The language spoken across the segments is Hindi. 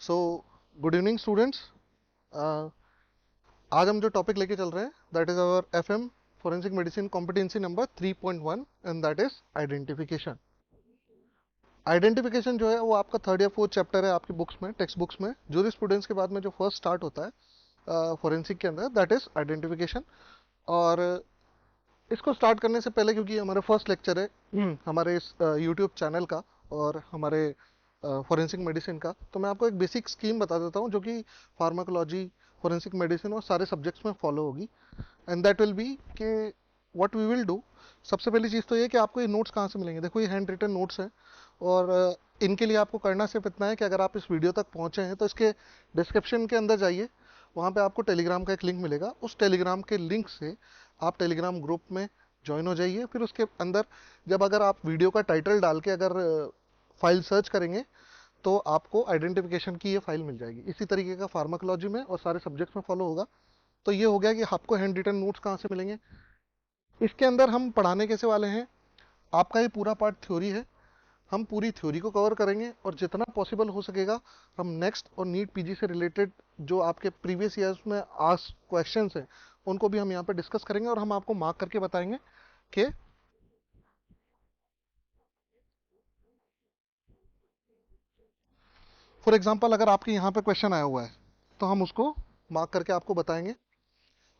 So good evening students. आज हम जो टॉपिक लेके चल रहे हैं that is our FM forensic medicine competency number 3.1 and that is identification. Identification जो है वो आपका थर्ड या फोर्थ चैप्टर है आपकी बुक्स में, टेक्स्ट बुक्स में। जूरी स्टूडेंट्स के बाद में जो फर्स्ट स्टार्ट होता है फोरेंसिक के अंदर दैट इज आइडेंटिफिकेशन। और इसको स्टार्ट करने से पहले, क्योंकि हमारा फर्स्ट लेक्चर है हमारे इस यूट्यूब चैनल का और हमारे फॉरेंसिक मेडिसिन का, तो मैं आपको एक बेसिक स्कीम बता देता हूँ जो कि फार्माकोलॉजी, फॉरेंसिक मेडिसिन और सारे सब्जेक्ट्स में फॉलो होगी। एंड दैट विल बी कि व्हाट वी विल डू। सबसे पहली चीज़ तो ये कि आपको ये नोट्स कहाँ से मिलेंगे। देखो, ये हैंड रिटन नोट्स हैं और इनके लिए आपको करना सिर्फ इतना है कि अगर आप इस वीडियो तक पहुँचे हैं तो इसके डिस्क्रिप्शन के अंदर जाइए, वहाँ पे आपको टेलीग्राम का एक लिंक मिलेगा। उस टेलीग्राम के लिंक से आप टेलीग्राम ग्रुप में ज्वाइन हो जाइए। फिर उसके अंदर जब अगर आप वीडियो का टाइटल डाल के अगर फाइल सर्च करेंगे तो आपको आइडेंटिफिकेशन की ये फाइल मिल जाएगी। इसी तरीके का फार्माकोलॉजी में और सारे सब्जेक्ट्स में फॉलो होगा। तो ये हो गया कि आपको हैंड रिटन नोट्स कहाँ से मिलेंगे। इसके अंदर हम पढ़ाने कैसे वाले हैं, आपका ये पूरा पार्ट थ्योरी है। हम पूरी थ्योरी को कवर करेंगे और जितना पॉसिबल हो सकेगा हम नेक्स्ट और नीट पीजी से रिलेटेड जो आपके प्रीवियस ईयर्स में आज क्वेश्चंस हैं उनको भी हम यहाँ पे डिस्कस करेंगे और हम आपको मार्क करके बताएंगे कि फॉर एग्जांपल अगर आपके यहाँ पे क्वेश्चन आया हुआ है तो हम उसको मार्क करके आपको बताएंगे।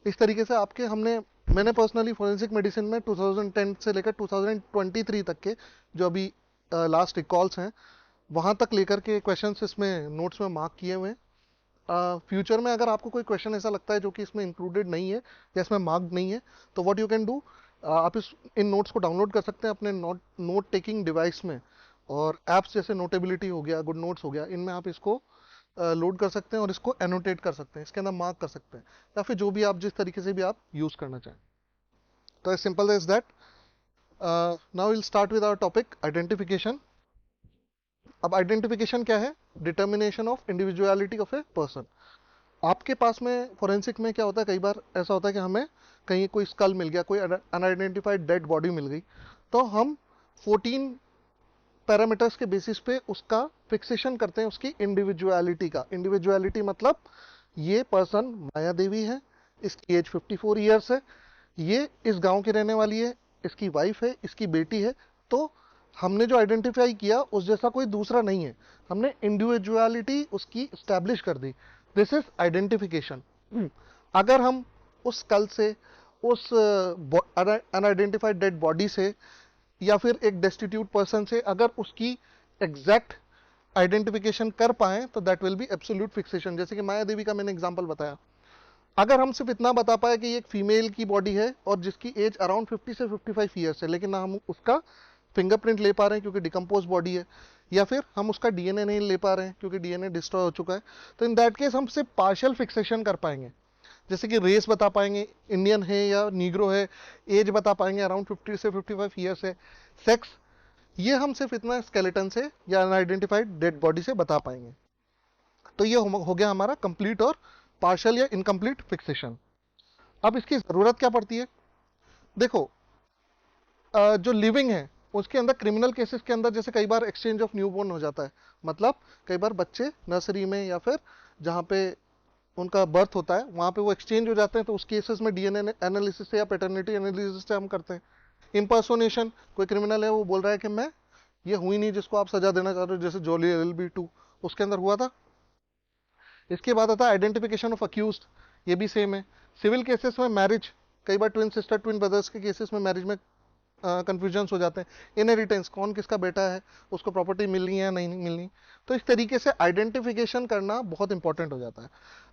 इस तरीके से आपके मैंने पर्सनली फोरेंसिक मेडिसिन में 2010 से लेकर 2023 तक के जो अभी लास्ट रिकॉल्स हैं वहाँ तक लेकर के क्वेश्चंस इसमें नोट्स में मार्क किए हुए हैं। फ्यूचर में अगर आपको कोई क्वेश्चन ऐसा लगता है जो कि इसमें इंक्लूडेड नहीं है या इसमें मार्क नहीं है, तो व्हाट यू कैन डू, आप इन नोट्स को डाउनलोड कर सकते हैं अपने नोट टेकिंग डिवाइस में। और ऐप्स जैसे नोटेबिलिटी हो गया, गुड नोट्स हो गया, इनमें आप इसको लोड कर सकते हैं और इसको एनोटेट कर सकते हैं, इसके अंदर मार्क कर सकते हैं, या फिर जो भी आप जिस तरीके से भी आप यूज़ करना चाहें। तो as simple as that. Now will start with our topic identification. अब आइडेंटिफिकेशन क्या है? Determination of individuality of a person. आपके पास में फोरेंसिक में क्या होता है, कई बार ऐसा होता है कि हमें कहीं कोई स्कल मिल गया, कोई अनआइडेंटिफाइड डेड बॉडी मिल गई, तो हम 14 पैरामीटर्स के बेसिस पे उसका फिक्सेशन करते हैं, उसकी इंडिविजुअलिटी का। इंडिविजुअलिटी मतलब ये पर्सन माया देवी है, इसकी एज 54 ईयर्स है, ये इस गांव की रहने वाली है, इसकी वाइफ है, इसकी बेटी है। तो हमने जो आइडेंटिफाई किया उस जैसा कोई दूसरा नहीं है, हमने इंडिविजुअलिटी उसकी स्टैब्लिश कर दी। This is identification. अगर हम उस कल से, उस अनआइडेंटिफाइड डेड बॉडी से या फिर एक डेस्टिट्यूट पर्सन से अगर उसकी एग्जैक्ट आइडेंटिफिकेशन कर पाए तो that will B absolute fixation. जैसे कि माया देवी का मैंने एग्जांपल बताया, अगर हम सिर्फ इतना बता पाए कि ये एक फीमेल की बॉडी है और जिसकी एज अराउंड 50 से 55 ईयर्स है, लेकिन ना हम उसका फिंगरप्रिंट ले पा रहे हैं क्योंकि डिकम्पोज बॉडी है, या फिर हम उसका डीएनए नहीं ले पा रहे हैं क्योंकि डीएनए डिस्ट्रॉय हो चुका है, तो इन दैट केस हम सिर्फ पार्शियल फिक्सेशन कर पाएंगे। जैसे कि रेस बता पाएंगे, इंडियन है या नीग्रो है, एज बता पाएंगे अराउंड 50 से 55 ईयर्स है, सेक्स, ये हम सिर्फ इतना स्केलेटन से या अनआइडेंटिफाइड डेड बॉडी से बता पाएंगे। तो ये हो गया हमारा कंप्लीट और पार्शियल या इनकम्प्लीट फिक्सेशन। अब इसकी जरूरत क्या पड़ती है? देखो, जो लिविंग है उसके अंदर क्रिमिनल केसेस के अंदर जैसे कई बार एक्सचेंज ऑफ न्यूबॉर्न हो जाता है, मतलब कई बार बच्चे नर्सरी में या फिर जहाँ पे उनका बर्थ होता है वहाँ पे वो एक्सचेंज हो जाते हैं, तो उस केसेस में डीएनए एनालिसिस से या पैटर्निटी एनालिसिस से हम करते हैं। इम्पर्सोनेशन, कोई क्रिमिनल है वो बोल रहा है कि मैं ये हुई नहीं जिसको आप सजा देना चाह रहे हो, जैसे जोली LLB 2 उसके अंदर हुआ था। इसके बाद आता है आइडेंटिफिकेशन ऑफ अक्यूज्ड, ये भी सेम है। सिविल केसेस में मैरिज, कई बार ट्विन सिस्टर, ट्विन ब्रदर्स के केसेस में मैरिज में कन्फ्यूजन्स हो जाते हैं। इनहेरिटेंस, कौन किसका बेटा है, उसको प्रॉपर्टी मिलनी है या नहीं मिलनी। तो इस तरीके से आइडेंटिफिकेशन करना बहुत इंपॉर्टेंट हो जाता है।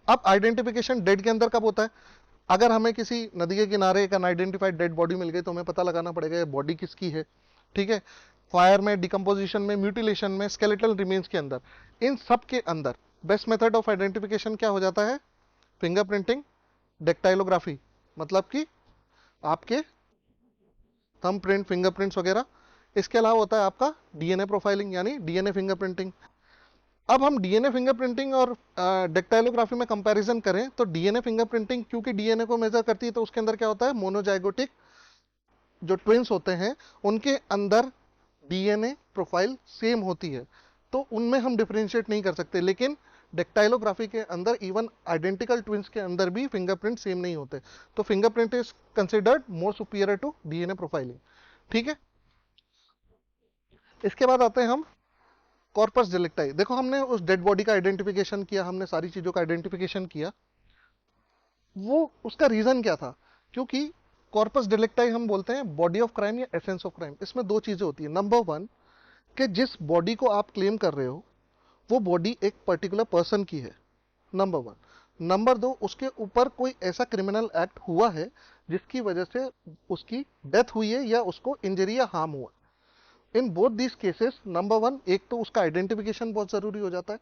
अब आइडेंटिफिकेशन डेड के अंदर कब होता है? अगर हमें किसी नदी के किनारे एक अनआइडेंटिफाइड डेड बॉडी मिल गई तो हमें पता लगाना पड़ेगा ये बॉडी किसकी है। ठीक है, फायर में, डिकम्पोजिशन में, म्यूटिलेशन में, स्केलेटल रिमेन्स के अंदर, इन सब के अंदर बेस्ट मेथड ऑफ आइडेंटिफिकेशन क्या हो जाता है? फिंगरप्रिंटिंग, डेक्टाइलोग्राफी, मतलब कि आपके थंब प्रिंट, फिंगरप्रिंट्स वगैरह। इसके अलावा होता है आपका डीएनए प्रोफाइलिंग यानी डीएनए फिंगरप्रिंटिंग। अब हम डीएनए फिंगरप्रिंटिंग और डेक्टाइलोग्राफी में कंपैरिजन करें तो डीएनए फिंगरप्रिंटिंग क्योंकि डीएनए को मेजर करती है, तो उसके अंदर क्या होता है, मोनोजाइगोटिक जो ट्विंस होते हैं उनके अंदर डीएनए प्रोफाइल सेम होती है, तो उनमें हम डिफरेंशिएट नहीं कर सकते। लेकिन डेक्टाइलोग्राफी के अंदर इवन आइडेंटिकल ट्विंस के अंदर भी फिंगरप्रिंट सेम नहीं होते, तो fingerprint is considered more superior to DNA profiling. ठीक है, इसके बाद आते हैं हम कॉर्पस डेलिक्टाई। देखो हमने उस डेड बॉडी का आइडेंटिफिकेशन किया, हमने सारी चीजों का आइडेंटिफिकेशन किया, वो उसका रीजन क्या था? क्योंकि कॉर्पस डेलिक्टाई हम बोलते हैं बॉडी ऑफ क्राइम या एसेंस ऑफ क्राइम। इसमें दो चीजें होती है, नंबर वन कि जिस बॉडी को आप क्लेम कर रहे हो वो बॉडी एक पर्टिकुलर पर्सन की है, नंबर वन। नंबर दो, उसके ऊपर कोई ऐसा क्रिमिनल एक्ट हुआ है जिसकी वजह से उसकी डेथ हुई है या उसको इंजरी या हार्म हुआ। In both these cases, number one, एक तो उसका आइडेंटिफिकेशन बहुत जरूरी हो जाता है,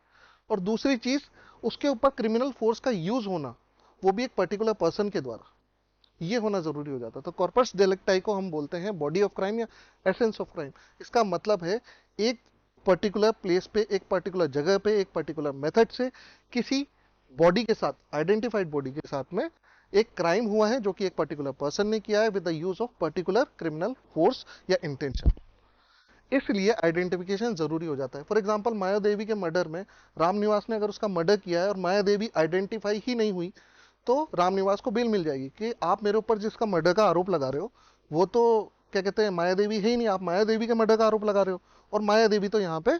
और दूसरी चीज उसके ऊपर क्रिमिनल फोर्स का यूज होना, वो भी एक पर्टिकुलर पर्सन के द्वारा, ये होना जरूरी हो जाता है। तो कॉर्पस डेलिक्टाई को हम बोलते हैं बॉडी ऑफ क्राइम या एसेंस ऑफ क्राइम। इसका मतलब है एक पर्टिकुलर प्लेस पे, एक पर्टिकुलर जगह पे, एक पर्टिकुलर मेथड से किसी बॉडी के साथ, आइडेंटिफाइड बॉडी के साथ में एक क्राइम हुआ है जो कि एक पर्टिकुलर पर्सन ने किया है with the use of particular criminal force या इंटेंशन। इसलिए आइडेंटिफिकेशन जरूरी हो जाता है। फॉर एग्जांपल, माया देवी के मर्डर में रामनिवास ने अगर उसका मर्डर किया है और माया देवी आइडेंटिफाई ही नहीं हुई, तो रामनिवास को बेल मिल जाएगी कि आप मेरे ऊपर जिसका मर्डर का आरोप लगा रहे हो वो तो क्या कहते हैं माया देवी है ही नहीं, आप माया देवी के मर्डर का आरोप लगा रहे हो, और माया देवी तो यहाँ पे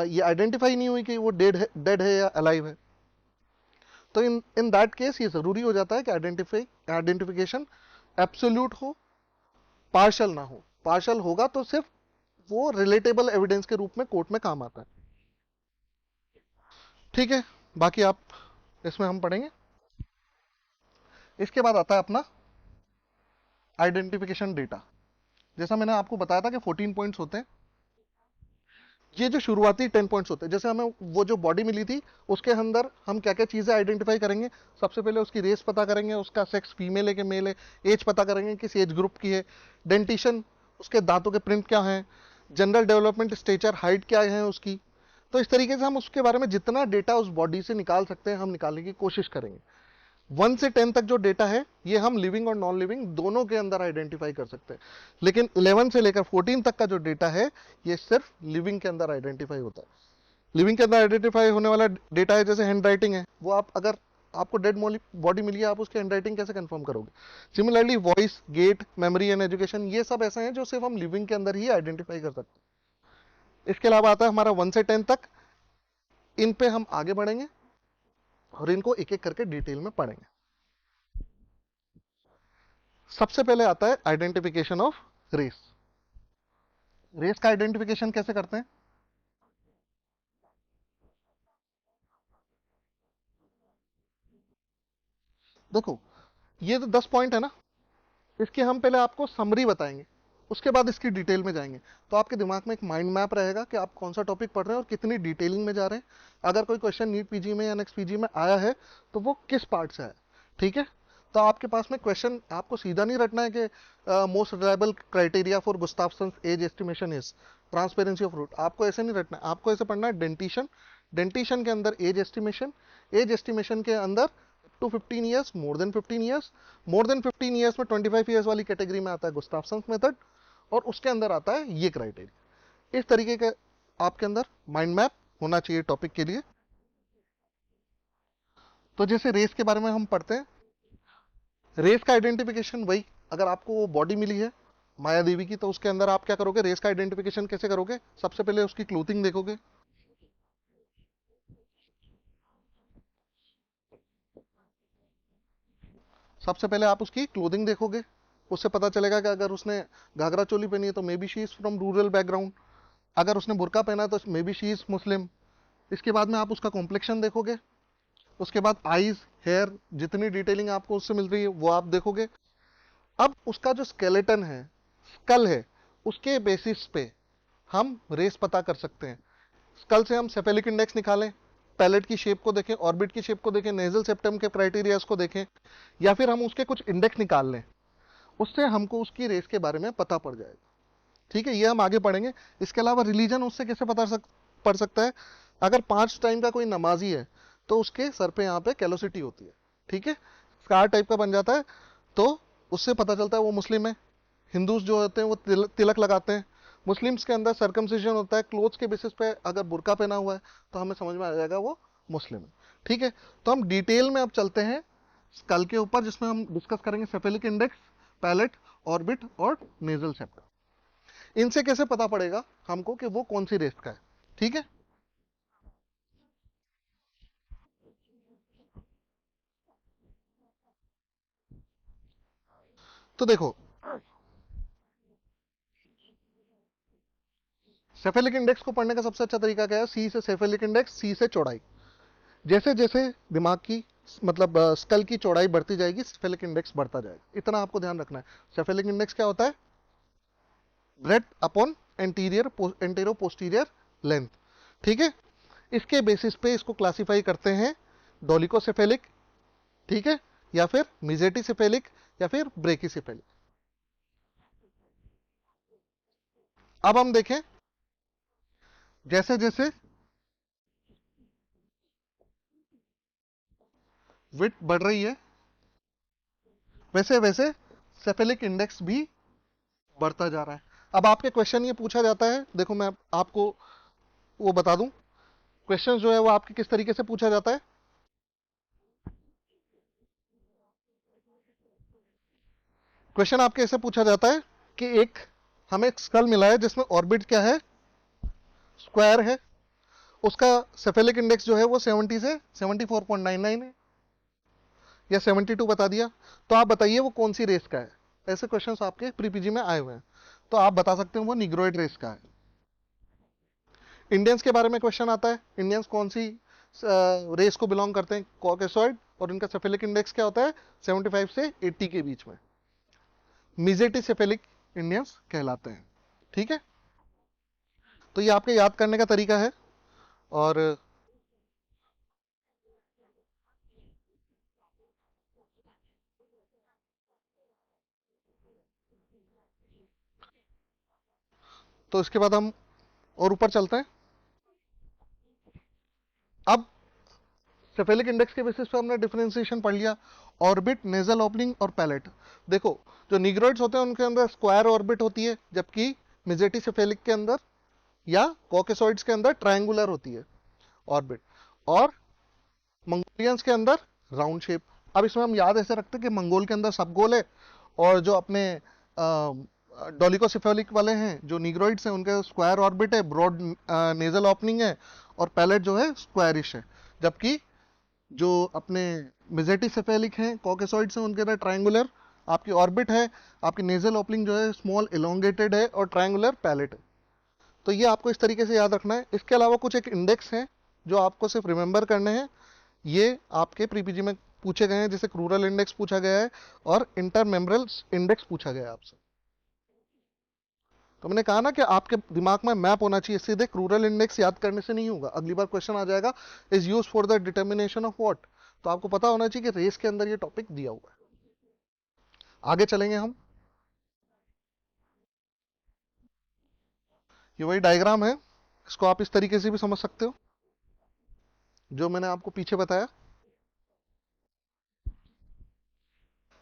ये आइडेंटिफाई नहीं हुई कि वो डेड है या अलाइव है। तो इन इन दैट केस ये जरूरी हो जाता है कि आइडेंटिफिकेशन एब्सोल्यूट हो, पार्शल ना हो। पार्शल होगा तो सिर्फ वो रिलेटेबल एविडेंस के रूप में कोर्ट में काम आता है। ठीक है, बाकी आप इसमें हम पढ़ेंगे। इसके बाद आता है अपना आइडेंटिफिकेशन डेटा। जैसा मैंने आपको बताया था कि 14 पॉइंट्स होते हैं, ये जो शुरुआती 10 पॉइंट्स होते हैं। जैसे हमें वो जो बॉडी मिली थी उसके अंदर हम क्या क्या चीजें आइडेंटिफाई करेंगे? सबसे पहले उसकी रेस पता करेंगे, उसका सेक्स फीमेल है कि मेल है, एज पता करेंगे किस एज ग्रुप की है, डेंटिशन, उसके दांतों के प्रिंट क्या हैं, जनरल डेवलपमेंट स्टेचर, हाइट क्या है उसकी। तो इस तरीके से हम उसके बारे में जितना डेटा उस बॉडी से निकाल सकते हैं हम निकालने की कोशिश करेंगे। 1 से 10 तक जो डेटा है ये हम लिविंग और नॉन लिविंग दोनों के अंदर आइडेंटिफाई कर सकते हैं, लेकिन 11 से लेकर 14 तक का जो डेटा है ये सिर्फ लिविंग के अंदर आइडेंटिफाई होता है। लिविंग के अंदर आइडेंटिफाई होने वाला डेटा है जैसे हैंड राइटिंग है, वो आप अगर आपको डेड बॉडी मिली है आप उसकी हैंड राइटिंग कैसे कंफर्म करोगे? Similarly voice, gait, memory and education, ये सब ऐसे हैं जो सिर्फ हम लिविंग के अंदर ही आइडेंटिफाई कर सकते हैं। इसके अलावा आता है हमारा 1 से 10 तक, इन पे हम आगे बढ़ेंगे और इनको एक एक करके डिटेल में पढ़ेंगे। सबसे पहले आता है आइडेंटिफिकेशन ऑफ रेस। रेस का आइडेंटिफिकेशन कैसे करते हैं? देखो, ये तो 10 पॉइंट है ना, इसके हम पहले आपको समरी बताएंगे, उसके बाद इसकी डिटेल में जाएंगे। तो आपके दिमाग में एक माइंड मैप रहेगा कि आप कौन सा टॉपिक पढ़ रहे हैं और कितनी डिटेलिंग में जा रहे हैं। अगर कोई क्वेश्चन नीट पीजी में या नेक्स्ट पीजी में आया है तो वो किस पार्ट से आया। ठीक है, तो आपके पास में क्वेश्चन आपको सीधा नहीं रटना है कि most reliable criteria for Gustafson age estimation is transparency of root. आपको ऐसे नहीं रटना है, आपको ऐसे पढ़ना है डेंटिशन, डेंटिशन के अंदर एज एस्टिमेशन, एज एस्टिमेशन के अंदर to 15 years, more than 15 years, more than 15 years में 25 ईयर्स वाली कैटेगरी में आता है गुस्ताफसन मेथड, और उसके अंदर आता है ये क्राइटेरिया। इस तरीके का आपके अंदर माइंड मैप होना चाहिए टॉपिक के लिए। तो जैसे रेस के बारे में हम पढ़ते हैं, रेस का आइडेंटिफिकेशन वही, अगर आपको वो बॉडी मिली है माया देवी की तो उसके अंदर आप क्या करोगे? रेस का आइडेंटिफिकेशन कैसे करोगे? सबसे पहले उसकी क्लोथिंग देखोगे, सबसे पहले आप उसकी क्लोथिंग देखोगे, उससे पता चलेगा कि अगर उसने घाघरा चोली पहनी है तो may be she is from rural background, अगर उसने बुरका पहना है तो मे बी शी इज मुस्लिम। इसके बाद में आप उसका कॉम्प्लेक्शन देखोगे, उसके बाद आईज, हेयर, जितनी डिटेलिंग आपको उससे मिल रही है वो आप देखोगे। अब उसका जो स्केलेटन है, स्कल है, उसके बेसिस पे हम रेस पता कर सकते हैं। स्कल से हम सेफेलिक इंडेक्स निकालें, पैलेट की शेप को देखें, ऑर्बिट की शेप को देखें, नेजल सेप्टम के क्राइटेरियाज को देखें, या फिर हम उसके कुछ इंडेक्स निकाल लें, उससे हमको उसकी रेस के बारे में पता पड़ जाएगा। ठीक है, ये हम आगे पढ़ेंगे। इसके अलावा रिलीजन उससे कैसे पड़ सकता है? अगर 5 टाइम का कोई नमाजी है तो उसके सर पे यहाँ पे कैलोसिटी होती है, ठीक है, स्कार टाइप का बन जाता है, तो उससे पता चलता है वो मुस्लिम है। हिंदूज जो होते हैं वो तिलक लगाते हैं, मुस्लिम्स के अंदर सर्कमसिजन होता है, क्लोथ्स के बेसिस पे अगर बुर्का पहना हुआ है तो हमें समझ में आ जाएगा वो मुस्लिम है। ठीक है, तो हम डिटेल में अब चलते हैं स्कल के ऊपर, जिसमें हम डिस्कस करेंगे सेफेलिक इंडेक्स, पैलेट, ऑर्बिट और नेजल सेप्टम। इनसे कैसे पता पड़ेगा हमको कि वो कौन सी रेस का है। ठीक है, तो देखो सेफेलिक इंडेक्स को पढ़ने का सबसे अच्छा तरीका क्या है, सी से सेफेलिक इंडेक्स, सी से चौड़ाई। जैसे जैसे दिमाग की मतलब स्कल की चौड़ाई बढ़ती जाएगी सेफेलिक इंडेक्स बढ़ता जाएगा, इतना आपको ध्यान रखना है। सेफेलिक इंडेक्स क्या होता है, breadth upon anterior antero posterior length. ठीक है, इसके बेसिस पे इसको क्लासिफाई करते हैं डोलिकोसेफेलिक, ठीक है, या फिर मिजेटिसेफेलिक, या फिर ब्रेकिसेफेलिक। अब हम देखें जैसे जैसे विड्थ बढ़ रही है वैसे वैसे सेफेलिक इंडेक्स भी बढ़ता जा रहा है। अब आपके क्वेश्चन ये पूछा जाता है, देखो मैं आपको वो बता दूं, क्वेश्चन जो है वो आपके किस तरीके से पूछा जाता है। क्वेश्चन आपके ऐसे पूछा जाता है कि एक हमें एक स्कल मिला है जिसमें ऑर्बिट क्या है, स्क्वायर है, उसका सेफेलिक इंडेक्स जो है वो 70 से 74.99 है, या 72 बता दिया, तो आप बताइए वो कौन सी रेस का है। ऐसे क्वेश्चंस आपके प्री पीजी में आए हुए हैं, तो आप बता सकते हो वो निग्रोइड रेस का है। इंडियंस के बारे में क्वेश्चन आता है, इंडियंस कौन सी रेस को बिलोंग करते हैं, कॉकेसॉइड, और इनका सेफेलिक इंडेक्स क्या होता है 75 से 80 के बीच में, मिजेटिसेफेलिक इंडियंस कहलाते हैं। ठीक है, तो ये आपके याद करने का तरीका है। और तो इसके बाद हम और ऊपर चलते हैं। अब सेफेलिक इंडेक्स के बेसिस पे हमने डिफरेंशिएशन पढ़ लिया, ऑर्बिट, नेजल ओपनिंग और पैलेट। देखो जो निग्रोइड्स होते हैं उनके अंदर स्क्वायर ऑर्बिट होती है, जबकि मिजेटिसेफेलिक के अंदर या कॉकेसॉइड्स के अंदर ट्रायंगुलर होती है ऑर्बिट, और मंगोलियंस के अंदर राउंड शेप। अब इसमें हम याद ऐसे रखते हैं कि मंगोल के अंदर सब गोल है, और जो अपने डोलिकोसेफेलिक वाले हैं जो निग्रोइड्स हैं उनके स्क्वायर ऑर्बिट है, ब्रॉड नेजल ओपनिंग है, और पैलेट जो है स्क्वायरिश है। जबकि जो अपने मिजेटिसेफेलिक हैं, कॉकेसॉइड्स हैं, उनके अंदर ट्रायंगुलर आपकी ऑर्बिट है, आपकी नेजल ओपनिंग जो है स्मॉल इलोंगेटेड है, और ट्रायंगुलर पैलेट है। तो ये आपको इस तरीके से याद रखना है। इसके अलावा कुछ एक इंडेक्स हैं जो आपको सिर्फ रिमेंबर करने हैं, ये आपके प्री पीजी में पूछे गए हैं, जैसे क्रूरल इंडेक्स पूछा गया है और इंटरमेम्ब्रल इंडेक्स पूछा गया है आपसे। तो मैंने कहा ना कि आपके दिमाग में मैप होना चाहिए, सीधे क्रूरल इंडेक्स याद करने से नहीं होगा। अगली बार क्वेश्चन आ जाएगा is use for the determination of what, तो आपको पता होना चाहिए कि रेस के अंदर ये टॉपिक दिया हुआ है। आगे चलेंगे हम, ये वही डायग्राम है, इसको आप इस तरीके से भी समझ सकते हो जो मैंने आपको पीछे बताया।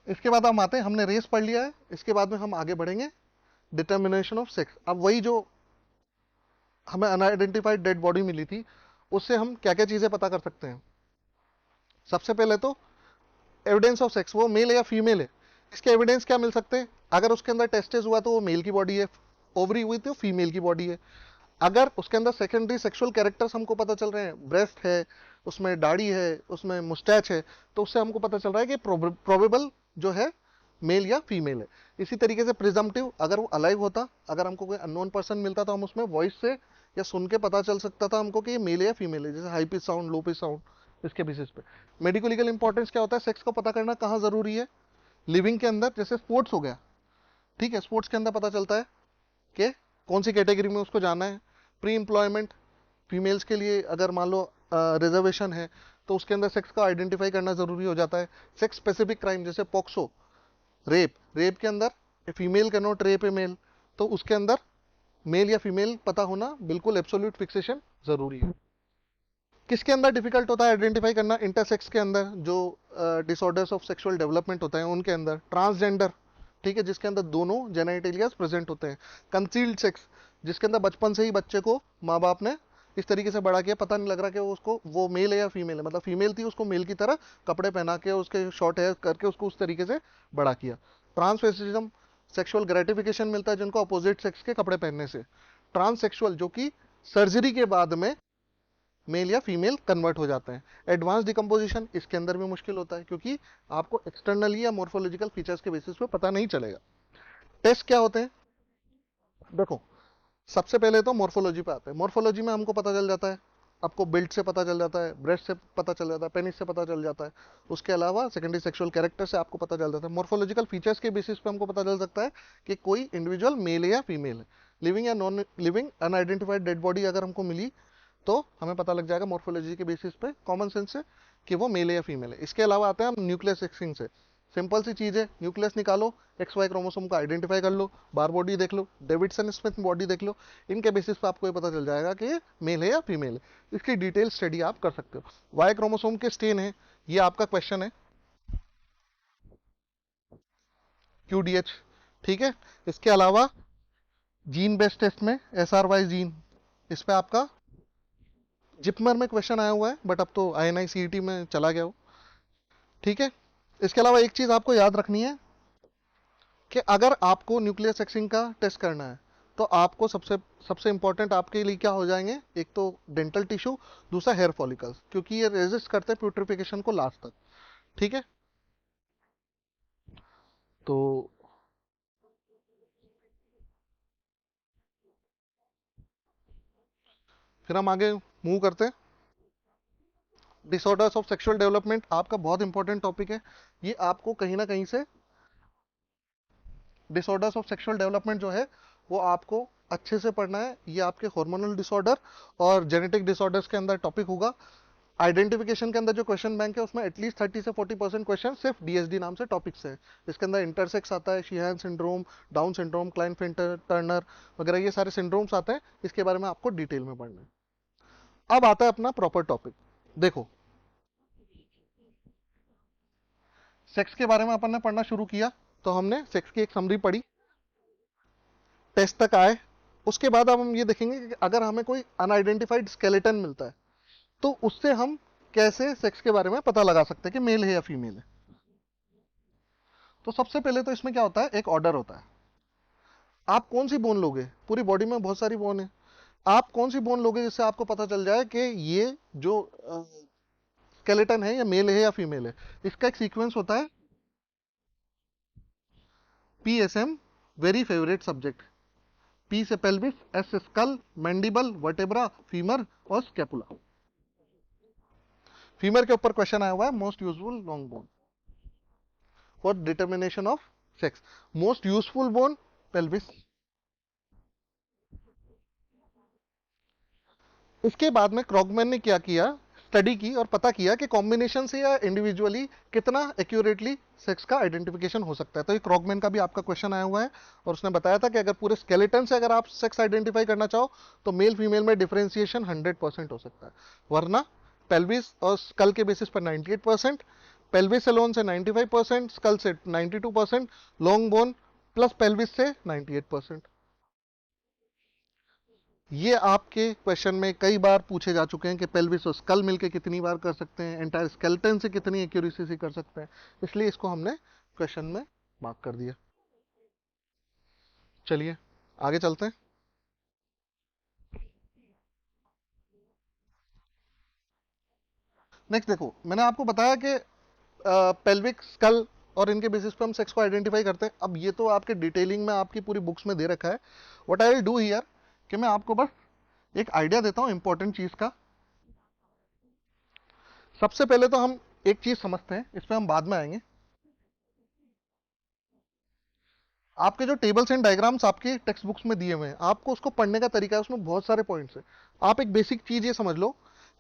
इसके बाद हम आते हैं, हमने रेस पढ़ लिया है, इसके बाद में हम आगे बढ़ेंगे डिटर्मिनेशन ऑफ सेक्स। अब वही जो हमें अनआइडेंटिफाइड डेड बॉडी मिली थी, उससे हम क्या क्या चीजें पता कर सकते हैं। सबसे पहले तो एविडेंस ऑफ सेक्स, वो मेल है या फीमेल है, इसके एविडेंस क्या मिल सकते हैं। अगर उसके अंदर टेस्टिस हुआ तो वो मेल की बॉडी है, ओवरी हुई तो फीमेल की बॉडी है। अगर उसके अंदर सेकेंडरी सेक्सुअल कैरेक्टर्स हमको पता चल रहे हैं, ब्रेस्ट है, उसमें दाढ़ी है, उसमें मुस्टैच है, तो उससे हमको पता चल रहा है कि प्रोबेबल जो है मेल या फीमेल है। इसी तरीके से प्रिजम्पटिव, अगर वो अलाइव होता, अगर हमको कोई अननोन पर्सन मिलता तो हम उसमें वॉइस से या सुन के पता चल सकता था हमको कि ये मेल है या फीमेल है, जैसे high pitch sound, low pitch sound, इसके बेसिस पे। मेडिको लीगल इंपॉर्टेंस क्या होता है, सेक्स को पता करना कहाँ जरूरी है, लिविंग के अंदर, जैसे स्पोर्ट्स हो गया, ठीक है, स्पोर्ट्स के अंदर पता चलता है कि कौन सी कैटेगरी में उसको जाना है। प्री एम्प्लॉयमेंट, फीमेल्स के लिए अगर मान लो रिजर्वेशन है तो उसके अंदर सेक्स का आइडेंटिफाई करना जरूरी हो जाता है। सेक्स स्पेसिफिक क्राइम जैसे पॉक्सो, रेप, रेप के अंदर female cannot rape a male, तो उसके अंदर मेल या फीमेल पता होना बिल्कुल एब्सोल्यूट फिक्सेशन जरूरी है। किसके अंदर डिफिकल्ट होता है आइडेंटिफाई करना, इंटरसेक्स के अंदर, जो डिसऑर्डर्स ऑफ सेक्सुअल डेवलपमेंट होते हैं उनके अंदर, ट्रांसजेंडर, ठीक है, जिसके अंदर दोनों जेनाइटेलियाज प्रेजेंट होते हैं, कंसील्ड सेक्स, जिसके अंदर बचपन से ही बच्चे को माँ बाप ने इस तरीके से बड़ा किया, पता नहीं लग रहा कि वो उसको वो मेल है या फीमेल है, मतलब फीमेल थी उसको मेल की तरह कपड़े पहना के उसके शॉर्ट हेयर करके उसको उस तरीके से बड़ा किया। ट्रांसवेस्टिज्म, सेक्सुअल ग्रेटिफिकेशन मिलता है जिनको अपोजिट सेक्स के कपड़े पहनने से। ट्रांससेक्सुअल, जो कि सर्जरी के बाद में मेल या फीमेल कन्वर्ट हो जाते हैं। एडवांस डिकम्पोजिशन, इसके अंदर भी मुश्किल होता है क्योंकि आपको एक्सटर्नली या मोर्फोलॉजिकल फीचर्स के बेसिस पे पता नहीं चलेगा। टेस्ट क्या होते हैं? देखो, सबसे पहले तो मोर्फोलॉजी पे आते हैं। मोर्फोलॉजी में हमको पता चल जाता है, आपको बिल्ड से पता चल जाता है, ब्रेस्ट से पता चल जाता है, पेनिस से पता चल जाता है। उसके अलावा सेकेंडरी सेक्सुअल कैरेक्टर से आपको पता चल जाता है। मोर्फोलॉजिकल फीचर्स के बेसिस पे हमको पता चल सकता है कि कोई इंडिविजुअल मेल है या फीमेल है। लिविंग या non living unidentified dead body अगर हमको मिली तो हमें पता लग जाएगा मोर्फोलॉजी के बेसिस पे, कॉमन सेंस से, कि वो मेल है या फीमेल है। इसके अलावा आते हैं हम न्यूक्लियस सेक्सिंग से। सिंपल सी चीज है, न्यूक्लियस निकालो, एक्स वाई क्रोमोसोम को आइडेंटिफाई कर लो, बार बॉडी देख लो, डेविडसन स्मिथ बॉडी देख लो, इनके बेसिस पे आपको ये पता चल जाएगा कि ये मेल है या फीमेल है। इसकी डिटेल स्टडी आप कर सकते हो। वाई क्रोमोसोम के स्टेन है, ये आपका क्वेश्चन है, QDH। ठीक है, इसके अलावा जीन बेस्ड टेस्ट में SRY जीन, इस पे आपका जिपमर में क्वेश्चन आया हुआ है, बट अब तो INI CET में चला गया हो। ठीक है, इसके अलावा एक चीज आपको याद रखनी है कि अगर आपको न्यूक्लियर सेक्सिंग का टेस्ट करना है तो आपको सबसे सबसे इंपॉर्टेंट आपके लिए क्या हो जाएंगे, एक तो डेंटल टिश्यू, दूसरा हेयर फॉलिकल्स, क्योंकि ये रेजिस्ट करते हैं प्यूट्रिफिकेशन को लास्ट तक। ठीक है, तो फिर हम आगे मूव करते हैं। डिसऑर्डर्स ऑफ सेक्सुअल डेवलपमेंट आपका बहुत इंपॉर्टेंट टॉपिक है। ये आपको कहीं ना कहीं से, डिसऑर्डर्स ऑफ सेक्सुअल डेवलपमेंट जो है वो आपको अच्छे से पढ़ना है। ये आपके हार्मोनल डिसऑर्डर और जेनेटिक डिसऑर्डर्स के अंदर टॉपिक होगा। आइडेंटिफिकेशन के अंदर जो क्वेश्चन बैंक है उसमें एटलीस्ट 30 से 40% क्वेश्चन सिर्फ DSD नाम से टॉपिक्स है। इसके अंदर इंटरसेक्स आता है, Sheehan syndrome, down syndrome, Klinefelter Turner वगैरह, ये सारे सिंड्रोम्स आते हैं। इसके बारे में आपको डिटेल में पढ़ना है। अब आता है अपना प्रॉपर टॉपिक। देखो, सेक्स के बारे में अपन ने पढ़ना शुरू किया तो हमने सेक्स की एक समरी पढ़ी, टेस्ट तक आए। उसके बाद अब हम ये देखेंगे कि अगर हमें कोई अनआइडेंटिफाइड स्केलेटन मिलता है तो उससे हम कैसे सेक्स के बारे में पता लगा सकते हैं कि मेल है या फीमेल है। तो सबसे पहले तो इसमें क्या होता है, एक ऑर्डर होता है। आप कौन सी बोन लोगे, पूरी बॉडी में बहुत सारी बोन है, आप कौन सी बोन लोगे जिससे आपको पता चल जाए कि ये जो स्केलेटन है ये मेल है या फीमेल है। इसका एक सीक्वेंस होता है, PSM, very favourite subject. P से पेल्विस, S से स्कल, मैंडिबल, वर्टेब्रा, फीमर और स्केपुला। फीमर के ऊपर क्वेश्चन आया हुआ है, most useful long bone for determination of sex. Most useful bone pelvis. इसके बाद में क्रॉगमैन ने क्या किया, स्टडी की और पता किया कि कॉम्बिनेशन से या इंडिविजुअली कितना एक्यूरेटली सेक्स का आइडेंटिफिकेशन हो सकता है। तो ये क्रॉगमैन का भी आपका क्वेश्चन आया हुआ है और उसने बताया था कि अगर पूरे स्केलेटन से अगर आप सेक्स आइडेंटिफाई करना चाहो तो मेल फीमेल में डिफरेंशिएशन 100% हो सकता है, वरना पेल्विस और स्कल के बेसिस पर 98%, पेल्विस अलोन से 95%, स्कल से 92%, लॉन्ग बोन प्लस पेल्विस से 98%। ये आपके क्वेश्चन में कई बार पूछे जा चुके हैं कि पेल्विस और स्कल मिलके कितनी बार कर सकते हैं, एंटायर स्केलेटन से कितनी एक्यूरेसी से कर सकते हैं, इसलिए इसको हमने क्वेश्चन में मार्क कर दिया। चलिए आगे चलते हैं। नेक्स्ट देखो, मैंने आपको बताया कि पेल्विक, स्कल और इनके बेसिस पे हम सेक्स को आइडेंटिफाई करते हैं। अब ये तो आपके डिटेलिंग में आपकी पूरी बुक्स में दे रखा है। What I will do here कि मैं आपको बस एक आइडिया देता हूँ इंपॉर्टेंट चीज का। सबसे पहले तो हम एक चीज समझते हैं, इस पे हम बाद में आएंगे। आपके जो टेबल्स एंड डायग्राम्स आपके टेक्स्ट बुक्स में दिए हुए हैं, आपको उसको पढ़ने का तरीका है, उसमें बहुत सारे पॉइंट्स हैं। आप एक बेसिक चीज ये समझ लो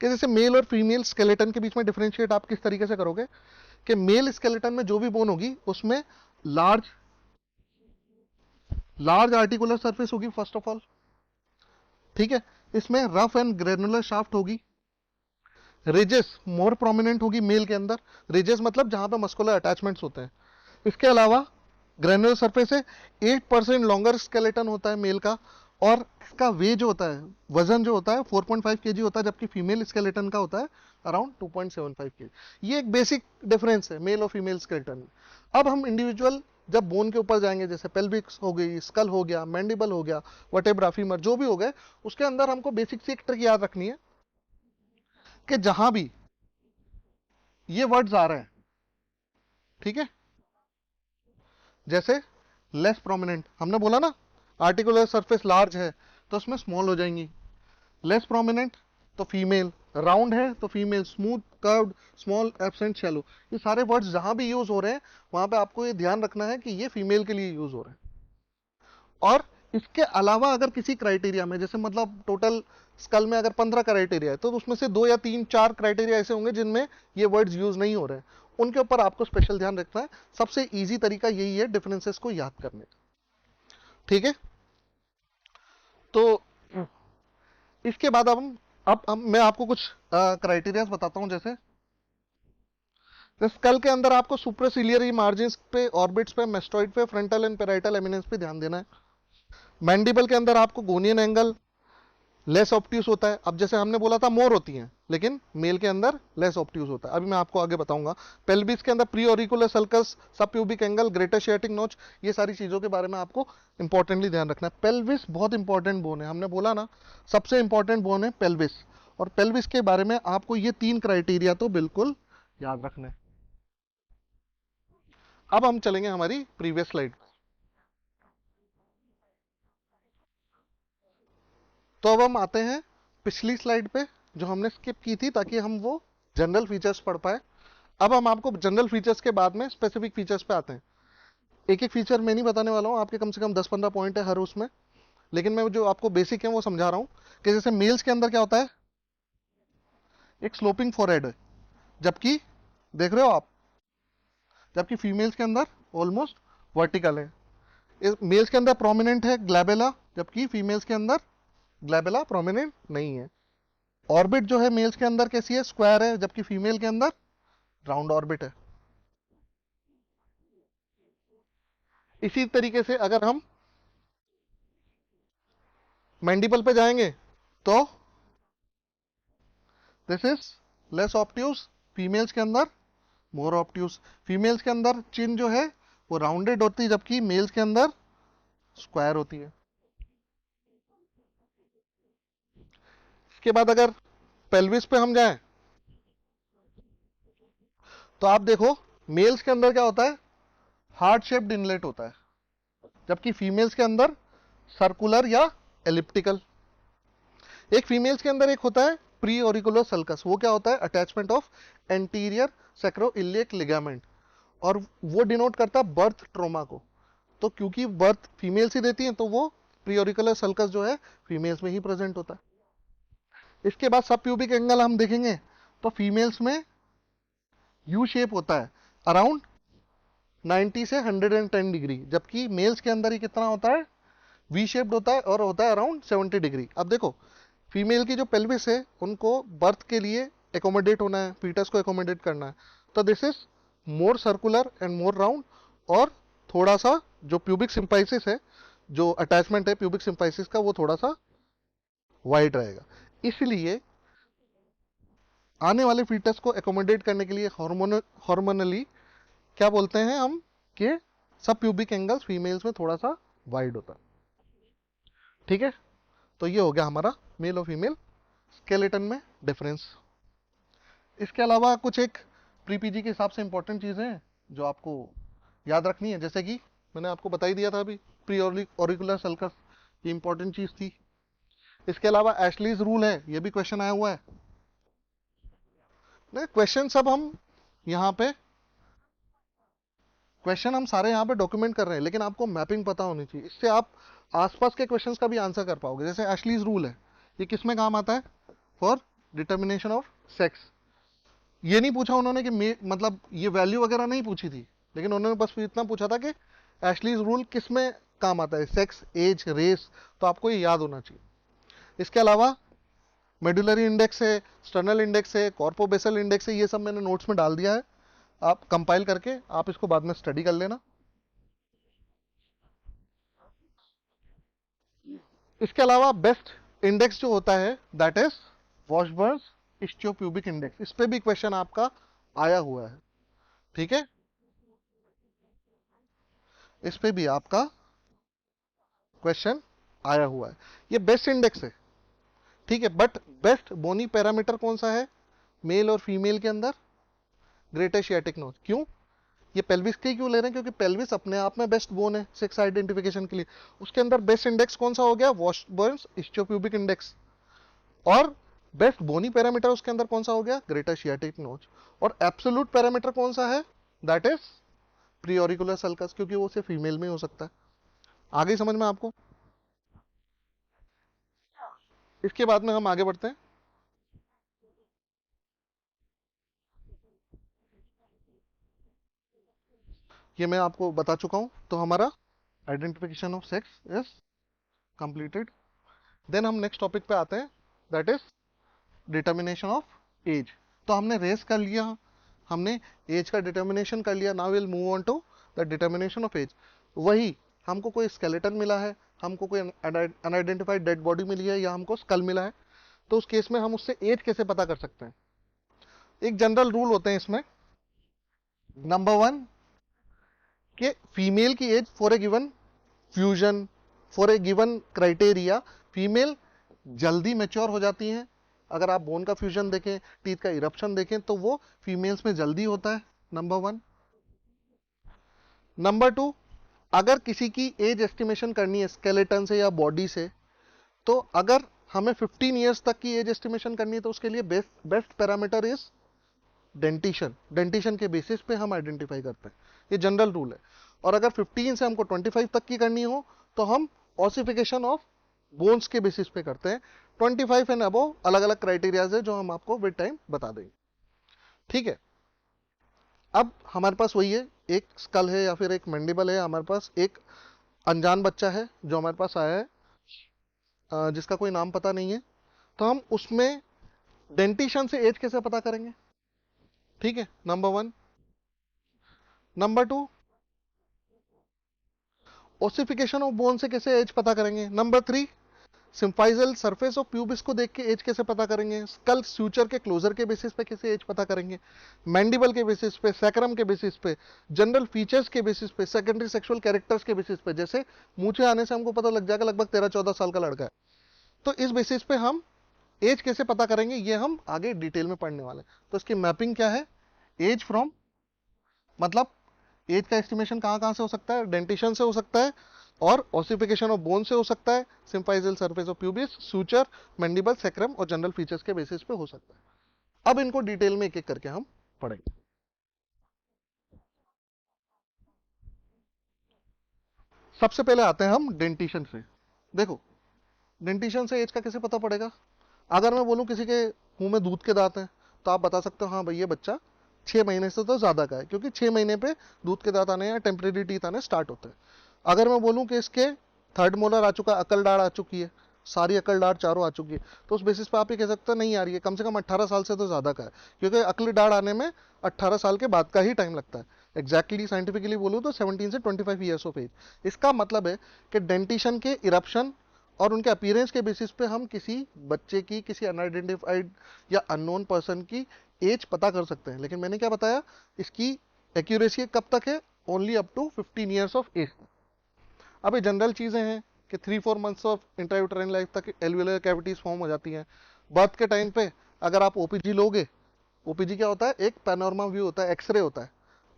कि जैसे मेल और फीमेल स्केलेटन के बीच में डिफरेंशिएट आप किस तरीके से करोगे, कि मेल स्केलेटन में जो भी बोन होगी उसमें लार्ज लार्ज आर्टिकुलर सरफेस होगी फर्स्ट ऑफ ऑल। ठीक है, इसमें रफ एंड ग्रेनुलर शाफ्ट होगी। रिजेस मोर प्रोमिनेंट होगी मेल के अंदर, रिजेस मतलब जहां पे मस्कुलर अटैचमेंट्स होते हैं। इसके अलावा ग्रेनुलर सरफेस है, 8% लॉन्गर स्केलेटन होता है मेल का, और इसका वे जो होता है, वजन जो होता है 4.5 केजी होता है, जबकि फीमेल स्केलेटन का होता है अराउंड 2.75 केजी। ये एक बेसिक डिफरेंस है मेल और फीमेल स्केलेटन में। अब हम इंडिविजुअल जब बोन के ऊपर जाएंगे, जैसे पेल्विक्स हो गई, स्कल हो गया, मैंडिबल हो गया, वर्टेब्रा, फीमर, जो भी हो गए, उसके अंदर हमको बेसिक सी एक ट्रिक याद रखनी है कि जहां भी ये वर्ड्स आ रहे हैं, ठीक है, जैसे लेस प्रोमिनेंट, हमने बोला ना आर्टिकुलर सरफेस लार्ज है तो उसमें स्मॉल हो जाएंगी, लेस प्रोमिनेंट तो फीमेल, राउंड है तो female, smooth, curved, small, absent, shallow, ये सारे वर्ड्स जहां भी यूज हो रहे हैं वहां पे आपको ये ध्यान रखना है कि ये फीमेल के लिए यूज हो रहे हैं। और इसके अलावा अगर किसी क्राइटेरिया में, जैसे मतलब टोटल स्कल में अगर 15 क्राइटेरिया है तो उसमें से 2 या 3 4 क्राइटेरिया ऐसे होंगे जिनमें ये वर्ड्स यूज नहीं हो रहे हैं, उनके ऊपर आपको स्पेशल ध्यान रखना है। सबसे इजी तरीका यही है डिफरेंसेस को याद करने का, ठीक है। तो इसके बाद अब मैं आपको कुछ क्राइटेरिया बताता हूं। जैसे स्कल के अंदर आपको सुपरसिलियरी मार्जिन पे, ऑर्बिट्स पे, मेस्टोइड पे, फ्रंटल एंड पेराइटल एमिनेंस पे ध्यान देना है। मैंडिबल के अंदर आपको गोनियन एंगल लेस ऑप्ट्यूस होता है। अब जैसे हमने बोला था मोर होती हैं, लेकिन मेल के अंदर लेस ऑप्ट्यूस होता है, अभी मैं आपको आगे बताऊंगा। पेल्विस के अंदर प्री ऑरिकुलर सल्कस, सब प्यूबिक एंगल, ग्रेटर शियाटिक नोच, ये सारी चीजों के बारे में आपको इंपॉर्टेंटली ध्यान रखना है। पेल्विस बहुत इंपॉर्टेंट बोन है, हमने बोला ना सबसे इंपॉर्टेंट बोन है पेल्विस, और पेल्विस के बारे में आपको ये 3 क्राइटेरिया तो बिल्कुल याद रखना है। अब हम चलेंगे हमारी प्रीवियस स्लाइड। तो अब हम आते हैं पिछली स्लाइड पे जो हमने स्किप की थी, ताकि हम वो जनरल फीचर्स पढ़ पाए। अब हम आपको जनरल फीचर्स के बाद में स्पेसिफिक फीचर्स पे आते हैं। एक एक फीचर मैं नहीं बताने वाला हूँ, आपके कम से कम 10-15 पॉइंट है हर उसमें, लेकिन मैं जो आपको बेसिक है वो समझा रहा हूँ। कि जैसे मेल्स के अंदर क्या होता है, एक स्लोपिंग फोरहेड है, जबकि देख रहे हो आप, जबकि फीमेल्स के अंदर ऑलमोस्ट वर्टिकल है। मेल्स के अंदर प्रोमिनेंट है ग्लैबेला, जबकि फीमेल्स के अंदर ग्लैबेला प्रोमिनेंट नहीं है। ऑर्बिट जो है मेल्स के अंदर कैसी है, स्क्वायर है, जबकि फीमेल के अंदर राउंड ऑर्बिट है। इसी तरीके से अगर हम मैंडिबल पे जाएंगे तो this is less obtuse, females के अंदर मोर ऑप्ट्यूस। फीमेल्स के अंदर चिन जो है वो राउंडेड होती है, जबकि मेल्स के अंदर स्क्वायर होती है। इसके बाद अगर पेल्विस पे हम जाएं तो आप देखो मेल्स के अंदर क्या होता है, हार्ट शेप्ड इनलेट होता है, जबकि फीमेल्स के अंदर सर्कुलर या एलिप्टिकल। एक फीमेल्स के अंदर एक होता है प्री ऑरिकुलर सल्कस, वो क्या होता है, attachment of anterior sacroiliac ligament, और वो डिनोट करता है बर्थ ट्रोमा को। तो क्योंकि बर्थ फीमेल्स ही देती हैं तो वो प्री ऑरिकुलर सल्कस जो है फीमेल्स में ही प्रेजेंट होता है। इसके बाद सब प्यूबिक एंगल हम देखेंगे तो फीमेल्स में यू शेप होता है अराउंड 90 से 110 डिग्री, जबकि मेल्स के अंदर ही कितना होता है, वी शेप्ड होता है और होता है अराउंड 70 डिग्री। अब देखो फीमेल की जो पेल्विस है उनको बर्थ के लिए एकोमोडेट होना है, फीटस को एकोमोडेट करना है, तो this is more circular and more round, और थोड़ा सा जो प्यूबिक सिंपाइसिस है, जो अटैचमेंट है प्यूबिक सिंपाइसिस का, वो थोड़ा सा वाइड रहेगा। इसलिए आने वाले फीटस को एकोमोडेट करने के लिए हार्मोनली क्या बोलते हैं हम, कि सब प्यूबिक एंगल्स फीमेल्स में थोड़ा सा वाइड होता है, ठीक है। तो ये हो गया हमारा मेल और फीमेल स्केलेटन में डिफरेंस। इसके अलावा कुछ एक प्री पीजी के हिसाब से इंपॉर्टेंट चीज़ें हैं जो आपको याद रखनी है, जैसे कि मैंने आपको बता ही दिया था अभी, प्री ऑरिकुलर सल्कस, ये इंपॉर्टेंट चीज़ थी। इसके अलावा एशलीज रूल है, ये भी क्वेश्चन आया हुआ है। नहीं, क्वेश्चन सब हम यहाँ पे, क्वेश्चन हम सारे यहाँ पे डॉक्यूमेंट कर रहे हैं, लेकिन आपको मैपिंग पता होनी चाहिए, इससे आप आसपास के क्वेश्चंस का भी आंसर कर पाओगे। जैसे एशलीज रूल है, ये किस में काम आता है, फॉर डिटर्मिनेशन ऑफ सेक्स। ये नहीं पूछा उन्होंने कि मतलब ये वैल्यू वगैरह नहीं पूछी थी, लेकिन उन्होंने बस इतना पूछा था कि एशलीज रूल किस में काम आता है, सेक्स, एज, रेस, तो आपको ये याद होना चाहिए। इसके अलावा मेडुलरी इंडेक्स है, स्टर्नल इंडेक्स है, कॉर्पोबेसल इंडेक्स है, ये सब मैंने नोट्स में डाल दिया है, आप कंपाइल करके आप इसको बाद में स्टडी कर लेना। इसके अलावा बेस्ट इंडेक्स जो होता है that is Washburn ischiopubic index, इस पे भी क्वेश्चन आपका आया हुआ है, ठीक है, इस पे भी आपका क्वेश्चन आया हुआ है। ये बेस्ट इंडेक्स है, ठीक है, बट बेस्ट बोनी पैरामीटर कौन सा है मेल और फीमेल के अंदर? Great Asiatic notch. क्यों? ये पेल्विस के क्यों ले रहे हैं? क्योंकि पेल्विस अपने आप में बेस्ट बोन है सेक्स आइडेंटिफिकेशन के लिए। उसके अंदर बेस्ट इंडेक्स कौन सा हो गया? Washburn ischiopubic index. और बेस्ट बोनी पैरामीटर उसके अंदर कौन सा हो गया? Great Asiatic notch. और एब्सोल्यूट पैरामीटर कौन सा है? दैट इज प्रियोरिकुलर सल्कस, क्योंकि वो सिर्फ फीमेल में हो सकता है। आगे समझ में आपको? इसके बाद में हम आगे बढ़ते हैं। ये मैं आपको बता चुका हूं, तो हमारा identification of sex is completed. देन हम नेक्स्ट टॉपिक पे आते हैं, that is determination of age. तो हमने रेस कर लिया, हमने एज का डिटर्मिनेशन कर लिया। Now will move on to the determination of age. वही, हमको कोई स्केलेटन मिला है, हमको कोई अनआइडेंटिफाइड डेड बॉडी मिली है, या हमको स्कल मिला है, तो उस केस में हम उससे एज कैसे पता कर सकते हैं? एक जनरल रूल होते हैं इसमें। नंबर वन, कि फीमेल की age for a given fusion, for a given criteria, female जल्दी मेच्योर हो जाती हैं। अगर आप बोन का फ्यूजन देखें, टीथ का इरप्शन देखें, तो वो फीमेल्स में जल्दी होता है, नंबर वन। नंबर टू, अगर किसी की एज एस्टिमेशन करनी है स्केलेटन से या बॉडी से, तो अगर हमें 15 ईयर्स तक की एज एस्टिमेशन करनी है, तो उसके लिए best parameter is dentition. Dentition के बेसिस पे हम आइडेंटिफाई करते हैं, ये जनरल रूल है। और अगर 15 से हमको 25 तक की करनी हो, तो हम ऑसिफिकेशन ऑफ बोन्स के बेसिस पे करते हैं। 25 एंड अबव अलग अलग क्राइटेरियाज है, जो हम आपको विद टाइम बता देंगे, ठीक है। अब हमारे पास वही है, एक स्कल है या फिर एक मैंडिबल है, हमारे पास एक अनजान बच्चा है जो हमारे पास आया है, जिसका कोई नाम पता नहीं है। तो हम उसमें डेंटिशन से एज कैसे पता करेंगे? ठीक है, number one. Number two, ossification of bone से कैसे एज पता करेंगे? Number three, symphyseal surface of pubis को देख के एज कैसे पता करेंगे? स्कल स्यूचर के क्लोजर के बेसिस पे कैसे एज पता करेंगे? मैंडिबल के बेसिस पे, सैक्रम के बेसिस पे, जनरल फीचर्स के बेसिस पे, सेकेंडरी सेक्सुअल कैरेक्टर्स के बेसिस पे। जैसे मूछे आने से हमको पता लग जाएगा लगभग 13-14 साल का लड़का है, तो इस बेसिस पे हम एज कैसे पता करेंगे, ये हम आगे डिटेल में पढ़ने वाले हैं। तो इसकी मैपिंग क्या है? एज फ्रॉम, मतलब एज का एस्टिमेशन कहाँ कहाँ से हो सकता है? डेंटिशन से हो सकता है, और ऑसिफिकेशन ऑफ बोन से हो सकता है, symphyseal surface of pubis, suture, mandible, sacrum और जनरल फीचर्स के बेसिस पे हो सकता है। अब इनको डिटेल में एक एक करके हम पढ़ेंगे। सबसे पहले आते हैं हम डेंटिशन से। देखो, डेंटिशन से एज का कैसे पता पड़ेगा? अगर मैं बोलूं किसी के मुंह में दूध के दांत हैं, तो आप बता सकते हो हाँ भाई ये बच्चा 6 महीने से तो ज्यादा का है, क्योंकि 6 महीने पे दूध के दांत आने या टेम्परेरी टीथ आने स्टार्ट होते हैं। अगर मैं बोलूं कि इसके थर्ड मोलर आ चुका, अकल दाढ़ आ चुकी है, सारी अकल दाढ़ चारों आ चुकी है, तो उस बेसिस पे आप ये कह सकते हैं नहीं यार ये कम से कम 18 साल से तो ज्यादा का है, क्योंकि अकल दाढ़ आने में 18 साल के बाद का ही टाइम लगता है। एग्जैक्टली साइंटिफिकली बोलूँ तो 17 से 25 ईयर्स ऑफ एज। इसका मतलब है कि डेंटिशन के इरप्शन और उनके अपीयरेंस के बेसिस पे हम किसी बच्चे की, किसी अनआइडेंटिफाइड या अननोन पर्सन की एज पता कर सकते हैं। लेकिन मैंने क्या बताया, इसकी एक्यूरेसी कब तक है? Only up to 15 years of age. अब ये जनरल चीजें हैं कि 3-4 मंथ्स ऑफ इंट्रायूटेराइन लाइफ तक एल्वियोलर कैविटीज फॉर्म हो जाती हैं। बर्थ के टाइम पे अगर आप ओपीजी लोगे, ओपीजी क्या होता है? एक पैनोरमा व्यू होता है, एक्सरे होता है,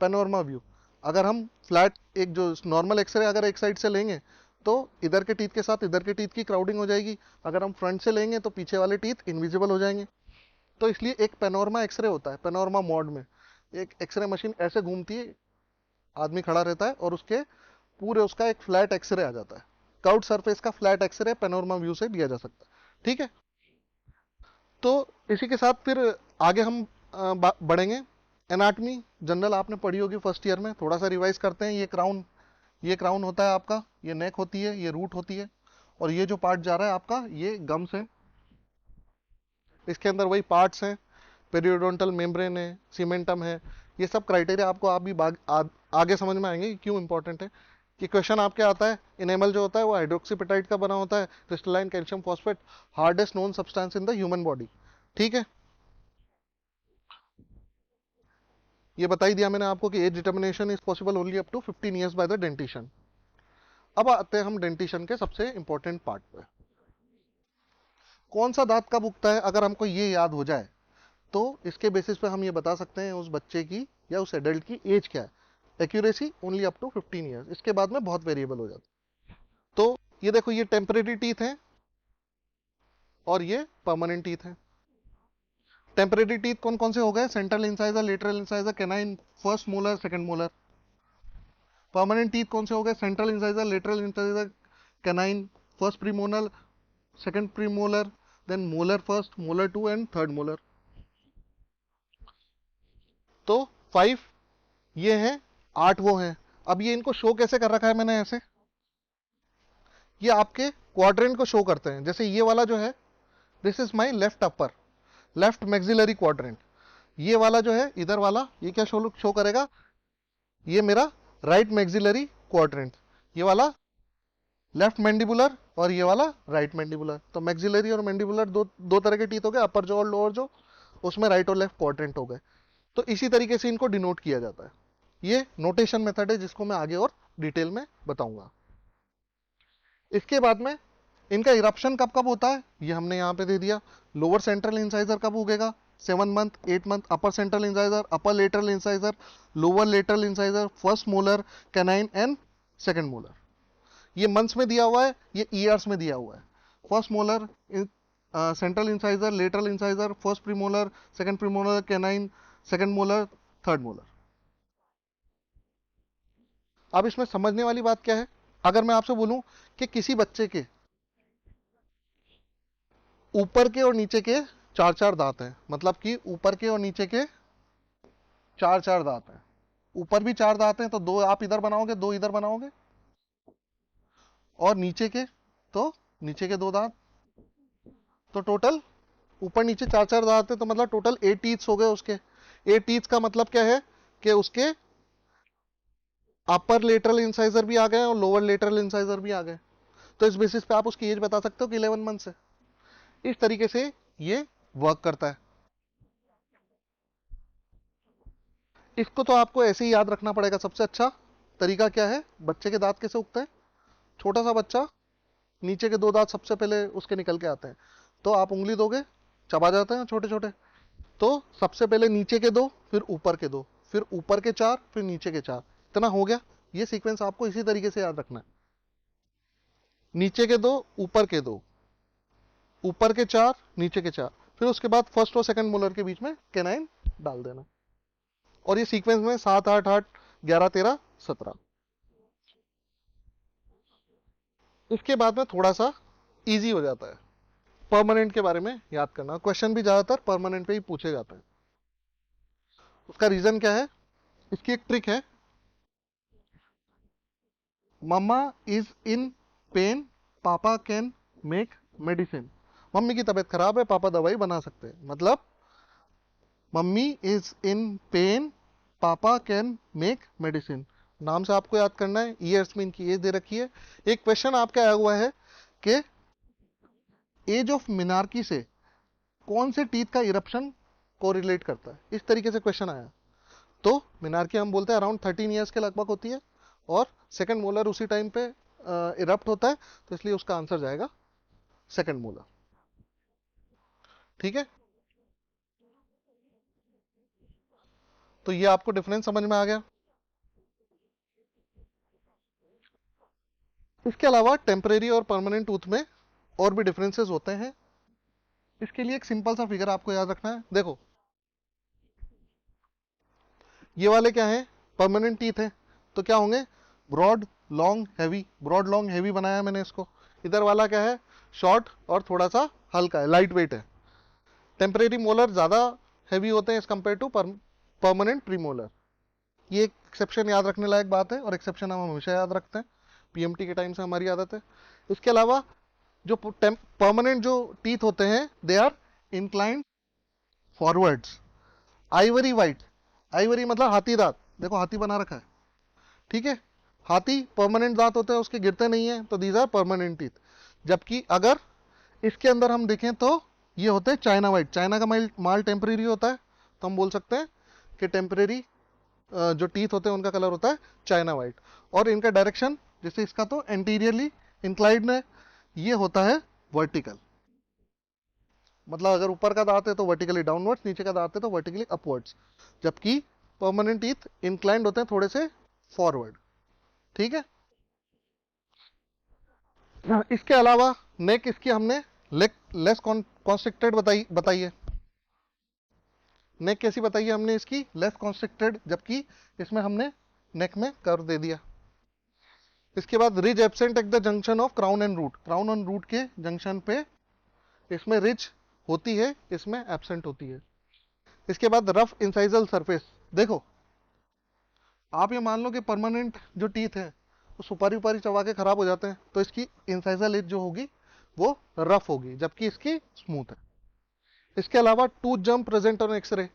पैनोरमा व्यू। अगर हम फ्लैट एक जो नॉर्मल एक्सरे अगर एक साइड से लेंगे, तो इधर के टीथ के साथ इधर के टीथ की क्राउडिंग हो जाएगी। अगर हम फ्रंट से लेंगे तो पीछे वाले टीथ इनविजिबल हो जाएंगे। तो इसलिए एक पैनोरमा एक्सरे होता है। पैनोरमा मोड में एक एक्सरे मशीन ऐसे घूमती है, आदमी खड़ा रहता है और उसके पूरे उसका एक फ्लैट एक्सरे आ जाता है। कर्व्ड सरफेस का फ्लैट एक्सरे पैनोरमा व्यू से लिया जा सकता है, ठीक है। तो इसी के साथ फिर आगे हम बढ़ेंगे। एनाटमी जनरल आपने पढ़ी होगी फर्स्ट ईयर में, थोड़ा सा रिवाइज करते हैं। ये क्राउन होता है आपका, ये नेक होती है, ये रूट होती है, और ये जो पार्ट जा रहा है आपका ये गम्स है। इसके अंदर वही पार्ट्स हैं, पेरियोडोंटल मेम्ब्रेन है, सीमेंटम है। ये सब क्राइटेरिया आपको आप भी आगे समझ में आएंगे कि क्यों इंपॉर्टेंट है। कि क्वेश्चन आपके आता है इनेमल जो होता है वो हाइड्रोक्सीपेटाइट का बना होता है, crystalline calcium phosphate, hardest known substance in the human body. ठीक है, ये बता ही दिया मैंने आपको कि age determination is possible only up to 15 years by the dentition. अब आते हैं हम डेंटिशियन के सबसे इंपॉर्टेंट पार्ट पे। कौन सा दांत कब उगता है, अगर हमको ये याद हो जाए तो इसके बेसिस पे हम ये बता सकते हैं उस बच्चे की या उस एडल्ट की एज क्या है। Accuracy only up to 15 years, इसके बाद में बहुत वेरिएबल हो जाता है। तो ये देखो, ये टेम्परेरी टीथ है और ये परमानेंट टीथ है। टेम्परेरी टीथ कौन कौन से हो गए, central incisor, lateral incisor, canine, first molar, second molar. Permanent teeth कौन से हो गए, central incisor, lateral incisor, canine, first premolar, second premolar, then molar first, molar two and third molar. तो 5 ये हैं, 8 वो हैं। अब ये इनको शो कैसे कर रखा है मैंने ऐसे, ये आपके क्वाड्रेंट को शो करते हैं। जैसे ये वाला जो है, this is my left upper, left maxillary quadrant. ये वाला जो है इधर वाला, ये क्या शो करेगा, ये मेरा राइट मैक्सिलरी क्वाड्रेंट। ये वाला लेफ्ट मैंडिबुलर और ये वाला राइट मैंडिबुलर। तो मैक्सिलरी और मैंडिबुलर दो तरह के टीथ हो गए, अपर जो और लोअर जो, उसमें राइट और लेफ्ट क्वाड्रेंट हो गए। तो इसी तरीके से इनको डिनोट किया जाता है। ये नोटेशन मेथड है जिसको मैं आगे और डिटेल में बताऊंगा। इसके बाद में इनका इरप्शन कब कब होता है, ये हमने यहाँ पे दे दिया। लोअर सेंट्रल इंसाइजर कब उगेगा, 7 month, 8 month. Upper central incisor, upper lateral incisor, lower lateral incisor, first molar, canine and second molar. ये मंथ्स में दिया हुआ है, ये ईयर्स में दिया हुआ है। First molar, central incisor, lateral incisor, first premolar, second premolar, canine, second molar, third molar. अब इसमें समझने वाली बात क्या है, अगर मैं आपसे बोलूं कि किसी बच्चे के ऊपर के और नीचे के चार चार दांत हैं, मतलब कि ऊपर के और नीचे के चार चार दांत हैं, ऊपर भी चार दांत हैं तो दो आप इधर बनाओगे, दो इधर बनाओगे, और नीचे के, तो नीचे के दो दांत, तो टोटल ऊपर नीचे चार चार दांत हैं, तो मतलब टोटल 8 टीथ्स हो गए उसके। 8 टीथ्स का मतलब क्या है कि उसके अपर लेटरल इंसाइजर भी आ गए और लोअर लेटरल इंसाइजर भी आ गए। तो इस बेसिस पे आप उसकी एज बता सकते हो कि 11 मंथ है। इस तरीके से ये वर्क करता है। इसको तो आपको ऐसे ही याद रखना पड़ेगा। सबसे अच्छा तरीका क्या है, बच्चे के दांत कैसे उगते हैं। छोटा सा बच्चा, नीचे के दो दांत सबसे पहले उसके निकल के आते हैं, तो आप उंगली दोगे, चबा जाते हैं छोटे छोटे। तो सबसे पहले नीचे के दो, फिर ऊपर के दो, फिर ऊपर के चार, फिर नीचे के चार, इतना हो गया। ये सीक्वेंस आपको इसी तरीके से याद रखना है। नीचे के दो, ऊपर के दो, ऊपर के चार, नीचे के चार, फिर उसके बाद फर्स्ट और सेकंड मोलर के बीच में कैनाइन डाल देना। और ये सीक्वेंस में 7 8 8 11 13 17। इसके बाद में थोड़ा सा इजी हो जाता है। परमानेंट के बारे में याद करना, क्वेश्चन भी ज्यादातर परमानेंट पे ही पूछे जाते हैं। उसका रीजन क्या है, इसकी एक ट्रिक है। मम्मा इज इन पेन, पापा कैन मेक मेडिसिन। मम्मी की तबीयत खराब है, पापा दवाई बना सकते हैं। मतलब मम्मी इज इन पेन, पापा कैन मेक मेडिसिन। नाम से आपको याद करना है, ईयर्स में इनकी एज दे रखी है। एक क्वेश्चन आपका आया हुआ है कि एज ऑफ मिनार्की से कौन से टीथ का इरप्शन कोरिलेट करता है, इस तरीके से क्वेश्चन आया। तो मिनार्की हम बोलते हैं अराउंड 13 ईयर्स के लगभग होती है, और सेकंड मोलर उसी टाइम पे इरप्ट होता है, तो इसलिए उसका आंसर जाएगा सेकंड मोलर। ठीक है, तो ये आपको डिफरेंस समझ में आ गया। इसके अलावा टेम्परेरी और परमानेंट टूथ में और भी डिफरेंसेस होते हैं। इसके लिए एक सिंपल सा फिगर आपको याद रखना है। देखो, ये वाले क्या है, परमानेंट टीथ है, तो क्या होंगे, broad long heavy. Broad long heavy बनाया मैंने इसको। इधर वाला क्या है, शॉर्ट और थोड़ा सा हल्का है, लाइट वेट है। टेम्परेरी मोलर ज्यादा हैवी होते हैं as compare to permanent premolar. ये एक एक्सेप्शन याद रखने लायक बात है, और एक्सेप्शन हम हमेशा याद रखते हैं, पीएमटी के टाइम से हमारी आदत है। इसके अलावा जो परमानेंट जो टीथ होते हैं, they are inclined forwards. Ivory white, ivory मतलब हाथी दांत, देखो हाथी बना रखा है, ठीक है। हाथी परमानेंट दांत होते हैं उसके, गिरते नहीं है, तो दीज आर परमानेंट टीथ। जबकि अगर इसके अंदर हम देखें तो ये होते हैं चाइना वाइट। चाइना का माल टेम्परेरी होता है, तो हम बोल सकते हैं कि टेम्परेरी जो टीथ होते हैं उनका कलर होता है चाइना वाइट। और इनका डायरेक्शन, जैसे इसका तो एंटीरियरली इंक्लाइंड है, ये होता है वर्टिकल। मतलब अगर ऊपर का दांत है तो वर्टिकली डाउनवर्ड्स, नीचे का दांत है तो वर्टिकली अपवर्ड्स। जबकि परमानेंट टीथ इंक्लाइंड होते हैं थोड़े से फॉरवर्ड। ठीक है। इसके अलावा नेक इसकी हमने लेस कॉन्स्ट्रिक्टेड बताई है। नेक कैसी बताई है हमने इसकी? लेस कॉन्स्ट्रिक्टेड, जबकि इसमें हमने नेक में कर्व दे दिया। इसके बाद ridge absent at the junction of crown and root. Crown and root के जंक्शन पे इसमें रिज होती है, इसमें एब्सेंट होती है। इसके बाद रफ इंसाइजल सरफेस। देखो आप ये मान लो कि परमानेंट जो टीथ है वो सुपारी उपारी चबा के खराब हो जाते हैं, तो इसकी इंसाइजल एज जो होगी वो रफ होगी, जबकि इसकी स्मूथ है। इसके अलावा tooth jump present on x ray.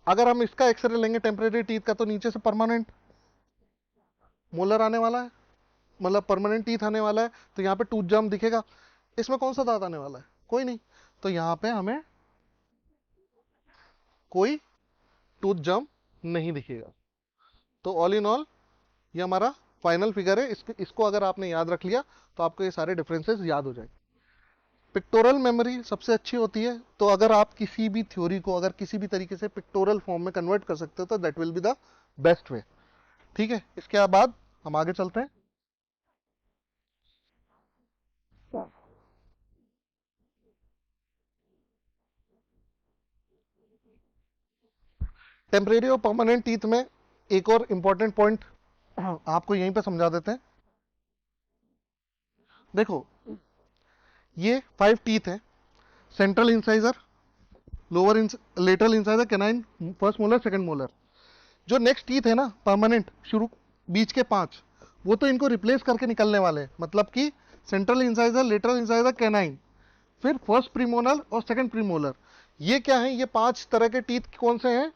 अगर हम इसका एक्सरे लेंगे टेम्परेरी टीथ का, तो नीचे से परमानेंट मोलर आने वाला है, मतलब परमानेंट टीथ आने वाला है, तो यहाँ पे टूथ जम्प दिखेगा। इसमें कौन सा दांत आने वाला है? कोई नहीं, तो यहाँ पे हमें कोई टूथ जम्प नहीं दिखेगा। तो ऑल इन ऑल ये हमारा फाइनल फिगर है। इसको अगर आपने याद रख लिया तो आपको ये सारे डिफरेंसेस याद हो जाएंगे। पिक्टोरल मेमोरी सबसे अच्छी होती है, तो अगर आप किसी भी थ्योरी को अगर किसी भी तरीके से पिक्टोरल फॉर्म में कन्वर्ट कर सकते हो तो that will be the best way. ठीक है। इसके बाद हम आगे चलते हैं। टेम्परेरी और परमानेंट टीथ में एक और इंपॉर्टेंट पॉइंट आपको यहीं पे समझा देते हैं। देखो ये 5 टीथ है। Central incisor, lower lateral incisor, canine, first molar, second molar. जो नेक्स्ट टीथ है ना परमानेंट, शुरू बीच के 5, वो तो इनको रिप्लेस करके निकलने वाले हैं। मतलब कि central incisor, lateral incisor, canine, फिर फर्स्ट प्रीमोलर और सेकंड प्रीमोलर। ये क्या है? ये 5 तरह के टीथ कौन से हैं?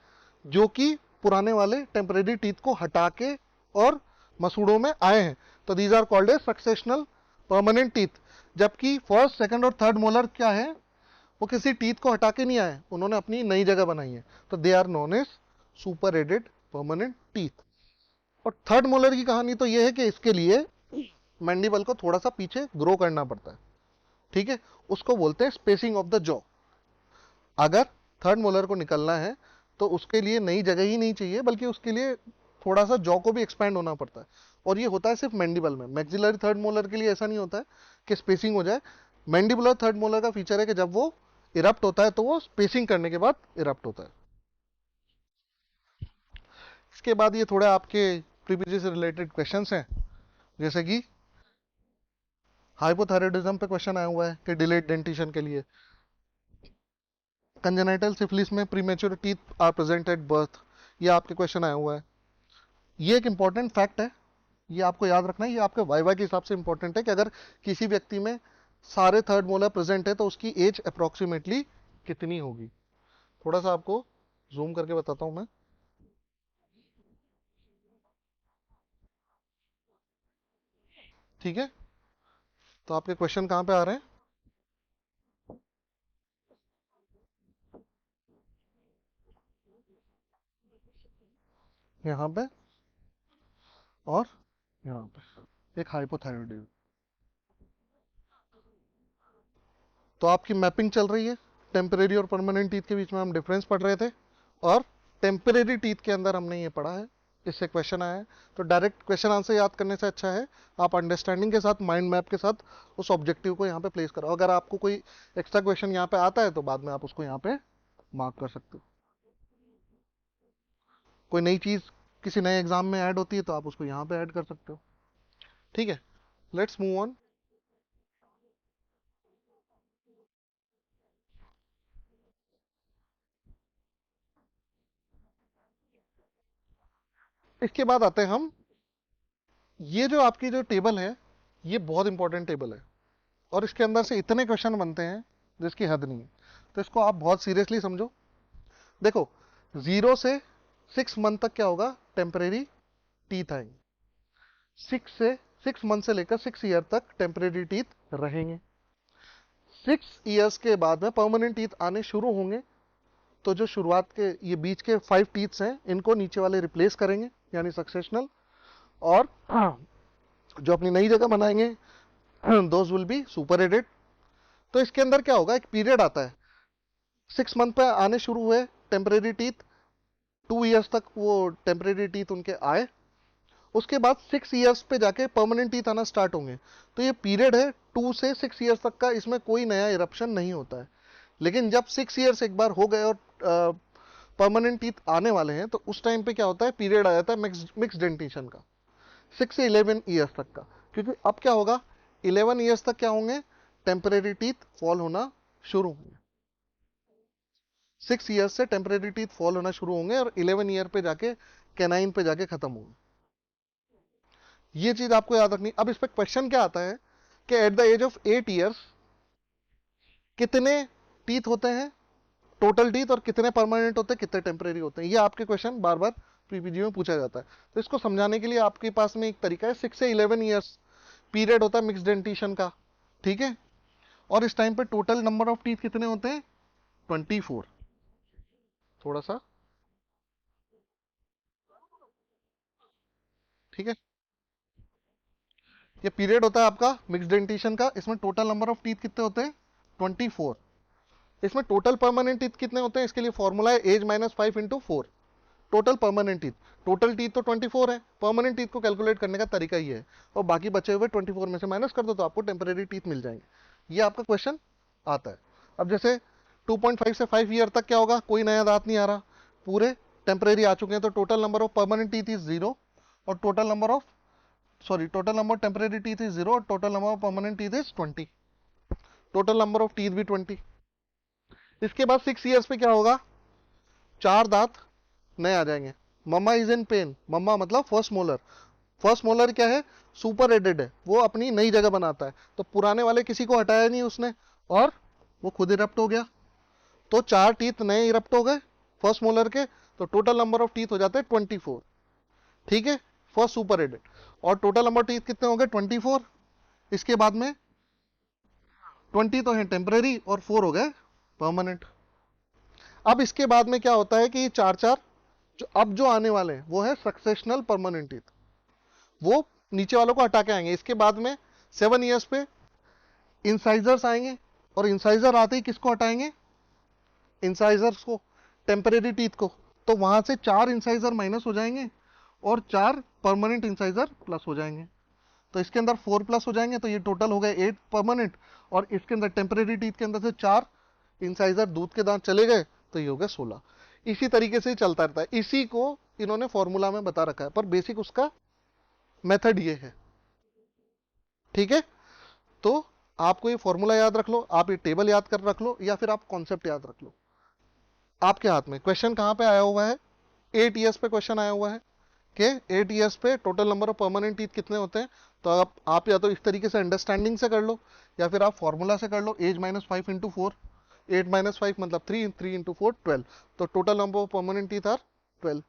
जो कि पुराने वाले टेम्परेरी टीथ को हटा के और मसूड़ों में आए हैं। तो these are called a successional permanent teeth. जबकि फर्स्ट, सेकंड और थर्ड मोलर क्या है? वो किसी टीथ को हटा के नहीं आए, उन्होंने अपनी नई जगह बनाई है, तो they are known as super added permanent teeth. और थर्ड मोलर की कहानी तो ये है कि इसके लिए मैंडिबल को थोड़ा सा पीछे ग्रो करना पड़ता है। ठीक है। उसको बोलते हैं स्पेसिंग ऑफ द जॉ। अगर थर्ड मोलर को निकलना है तो उसके लिए नई जगह ही नहीं चाहिए, बल्कि उसके लिए थोड़ा सा जॉ को भी एक्सपैंड होना पड़ता है। और ये होता है सिर्फ मैंडिबल में। मैक्सिलरी थर्ड मोलर के लिए ऐसा नहीं होता है कि स्पेसिंग हो जाए। मैंडिबुलर थर्ड मोलर का फीचर है कि जब वो इरप्ट होता है तो वो स्पेसिंग करने के बाद इरप्ट होता है। इसके बाद ये थोड़े आपके प्रीपीजी से रिलेटेड क्वेश्चंस हैं, जैसे कि हाइपोथायराइडिज्म पे क्वेश्चन आया हुआ है कि डिलेड डेंटिशन के लिए। कंजेनाइटल सिफिलिस में premature teeth are present at birth, ये आपके क्वेश्चन आया हुआ है। ये एक इंपॉर्टेंट फैक्ट है, ये आपको याद रखना है। ये आपके वाइवा के हिसाब से इंपॉर्टेंट है कि अगर किसी व्यक्ति में सारे थर्ड मोलर प्रेजेंट है तो उसकी एज अप्रोक्सीमेटली कितनी होगी। थोड़ा सा आपको जूम करके बताता हूं मैं। ठीक है। तो आपके क्वेश्चन कहाँ पे आ रहे हैं? यहाँ पे और यहाँ पे एक हाइपोथायराइडिज्म। तो आपकी मैपिंग चल रही है। टेम्परेरी और परमानेंट टीथ के बीच में हम डिफरेंस पढ़ रहे थे, और टेम्परेरी टीथ के अंदर हमने ये पढ़ा है, इससे क्वेश्चन आया है। तो डायरेक्ट क्वेश्चन आंसर याद करने से अच्छा है आप अंडरस्टैंडिंग के साथ, माइंड मैप के साथ उस ऑब्जेक्टिव को यहाँ पे प्लेस करो। अगर आपको कोई एक्स्ट्रा क्वेश्चन यहाँ पे आता है तो बाद में आप उसको यहाँ पे मार्क कर सकते हो। कोई नई चीज़ किसी नए एग्जाम में ऐड होती है तो आप उसको यहाँ पे ऐड कर सकते हो। ठीक है। Let's move on. इसके बाद आते हैं हम, ये जो आपकी जो टेबल है ये बहुत इंपॉर्टेंट टेबल है, और इसके अंदर से इतने क्वेश्चन बनते हैं जिसकी हद नहीं है। तो इसको आप बहुत सीरियसली समझो। देखो 0 से 6 मंथ तक क्या होगा? टेम्परेरी टीथ आएंगे। सिक्स मंथ से लेकर 6 ईयर तक टेम्परेरी टीथ रहेंगे। 6 ईयर्स के बाद में परमानेंट टीथ आने शुरू होंगे। तो जो शुरुआत के ये बीच के 5 टीथ्स हैं इनको नीचे वाले रिप्लेस करेंगे यानी सक्सेशनल, और जो अपनी नई जगह बनाएंगे those will be super added. तो इसके अंदर क्या होगा, एक पीरियड आता है, 6 मंथ पे आने शुरू हुए टेम्परेरी टीथ, 2 ईयर्स तक वो टेम्परेरी टीथ उनके आए, उसके बाद 6 ईयर्स पे जाके परमानेंट टीथ आना स्टार्ट होंगे। तो ये पीरियड है 2 से 6 ईयर्स तक का, इसमें कोई नया इरप्शन नहीं होता है। लेकिन जब 6 ईयर्स एक बार हो गए और परमानेंट टीथ आने वाले हैं तो उस टाइम पे क्या होता है, पीरियड आ जाता है मिक्स डेंटिशन का, 6 से 11 ईयर्स तक का। क्योंकि अब क्या होगा, 11 ईयर्स तक क्या होंगे, टेम्परेरी टीथ फॉल होना शुरू होंगे। 6 ईयर्स से टेम्परेरी टीथ फॉल होना शुरू होंगे और 11 ईयर पे जाके कैनाइन पे जाके खत्म होंगे। ये चीज आपको याद रखनी। अब इस पे क्वेश्चन क्या आता है कि at the age of 8 years कितने टीथ होते हैं टोटल टीथ, और कितने परमानेंट होते हैं, कितने टेम्परेरी होते हैं। ये आपके क्वेश्चन बार बार पीपीजी में पूछा जाता है। तो इसको समझाने के लिए आपके पास में एक तरीका है, 6 से 11 ईयर्स पीरियड होता है मिक्स डेंटिशन का, ठीक है। और इस टाइम पे टोटल नंबर ऑफ टीथ कितने होते हैं, 24। थोड़ा सा, ठीक है। ये पीरियड होता है आपका मिक्स डेंटिशन का, इसमें टोटल नंबर ऑफ टीथ कितने होते हैं, 24। इसमें टोटल परमानेंट टीथ कितने होते हैं, इसके लिए फॉर्मूला है age -5 × 4। Total permanent teeth, total teeth तो 24 है, परमानेंट टीथ को कैलकुलेट करने का तरीका ही है, और बाकी बचे हुए 24 में से माइनस कर दो तो आपको टेम्परेरी टीथ मिल जाएंगे। ये आपका क्वेश्चन आता है। अब जैसे 2.5 से 5 ईयर तक क्या होगा, कोई नया दांत नहीं आ रहा, पूरे टेम्परेरी आ चुके हैं, तो total number of permanent teeth is 0, और total number temporary teeth is 0 और total number of permanent teeth is 20। Total number of teeth भी 20। इसके बाद 6 ईयर्स पे क्या होगा, 4 दांत नए आ जाएंगे। मम्मा इज इन पेन, मम्मा मतलब फर्स्ट मोलर। फर्स्ट मोलर क्या है, सुपर एडेड है, वो अपनी नई जगह बनाता है, तो पुराने वाले किसी को हटाया नहीं उसने, और वो खुद इरप्ट हो गया। तो 4 टीथ नए इरप्ट हो गए फर्स्ट मोलर के, तो टोटल नंबर ऑफ टीथ हो जाते हैं 24, ठीक है, फर्स्ट सुपर एडेड। और टोटल नंबर ऑफ टीथ कितने हो गए, 24। इसके बाद में 20 तो है टेम्परेरी और 4 हो गए परमानेंट। अब इसके बाद में क्या होता है कि ये चार चार जो अब जो आने वाले हैं वो है सक्सेशनल परमानेंट टीथ, वो नीचे वालों को हटा के आएंगे। इसके बाद में 7 ईयर्स पे इंसाइजर्स आएंगे, और इंसाइजर आते ही किसको हटाएंगे, इंसाइजर्स को, टेम्परेरी टीथ को। तो वहां से 4 इंसाइजर माइनस हो जाएंगे और 4 परमानेंट इंसाइजर प्लस हो जाएंगे। तो इसके अंदर 4 प्लस हो जाएंगे, तो ये टोटल हो गए 8 परमानेंट, और इसके अंदर टेम्परेरी टीथ के अंदर से 4 इंसाइजर दूध के दांत चले गए, तो ये हो गया 16। इसी तरीके से चलता रहता है, इसी को इन्होंने फॉर्मूला में बता रखा है, पर बेसिक उसका मेथड ये है, ठीक है। तो आपको ये फॉर्मूला याद रख लो, आप ये टेबल याद कर रख लो, या फिर आप कॉन्सेप्ट याद रख लो। आपके हाथ में क्वेश्चन कहां पे आया हुआ है, 8 ईयर्स पे क्वेश्चन आया हुआ है कि 8 ईयर्स पे total number of permanent teeth कितने होते हैं। तो आप या तो इस तरीके से अंडरस्टैंडिंग से कर लो, या फिर आप फॉर्मूला से कर लो, एज -5 × 4, 8 - 5 मतलब 3, 3 × 4 12, तो total number of permanent teeth are 12।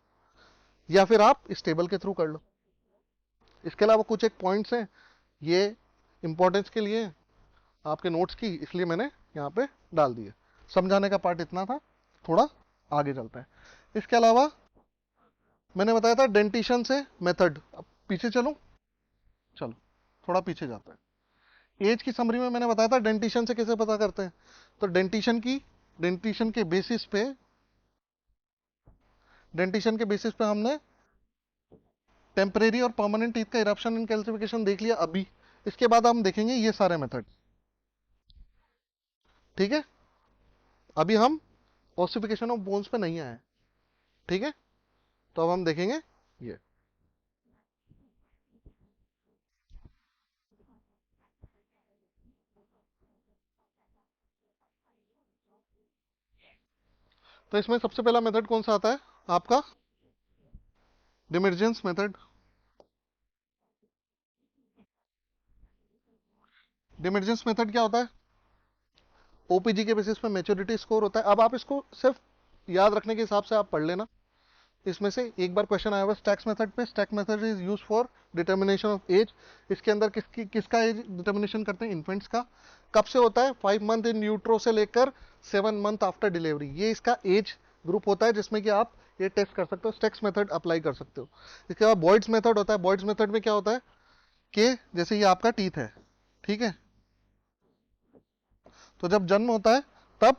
या फिर आप इस टेबल के थ्रू कर लो। इसके अलावा कुछ एक पॉइंट्स हैं, ये इंपॉर्टेंस के लिए आपके नोट्स की, इसलिए मैंने यहाँ पे डाल दिए। समझाने का पार्ट इतना था, थोड़ा आगे चलते हैं। इसके अलावा मैंने बताया था डेंटिशन से मेथड, अब पीछे चलो, चलो थोड़ा पीछे जाता है। एज की समरी में मैंने बताया था डेंटिशन से कैसे पता करते हैं। तो डेंटिशन के बेसिस पे हमने टेम्परेरी और परमानेंट टीथ का इरप्शन एंड कैल्सिफिकेशन देख लिया अभी। इसके बाद हम देखेंगे ये सारे मेथड, ठीक है। अभी हम ऑसिफिकेशन ऑफ बोन्स पे नहीं आए, ठीक है। तो अब हम देखेंगे ये। तो इसमें सबसे पहला मेथड कौन सा आता है आपका, डिमर्जेंस मेथड। डिमर्जेंस मेथड क्या होता है, ओपीजी के बेसिस पे मैच्योरिटी स्कोर होता है। अब आप इसको सिर्फ याद रखने के हिसाब से आप पढ़ लेना। इसमें से एक बार क्वेश्चन आया हुआ स्टैक्स मेथड पे। Stack method is use for determination of age. इसके अंदर किसका एज डिटर्मिनेशन करते हैं? इन्फेंट्स का। कब से होता है? 5 मंथ इन यूट्रो से लेकर 7 मंथ आफ्टर डिलीवरी, ये इसका एज ग्रुप होता है जिसमें कि आप ये टेस्ट कर सकते हो, स्टैक्स मेथड अप्लाई कर सकते हो। इसके बाद बॉयड्स मेथड होता है। बॉयड्स मेथड में क्या होता है कि जैसे ये आपका टीथ है, ठीक है, तो जब जन्म होता है तब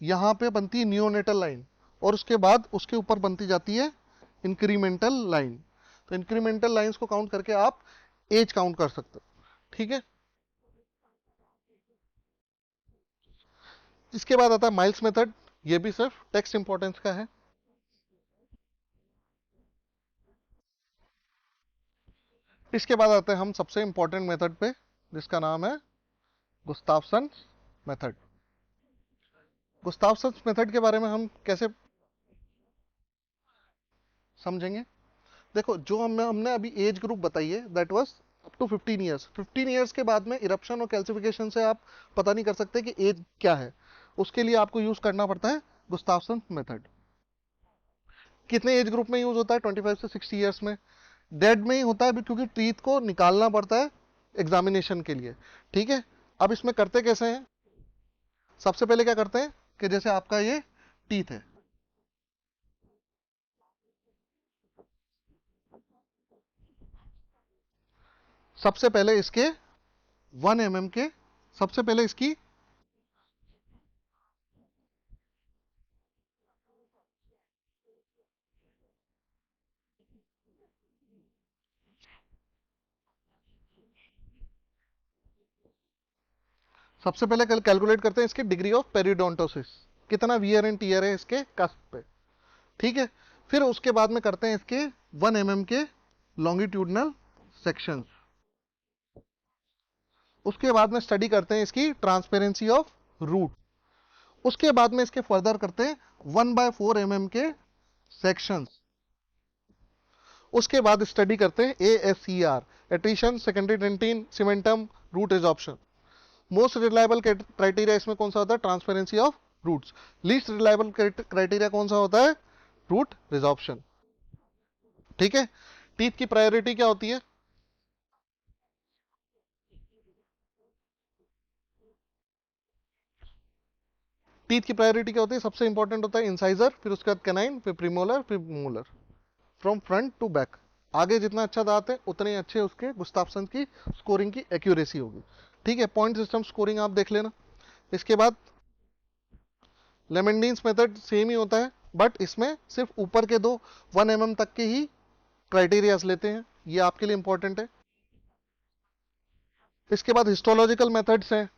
यहाँ पे बनती है नियोनेटल लाइन, और उसके बाद उसके ऊपर बनती जाती है इंक्रीमेंटल लाइन। तो इंक्रीमेंटल लाइंस को काउंट करके आप एज काउंट कर सकते हो, ठीक है। इसके बाद आता है माइल्स मेथड। ये भी सिर्फ टेक्स्ट इंपॉर्टेंस का है। इसके बाद आते हैं हम सबसे इंपॉर्टेंट मेथड पे, जिसका नाम है गुस्तावसन मेथड। गुस्तावसन मेथड के बारे में हम कैसे समझेंगे? देखो, जो हमने अभी एज ग्रुप बताई है that was up to 15 years. 15 years के बाद में इरप्शन और कैल्सिफिकेशन से आप पता नहीं कर सकते कि एज क्या है। उसके लिए आपको यूज करना पड़ता है गुस्तावसन मेथड। कितने एज ग्रुप में यूज होता है? 25 से 60 ईयर्स में। डेड में ही होता है क्योंकि टीथ को निकालना पड़ता है एग्जामिनेशन के लिए, ठीक है। अब इसमें करते कैसे हैं? सबसे पहले क्या करते हैं कि जैसे आपका ये टीथ है, सबसे पहले इसके 1 mm के, सबसे पहले इसकी सबसे पहले कैलकुलेट करते हैं इसकी डिग्री ऑफ पेरिडोंटोसिस, कितना वियर एंड टीयर है इसके कस्प पे, ठीक है। फिर उसके बाद में करते हैं इसके 1 mm के लॉन्गिट्यूडनल सेक्शंस। उसके बाद में स्टडी करते हैं इसकी ट्रांसपेरेंसी ऑफ रूट। उसके बाद में इसके फर्दर करते हैं 1/4 mm के सेक्शंस। उसके बाद स्टडी करते हैं ASCR, attrition, secondary dentin, cementum, root resorption. Most reliable criteria इसमें कौन सा होता है? Transparency of roots. Least reliable criteria कौन सा होता है? रूट रिजॉर्प्शन, ठीक है। टीथ की प्रायोरिटी क्या होती है? टीथ की प्रायोरिटी क्या होती है? सबसे इंपॉर्टेंट होता है इंसाइजर, फिर उसके बाद कैनाइन, फिर प्रीमोलर, फिर molar, from front to back. आगे जितना अच्छा दांत है उतने अच्छे उसके गुस्ताफसन की स्कोरिंग की एक्यूरेसी होगी, ठीक है। पॉइंट सिस्टम स्कोरिंग आप देख लेना। इसके बाद लेमेंडीन्स मेथड सेम ही होता है, बट इसमें सिर्फ ऊपर के दो 1 mm तक के ही क्राइटेरियाज लेते हैं, ये आपके लिए इंपॉर्टेंट है। इसके बाद हिस्टोलॉजिकल मेथड्स हैं,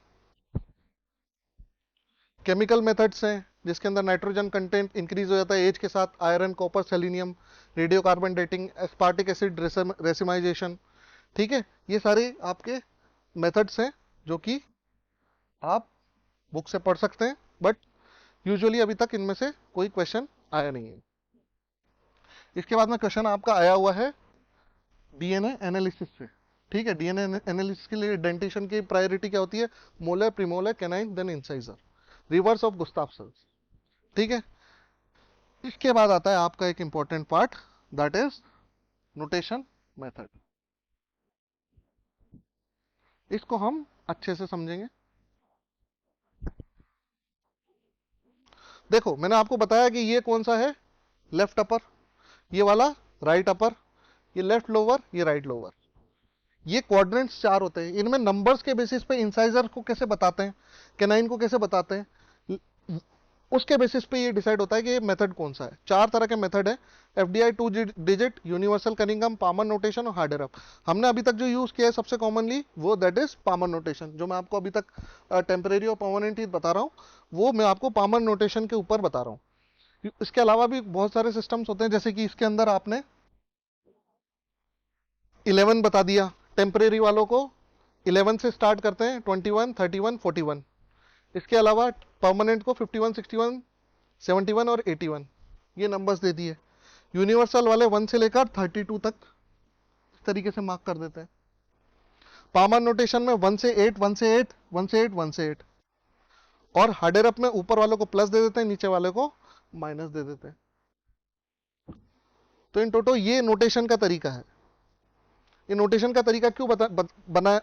केमिकल मेथड्स हैं, जिसके अंदर नाइट्रोजन कंटेंट इंक्रीज हो जाता है एज के साथ, iron, copper, selenium, radiocarbon dating, aspartic acid racemisation, ठीक है। ये सारे आपके मेथड्स हैं जो कि आप बुक से पढ़ सकते हैं, बट यूजुअली अभी तक इनमें से कोई क्वेश्चन आया नहीं है। इसके बाद में क्वेश्चन आपका आया हुआ है डीएनए एनालिसिस से, ठीक है। डीएनए एनालिसिस के लिए डेंटिशन की प्रायोरिटी क्या होती है? Molar, premolar, canine, then incisor, reverse of Gustafson, ठीक है। इसके बाद आता है आपका एक important part, that is notation method. इसको हम अच्छे से समझेंगे। देखो, मैंने आपको बताया कि ये कौन सा है? लेफ्ट अपर, ये वाला राइट अपर, ये लेफ्ट लोअर, ये राइट लोअर। ये क्वाड्रेंट्स 4 होते हैं। इनमें नंबर्स के बेसिस पे इंसाइजर को कैसे बताते हैं, कैनाइन को कैसे बताते हैं, उसके बेसिस पे ये डिसाइड होता है कि ये मेथड कौन सा है। 4 तरह के मेथड है, FDI, 2 digit, universal Cunningham, Palmer notation और हार्डर अप। हमने अभी तक जो यूज किया है सबसे कॉमनली वो दैट इज पामर नोटेशन, जो मैं आपको अभी तक टेम्परेरी और परमानेंट बता रहा हूँ, वो मैं आपको पामर नोटेशन के ऊपर बता रहा हूँ। इसके अलावा भी बहुत सारे सिस्टम्स होते हैं, जैसे कि इसके अंदर आपने 11 बता दिया, टेम्परेरी वालों को 11 से स्टार्ट करते हैं, 21, 31, 41। इसके अलावा परमानेंट को 51, 61, 71 और 81, ये नंबर्स दे दिए। यूनिवर्सल वाले 1 से लेकर 32 तक इस तरीके से मार्क कर देते हैं। पामर नोटेशन में 1 से 8, 1 से 8, 1 से 8, 1 से 8, और हार्डर अप में ऊपर वालों को प्लस दे देते हैं, नीचे वाले को माइनस दे देते हैं। तो इन टोटो ये नोटेशन का तरीका है। ये नोटेशन का तरीका क्यों बना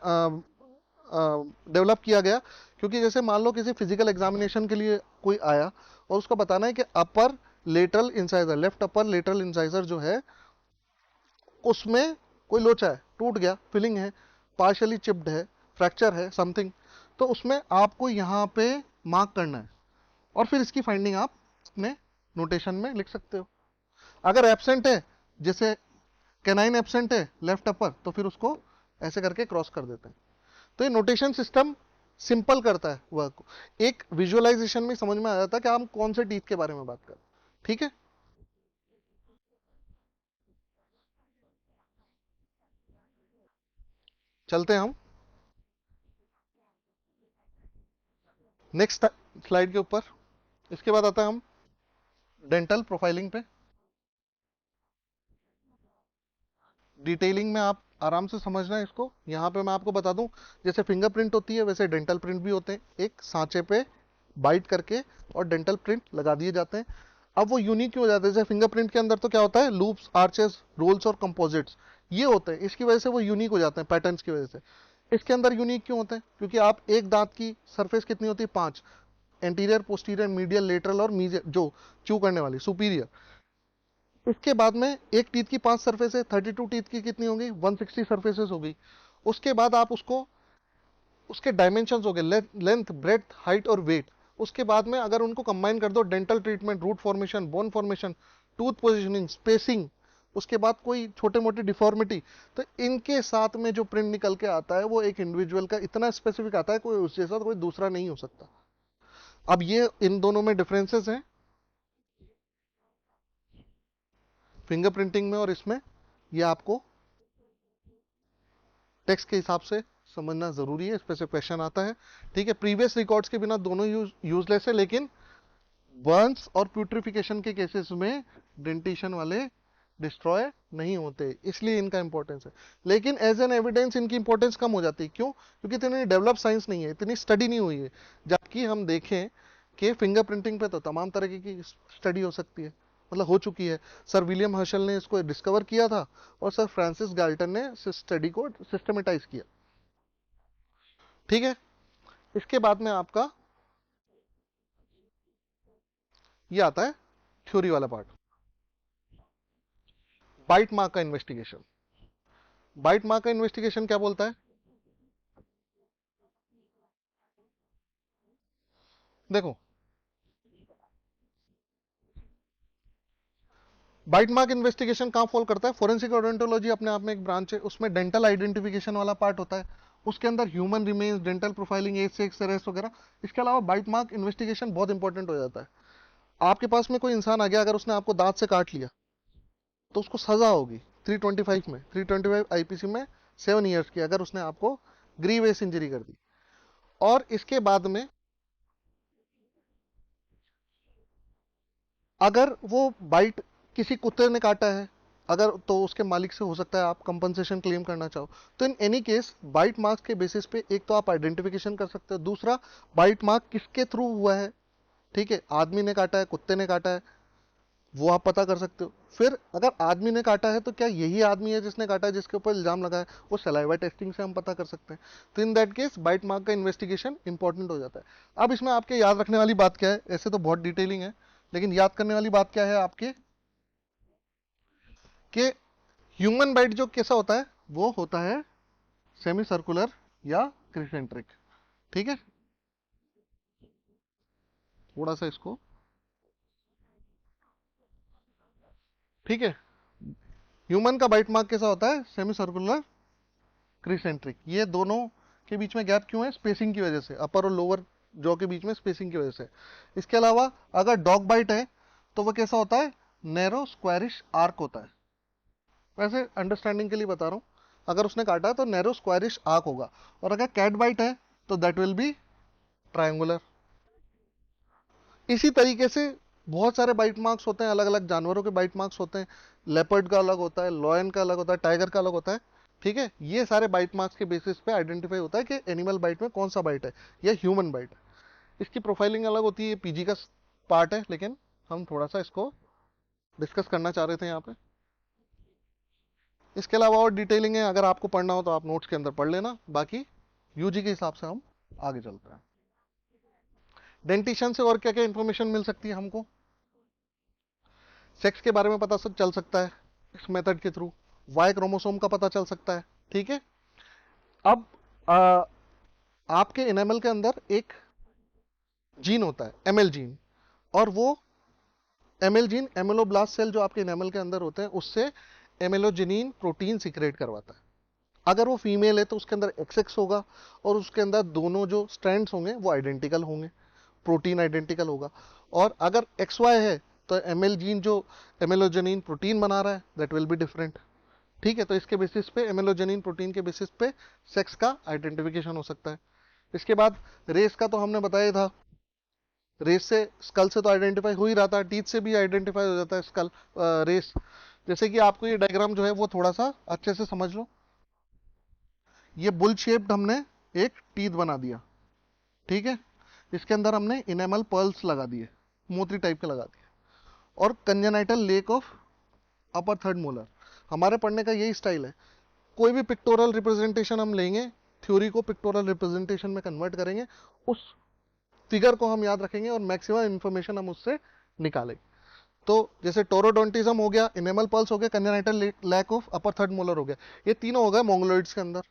डेवलप किया गया, क्योंकि जैसे मान लो किसी फिजिकल एग्जामिनेशन के लिए कोई आया और उसको बताना है कि upper lateral incisor, left upper lateral incisor जो है उसमें कोई लोचा है, टूट गया, फिलिंग है, पार्शियली चिप्ड है, फ्रैक्चर है, समथिंग, तो उसमें आपको यहाँ पे मार्क करना है और फिर इसकी फाइंडिंग आप अपने नोटेशन में लिख सकते हो। अगर एब्सेंट है, जैसे कैनाइन एब्सेंट है लेफ्ट अपर, तो फिर उसको ऐसे करके क्रॉस कर देते हैं। तो ये नोटेशन सिस्टम सिंपल करता है वर्क को, एक विजुअलाइजेशन में समझ में आ जाता है कि हम कौन से टीथ के बारे में बात कर रहे हैं। ठीक है, चलते हैं हम नेक्स्ट स्लाइड के ऊपर। इसके बाद आता है हम डेंटल प्रोफाइलिंग पे। डिटेलिंग में आप आराम से समझना है इसको। यहाँ पे मैं आपको बता दूं, जैसे फिंगरप्रिंट होती है वैसे डेंटल प्रिंट भी होते हैं, एक सांचे पे बाइट करके और डेंटल प्रिंट लगा दिए जाते हैं। अब वो यूनिक क्यों हो जाते हैं, जैसे फिंगरप्रिंट के अंदर तो क्या होता है, लूप्स, आर्चेस, रोल्स और कंपोजिट्स ये होते हैं, इसकी वजह से वो यूनिक हो जाते हैं पैटर्न्स की वजह से। इसके अंदर यूनिक क्यों होते हैं, क्योंकि आप एक दांत की सरफेस कितनी होती है, 5, एंटीरियर, पोस्टीरियर, मीडियल, लेटरल और मीजियर, जो च्यू करने वाली सुपीरियर। इसके बाद में एक टीथ की 5 सरफेस है, 32 टीथ की कितनी होगी, 160 सरफेसेस होगी। उसके बाद आप उसको, उसके डायमेंशन हो गए, लेंथ, ब्रेथ, हाइट और वेट। उसके बाद में अगर उनको कंबाइन कर दो, dental treatment, root formation, bone formation, tooth positioning, spacing, उसके बाद कोई छोटे मोटे डिफॉर्मिटी, तो इनके साथ में जो प्रिंट निकल के आता है वो एक इंडिविजुअल का इतना स्पेसिफिक आता है, कोई उस जैसा कोई दूसरा नहीं हो सकता। अब ये इन दोनों में डिफरेंसेस हैं, फिंगरप्रिंटिंग में और इसमें, ये आपको टेक्स्ट के हिसाब से समझना जरूरी है, इस पे से क्वेश्चन आता है। ठीक है, प्रीवियस रिकॉर्ड्स के बिना दोनों यूजलेस है, लेकिन बर्न्स और प्यूट्रिफिकेशन के केसेस में डेंटिशन वाले डिस्ट्रॉय नहीं होते, इसलिए इनका इंपॉर्टेंस है। लेकिन एज एन एविडेंस इनकी इंपॉर्टेंस कम हो जाती है, क्यों, क्योंकि इतनी डेवलप साइंस नहीं है, इतनी स्टडी नहीं हुई है। जबकि हम देखें कि फिंगरप्रिंटिंग पे तो तमाम तरह की स्टडी हो सकती है, मतलब हो चुकी है। सर विलियम हर्शल ने इसको डिस्कवर किया था और सर फ्रांसिस गाल्टन ने स्टडी को सिस्टमेटाइज किया। ठीक है, इसके बाद में आपका ये आता है थ्योरी वाला पार्ट, बाइट मार्क का इन्वेस्टिगेशन। बाइट मार्क का इन्वेस्टिगेशन क्या बोलता है, देखो, बाइट मार्क इन्वेस्टिगेशन कहाँ फॉल करता है, फोरेंसिक ओडोंटोलॉजी अपने आप में एक ब्रांच है, उसमें डेंटल आइडेंटिफिकेशन वाला पार्ट होता है, उसके अंदर human remains, dental profiling, age से एक्सरेस वगैरह। इसके अलावा बाइट मार्क इन्वेस्टिगेशन बहुत इंपॉर्टेंट हो जाता है। आपके पास में कोई इंसान आ गया, अगर उसने आपको दांत से काट लिया तो उसको सजा होगी 325 में, 325 आईपीसी में 7 ईयर्स की, अगर उसने आपको ग्रीवेस इंजरी कर दी। और इसके बाद में अगर वो बाइट किसी कुत्ते ने काटा है, अगर तो उसके मालिक से हो सकता है आप कंपनसेशन क्लेम करना चाहो। तो in any case bite marks के बेसिस पे एक तो आप आइडेंटिफिकेशन कर सकते हो, दूसरा बाइट मार्क किसके थ्रू हुआ है, ठीक है, आदमी ने काटा है, कुत्ते ने काटा है, वो आप पता कर सकते हो। फिर अगर आदमी ने काटा है तो क्या यही आदमी है जिसने काटा है, जिसके ऊपर इल्जाम लगा है, वो सलाइवा टेस्टिंग से हम पता कर सकते हैं। तो in that case bite mark का इन्वेस्टिगेशन इंपॉर्टेंट हो जाता है। अब इसमें आपके याद रखने वाली बात क्या है, ऐसे तो बहुत डिटेलिंग है, लेकिन याद करने वाली बात क्या है आपके, कि ह्यूमन बाइट जो कैसा होता है, वो होता है सेमी सर्कुलर या क्रिसेंट्रिक। ठीक है, थोड़ा सा इसको, ठीक है, ह्यूमन का बाइट मार्क कैसा होता है, सेमी सर्कुलर, क्रिसेंट्रिक। ये दोनों के बीच में गैप क्यों है, स्पेसिंग की वजह से, अपर और लोअर जॉ के बीच में स्पेसिंग की वजह से। इसके अलावा अगर डॉग बाइट है तो वह कैसा होता है, नैरो स्क्वायरिश आर्क होता है। वैसे अंडरस्टैंडिंग के लिए बता रहा हूँ, अगर उसने काटा है तो नैरो स्क्वायरिश आर्क होगा, और अगर कैट बाइट है तो दैट विल बी ट्रायंगुलर। इसी तरीके से बहुत सारे बाइट मार्क्स होते हैं, अलग अलग जानवरों के बाइट मार्क्स होते हैं, लेपर्ड का अलग होता है, लॉयन का अलग होता है, टाइगर का अलग होता है। ठीक है, ये सारे बाइट मार्क्स के बेसिस पे आइडेंटिफाई होता है कि एनिमल बाइट में कौन सा बाइट है या ह्यूमन बाइट है। इसकी प्रोफाइलिंग अलग होती है, पीजी का पार्ट है, लेकिन हम थोड़ा सा इसको डिस्कस करना चाह रहे थे यहाँ पे। इसके अलावा और डिटेलिंग है, अगर आपको पढ़ना हो तो आप नोट्स के अंदर पढ़ लेना, बाकी यूजी के हिसाब से हम आगे चलते हैं। डेंटिशन से और क्या क्या इंफॉर्मेशन मिल सकती है हमको? सेक्स के बारे में पता चल सकता है इस मेथड के थ्रू, वाई क्रोमोसोम का पता चल सकता है, ठीक है। अब आपके एनिमल के अंदर एक जीन होता है एमएल जीन, और वो एमएल जीन एमिलोब्लास्ट सेल जो आपके एनिमल के अंदर होते हैं उससे एमिलोजेनिन प्रोटीन सिक्रेट करवाता है। अगर वो फीमेल है तो उसके अंदर XX होगा, और उसके अंदर दोनों जो स्ट्रैंड्स होंगे वो आइडेंटिकल होंगे, प्रोटीन आइडेंटिकल होगा। और अगर XY है तो एमएल जीन जो एमिलोजेनिन प्रोटीन बना रहा है दैट विल बी डिफरेंट, ठीक है। तो इसके बेसिस पे एमिलोजेनिन प्रोटीन के बेसिस पे सेक्स का आइडेंटिफिकेशन हो सकता है। इसके बाद रेस का तो हमने बताया था, रेस से स्कल से तो आइडेंटिफाई हो ही रहा था, टीथ से भी आइडेंटिफाई हो जाता है स्कल रेस। जैसे कि आपको ये डायग्राम जो है वो थोड़ा सा अच्छे से समझ लो, ये बुल शेप्ड हमने एक टीथ बना दिया, ठीक है। इसके अंदर हमने इनेमल पर्ल्स लगा दिए, मोती टाइप के लगा दिए, और congenital lake of upper third molar. हमारे पढ़ने का यही स्टाइल है, कोई भी पिक्टोरल रिप्रेजेंटेशन हम लेंगे, थ्योरी को पिक्टोरल रिप्रेजेंटेशन में कन्वर्ट करेंगे, उस फिगर को हम याद रखेंगे और मैक्सिमम इंफॉर्मेशन हम उससे निकालेंगे। तो जैसे टोरोडोंटिज्म हो गया, इनेमल पल्स हो गया, congenital lack of upper third molar हो गया, ये तीनों हो गए मोंगोलॉइड्स के अंदर।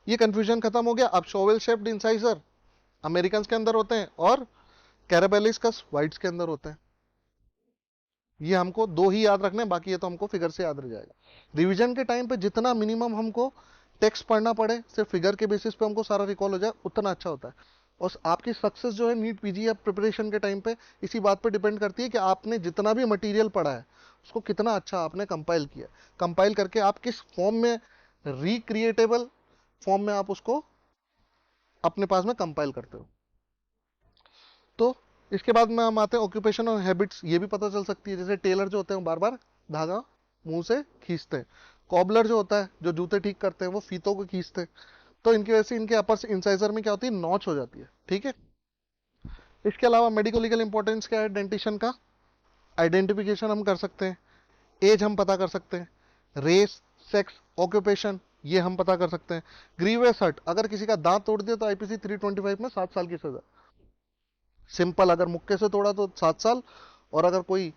ये कंफ्यूजन खत्म हो गया। अब शोवेल शेप्ड इंसाइजर अमेरिकन के अंदर होते हैं और कैराबेलिस्कस व्हाइट्स के अंदर होते हैं। ये हमको दो ही याद रखने हैं, बाकी ये तो हमको फिगर से याद रह जाएगा। रिवीजन के टाइम पे जितना मिनिमम हमको टेक्स्ट पढ़ना पड़े, सिर्फ फिगर के बेसिस पे हमको सारा रिकॉल हो जाए, उतना अच्छा होता है। और आपकी सक्सेस जो है नीट पीजी या प्रिपरेशन के टाइम पे इसी बात पे डिपेंड करती है कि आपने जितना भी मटेरियल पढ़ा है उसको कितना अच्छा आपने कंपाइल किया, कंपाइल करके आप किस फॉर्म में, रिक्रिएटेबल फॉर्म में आप उसको अपने पास में कंपाइल करते हो। तो इसके बाद में हम आते हैं ऑक्यूपेशन और हैबिट्स, ये भी पता चल सकती है। जैसे टेलर जो होते हैं वो बार बार धागा मुंह से खींचते हैं, कॉबलर जो होता है जो जूते ठीक करते हैं वो फीतों को खींचते हैं, तो इनकी वजह से इनके अपर इंसाइजर में क्या होती है, नॉच हो जाती है, ठीक है। इसके अलावा मेडिको लीगल इंपॉर्टेंस क्या है डेंटिशन का? आइडेंटिफिकेशन हम कर सकते हैं, एज हम पता कर सकते हैं, रेस, सेक्स, ऑक्यूपेशन ये हम पता कर सकते हैं। ग्रीवियस हर्ट, अगर किसी का दांत तोड़ दिया तो आईपीसी 325 में 7 साल की सजा। सिंपल, अगर मुक्के से तोड़ा तो 7 साल, और अगर कोई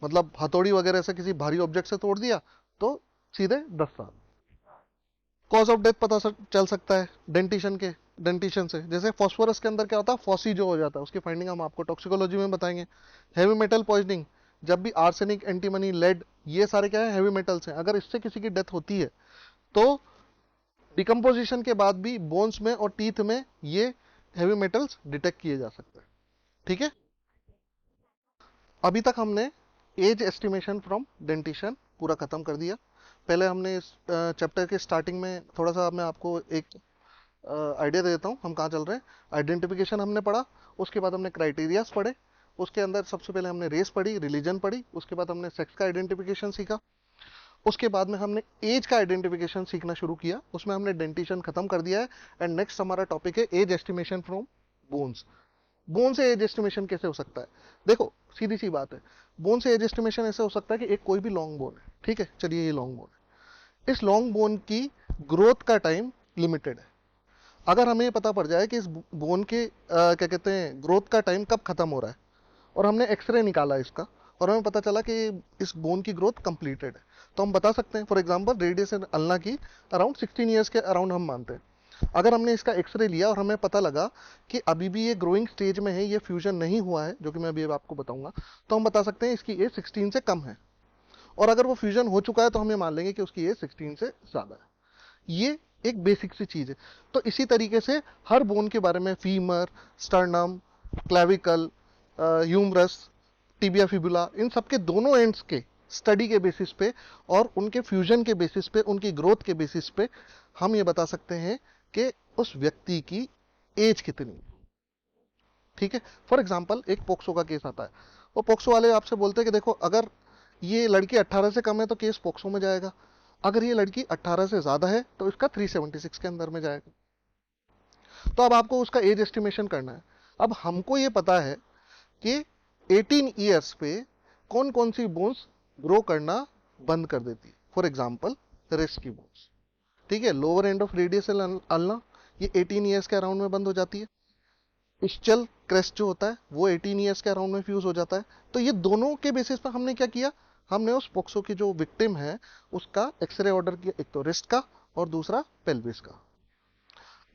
मतलब हथौड़ी वगैरह से किसी भारी ऑब्जेक्ट से तोड़ दिया तो सीधे 10 साल। कॉज ऑफ डेथ पता चल सकता है डेंटिशन से। जैसे फॉस्फोरस के अंदर क्या होता है, फॉसी जो हो जाता है, उसकी फाइंडिंग हम आपको टॉक्सिकोलॉजी में बताएंगे। हैवी मेटल पॉइजनिंग, जब भी आर्सेनिक, एंटीमनी, लेड, ये सारे क्या है, हैवी मेटल्स हैं। अगर इससे किसी की डेथ होती है तो डिकम्पोजिशन के बाद भी बोन्स में और टीथ में ये हैवी मेटल्स डिटेक्ट किए जा सकते हैं, ठीक है। अभी तक हमने एज एस्टिमेशन फ्रॉम डेंटिशन पूरा खत्म कर दिया। पहले हमने इस चैप्टर के स्टार्टिंग में थोड़ा सा मैं आपको एक आइडिया दे देता हूँ हम कहाँ चल रहे हैं। आइडेंटिफिकेशन हमने पढ़ा, उसके बाद हमने क्राइटेरियाज पढ़े, उसके अंदर सबसे पहले हमने रेस पढ़ी, रिलीजन पढ़ी, उसके बाद हमने सेक्स का आइडेंटिफिकेशन सीखा, उसके बाद में हमने एज का आइडेंटिफिकेशन सीखना शुरू किया, उसमें हमने डेंटिशन खत्म कर दिया है। एंड नेक्स्ट हमारा टॉपिक है age estimation from bones. Bone से एज एस्टिमेशन कैसे हो सकता है? देखो सीधी सी बात है, बोन से एज एस्टिमेशन ऐसे हो सकता है कि एक कोई भी लॉन्ग बोन है, ठीक है, चलिए ये लॉन्ग बोन है, इस लॉन्ग बोन की ग्रोथ का टाइम लिमिटेड है। अगर हमें पता पड़ जाए कि इस बोन के क्या कहते हैं ग्रोथ का टाइम कब खत्म हो रहा है, और हमने एक्सरे निकाला इसका और हमें पता चला कि इस बोन की ग्रोथ कंप्लीटेड है, तो हम बता सकते हैं फॉर एग्जांपल रेडियस अल्ना की अराउंड 16 ईयर्स के अराउंड हम मानते हैं। अगर हमने इसका एक्सरे लिया और हमें पता लगा कि अभी भी ये ग्रोइंग स्टेज में है, ये फ्यूजन नहीं हुआ है, जो कि मैं अभी आपको बताऊंगा, तो हम बता सकते हैं इसकी एज 16 से कम है। और अगर वो फ्यूजन हो चुका है तो हमें मान लेंगे कि उसकी एज 16 से ज़्यादा है। ये एक बेसिक सी चीज़ है। तो इसी तरीके से हर बोन के बारे में, femur, sternum, clavicle, humerus, tibia fibula, इन सब के दोनों एंड्स के स्टडी के बेसिस पे और उनके फ्यूजन के बेसिस पे, उनकी ग्रोथ के बेसिस पे हम ये बता सकते हैं कि उस व्यक्ति की एज कितनी, ठीक है। फॉर एग्जांपल एक पोक्सो का केस आता है, वो पोक्सो वाले आपसे बोलते हैं कि देखो अगर ये लड़की 18 से कम है तो केस पोक्सो में जाएगा, अगर ये लड़की 18 से ज़्यादा है तो इसका 376 के अंदर में जाएगा। तो अब आपको उसका एज एस्टिमेशन करना है। अब हमको ये पता है कि 18 ईयर्स पे कौन कौन सी बोन्स ग्रो करना बंद कर देती है। फॉर एग्जाम्पल रिस्ट की बोन्स, ठीक है, लोअर एंड ऑफ रेडियसल अल्ना ये 18 ईयर्स के अराउंड में बंद हो जाती है। इस्चल क्रेस्ट जो होता है वो 18 ईयर्स के अराउंड में फ्यूज हो जाता है। तो ये दोनों के बेसिस पर हमने क्या किया, हमने उस पोक्सो की जो विक्टिम है उसका एक्सरे ऑर्डर किया, एक तो रिस्ट का और दूसरा पेल्विस का।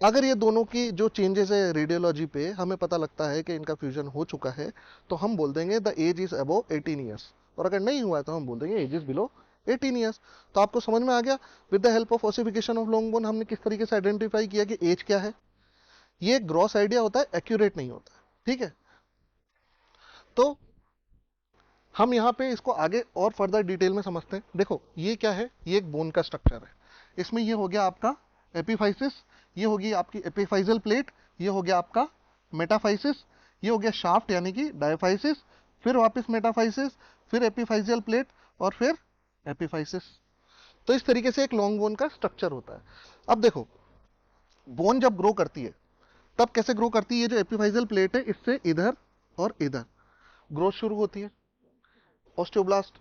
अगर ये दोनों की जो चेंजेस है रेडियोलॉजी पे हमें पता लगता है कि इनका फ्यूजन हो चुका है, तो हम बोल देंगे the age is above 18 years, और अगर नहीं हुआ है तो हम बोल देंगे एज इज बिलो 18 ईयर्स। तो आपको समझ में आ गया with the help of ossification of long bone हमने किस तरीके से आइडेंटिफाई किया कि एज क्या है। ये ग्रॉस आइडिया होता है, एक्यूरेट नहीं होता है, ठीक है। तो हम यहाँ पे इसको आगे और फर्दर डिटेल में समझते हैं। देखो ये क्या है, ये एक बोन का स्ट्रक्चर है। इसमें ये हो गया आपका एपिफाइसिस, ये होगी आपकी एपिफाइजल प्लेट, ये हो गया आपका मेटाफाइसिस, ये हो गया शाफ्ट यानी कि डायफाइसिस, फिर वापस मेटाफाइसिस, फिर एपिफाइजल प्लेट और फिर एपिफाइसिस। तो इस तरीके से एक लॉन्ग बोन का स्ट्रक्चर होता है। अब देखो बोन जब ग्रो करती है तब कैसे ग्रो करती है, ये जो एपिफाइजल प्लेट है इससे इधर और इधर ग्रोथ शुरू होती है। ऑस्टियोब्लास्ट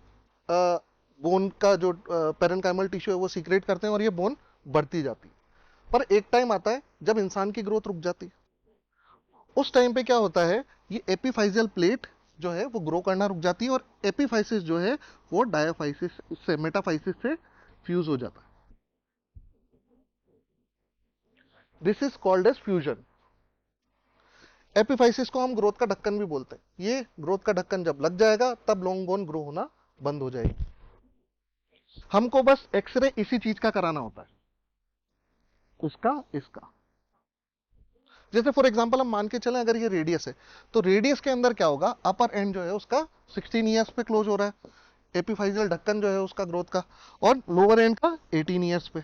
बोन का जो पेरेन्काइमल टिश्यू है वो सीक्रेट करते हैं और ये बोन बढ़ती जाती है। पर एक टाइम आता है जब इंसान की ग्रोथ रुक जाती है। उस टाइम पे क्या होता है, ये एपिफाइजल प्लेट जो है वो ग्रो करना रुक जाती है और एपिफाइसिस जो है वो डायाफाइसिस से मेटाफाइसिस से फ्यूज हो जाता है। This is called age fusion. Epiphysis को हम ग्रोथ का ढक्कन भी बोलते हैं। ये ग्रोथ का ढक्कन जब लग जाएगा तब लॉन्ग बोन ग्रो होना बंद हो जाएगी। हमको बस एक्सरे इसी चीज का कराना होता है, इसका। जैसे फॉर एग्जांपल हम मान के चलें अगर ये रेडियस है तो रेडियस के अंदर क्या होगा, अपर एंड जो है उसका 16 ईयर्स पे क्लोज हो रहा है, एपिफाइजल ढक्कन जो है उसका ग्रोथ का, और लोअर एंड का 18 ईयर्स पे।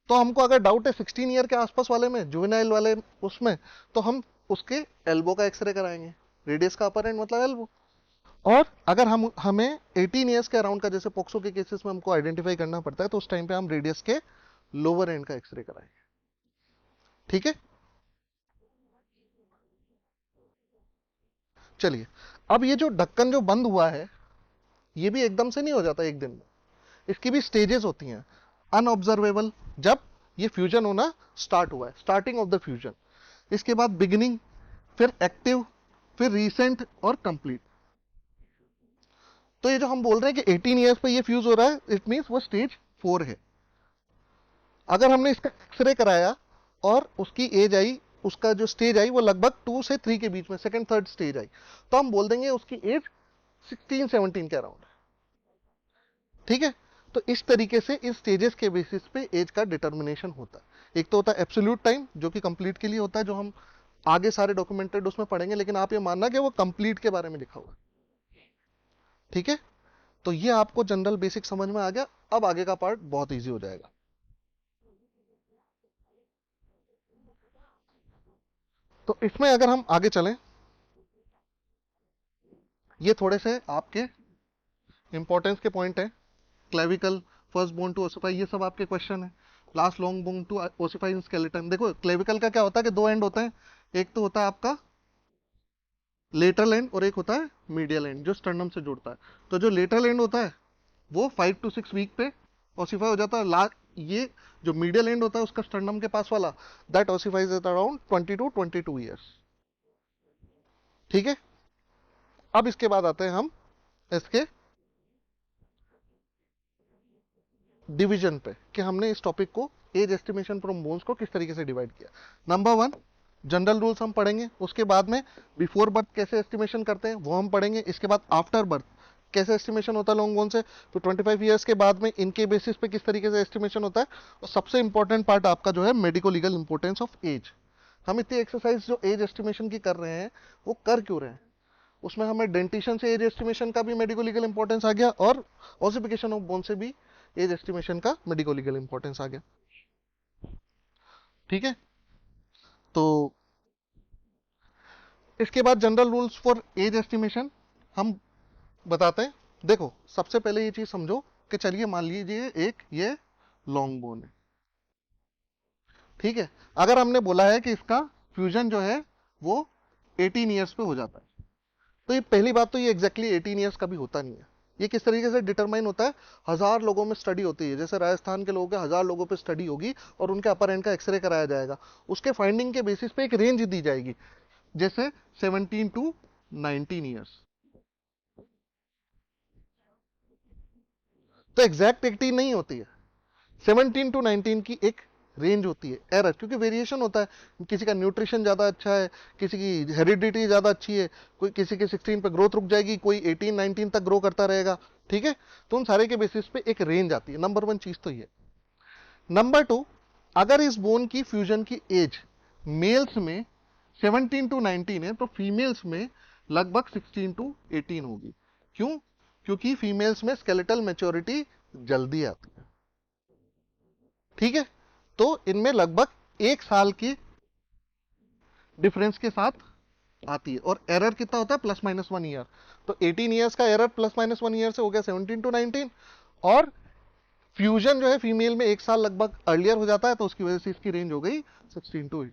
तो हमको अगर डाउट है 16 ईयर के आसपास वाले में, जुवेनाइल वाले उसमें, तो हम उसके एल्बो का एक्सरे कराएंगे। रेडियस का अपर एंड मतलब एल्बो। और अगर हम हमें 18 ईयर्स के अराउंड का जैसे पोक्सो के केसेस में हमको आइडेंटिफाई करना पड़ता है तो उस टाइम पे हम रेडियस के लोअर एंड का एक्सरे कराएंगे, ठीक है। चलिए, अब ये जो ढक्कन जो बंद हुआ है ये भी एकदम से नहीं हो जाता एक दिन में, इसकी भी स्टेजेस होती हैं। अनऑब्जर्वेबल, जब ये फ्यूजन होना स्टार्ट हुआ है, स्टार्टिंग ऑफ द फ्यूजन, इसके बाद बिगिनिंग, फिर एक्टिव, फिर रीसेंट और कंप्लीट। तो ये जो हम बोल रहे हैं कि 18 ईयर्स पे ये फ्यूज हो रहा है, इट मींस वो स्टेज 4 है। अगर हमने इसका एक्सरे कराया और उसकी एज आई, उसका जो स्टेज आई वो लगभग 2 से 3 के बीच में, सेकंड थर्ड स्टेज आई, तो हम बोल देंगे उसकी एज 16-17 के अराउंड है, ठीक है। तो इस तरीके से इस स्टेजेस के बेसिस पे एज का डिटर्मिनेशन होता है। एक तो होता है एब्सोल्यूट टाइम जो कि कंप्लीट के लिए होता है, जो हम आगे सारे डॉक्यूमेंटेड उसमें पढ़ेंगे, लेकिन आप ये मानना कि वो कंप्लीट के बारे में लिखा हुआ है, ठीक है। तो ये आपको जनरल बेसिक समझ में आ गया। अब आगे का पार्ट बहुत ईजी हो जाएगा। तो इसमें अगर हम आगे चलें, ये थोड़े से आपके इंपॉर्टेंस के पॉइंट है। Clavicle, first bone to ossify, ये सब आपके क्वेश्चन है। Last long bone to ossify in skeleton. देखो क्लेविकल का क्या होता है कि दो एंड होते हैं, एक तो होता है आपका लेटरल एंड और एक होता है मीडियल एंड जो स्टर्नम से जुड़ता है। तो जो लेटरल एंड होता है वो 5 to 6 वीक पे ओसिफाई हो जाता है। ये जो मीडियल एंड होता है उसका स्टर्नम के पास वाला, that ossifies at around 20 to 22 years, ठीक है। अब इसके बाद आते हैं हम इसके डिवीजन पे कि हमने इस टॉपिक को एज एस्टिमेशन फ्रॉम बोन्स को किस तरीके से डिवाइड किया। नंबर 1 जनरल रूल्स हम पढ़ेंगे, उसके बाद में बिफोर बर्थ कैसे एस्टिमेशन करते हैं वो हम पढ़ेंगे, इसके बाद आफ्टर बर्थ कैसे एस्टिमेशन होता है लॉन्ग बोन से, फिर 25 ईयर्स के बाद में इनके बेसिस पे किस तरीके से एस्टिमेशन होता है, और सबसे इंपॉर्टेंट पार्ट आपका जो है medico legal importance of age. हम इतनी एक्सरसाइज जो एज एस्टिमेशन की कर रहे हैं वो कर क्यों रहे हैं, उसमें हमें डेंटिशन से एज एस्टिमेशन का भी मेडिको लीगल इंपॉर्टेंस आ गया और ऑसिफिकेशन ऑफ बोन से भी एज एस्टिमेशन का मेडिको लीगल इंपॉर्टेंस आ गया, ठीक है। तो इसके बाद general rules for age estimation हम बताते हैं। देखो सबसे पहले ये चीज समझो कि चलिए मान लीजिए एक ये लॉन्ग बोन है, ठीक है। अगर हमने बोला है कि इसका फ्यूजन जो है वो 18 ईयर्स पे हो जाता है, तो ये पहली बात तो ये एग्जैक्टली 18 ईयर्स का भी होता नहीं है। ये किस तरीके से डिटरमाइन होता है? 1000 लोगों में स्टडी होती है, जैसे राजस्थान के लोगों के 1000 लोगों पे स्टडी होगी और उनके अपर एंड का एक्सरे कराया जाएगा, उसके फाइंडिंग के बेसिस पे एक रेंज दी जाएगी, जैसे 17 टू 19 ईयर्स। तो एग्जैक्ट 18 नहीं होती है, 17 टू 19 की एक रेंज होती है एरर, क्योंकि वेरिएशन होता है, किसी का न्यूट्रिशन ज़्यादा अच्छा है, किसी की हेरिडिटी ज़्यादा अच्छी है, कोई किसी के 16 पे ग्रोथ रुक जाएगी, कोई 18 19 तक ग्रो करता रहेगा, ठीक है। तो उन सारे के बेसिस पे एक रेंज आती है। नंबर 1 चीज़ तो ये। नंबर 2, अगर इस बोन की फ्यूजन की एज मेल्स में 17 टू 19 है तो फीमेल्स में लगभग 16 टू 18 होगी। क्यों? क्योंकि फीमेल्स में स्केलेटल मैच्योरिटी जल्दी आती है, ठीक है। तो इनमें लगभग 1 साल की डिफरेंस के साथ आती है, और एरर कितना होता है? +- 1 ईयर। तो 18 ईयर्स का एरर +- 1 ईयर से हो गया 17 टू 19, और फ्यूजन जो है फीमेल में 1 साल लगभग अर्लियर हो जाता है, तो उसकी वजह से इसकी रेंज हो गई 16 टू 8।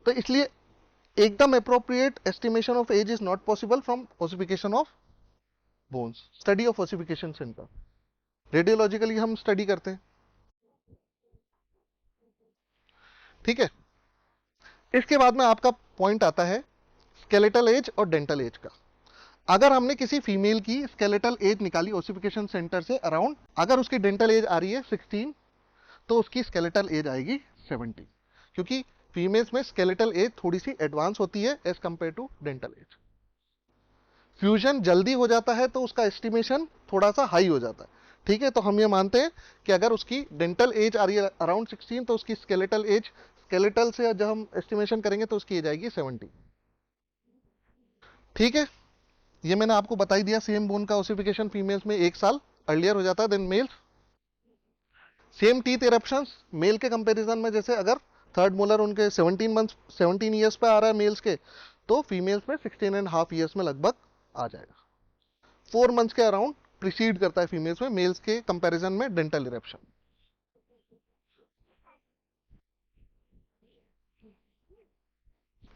तो इसलिए एकदम appropriate estimation of age is not possible from ossification of bones, study of ossification center. Radiologically हम स्टडी करते हैं, ठीक है। इसके बाद में आपका पॉइंट आता है स्केलेटल एज और डेंटल एज का। अगर हमने किसी फीमेल की स्केलेटल एज निकाली ओसिफिकेशन सेंटर से अराउंड, अगर उसकी डेंटल एज आ रही है 16, तो उसकी स्केलेटल एज आएगी 17, क्योंकि फीमेल्स में स्केलेटल एज थोड़ी सी एडवांस होती है age compare to dental age. Fusion जल्दी हो जाता है तो उसका एस्टिमेशन थोड़ा सा हाई हो जाता है, ठीक है। तो हम ये मानते हैं कि अगर उसकी डेंटल एज आ रही है अराउंड 16, तो उसकी स्केलेटल एज, स्केलेटल से जब हम एस्टिमेशन करेंगे तो उसकी एज आएगी 70, ठीक है। ये मैंने आपको बता ही दिया, सेम बोन का ओसिफिकेशन फीमेल्स में 1 साल अर्लियर हो जाता है then males. Same teeth eruptions male के कंपैरिजन में, जैसे अगर थर्ड मोलर उनके 17 मंथ 17 ईयर्स पे आ रहा है मेल्स के, तो फीमेल्स में 16.5 ईयर्स में लगभग आ जाएगा। 4 मंथ्स के अराउंड प्रिसीड करता है फीमेल्स में मेल्स के कंपैरिजन में डेंटल इरप्शन।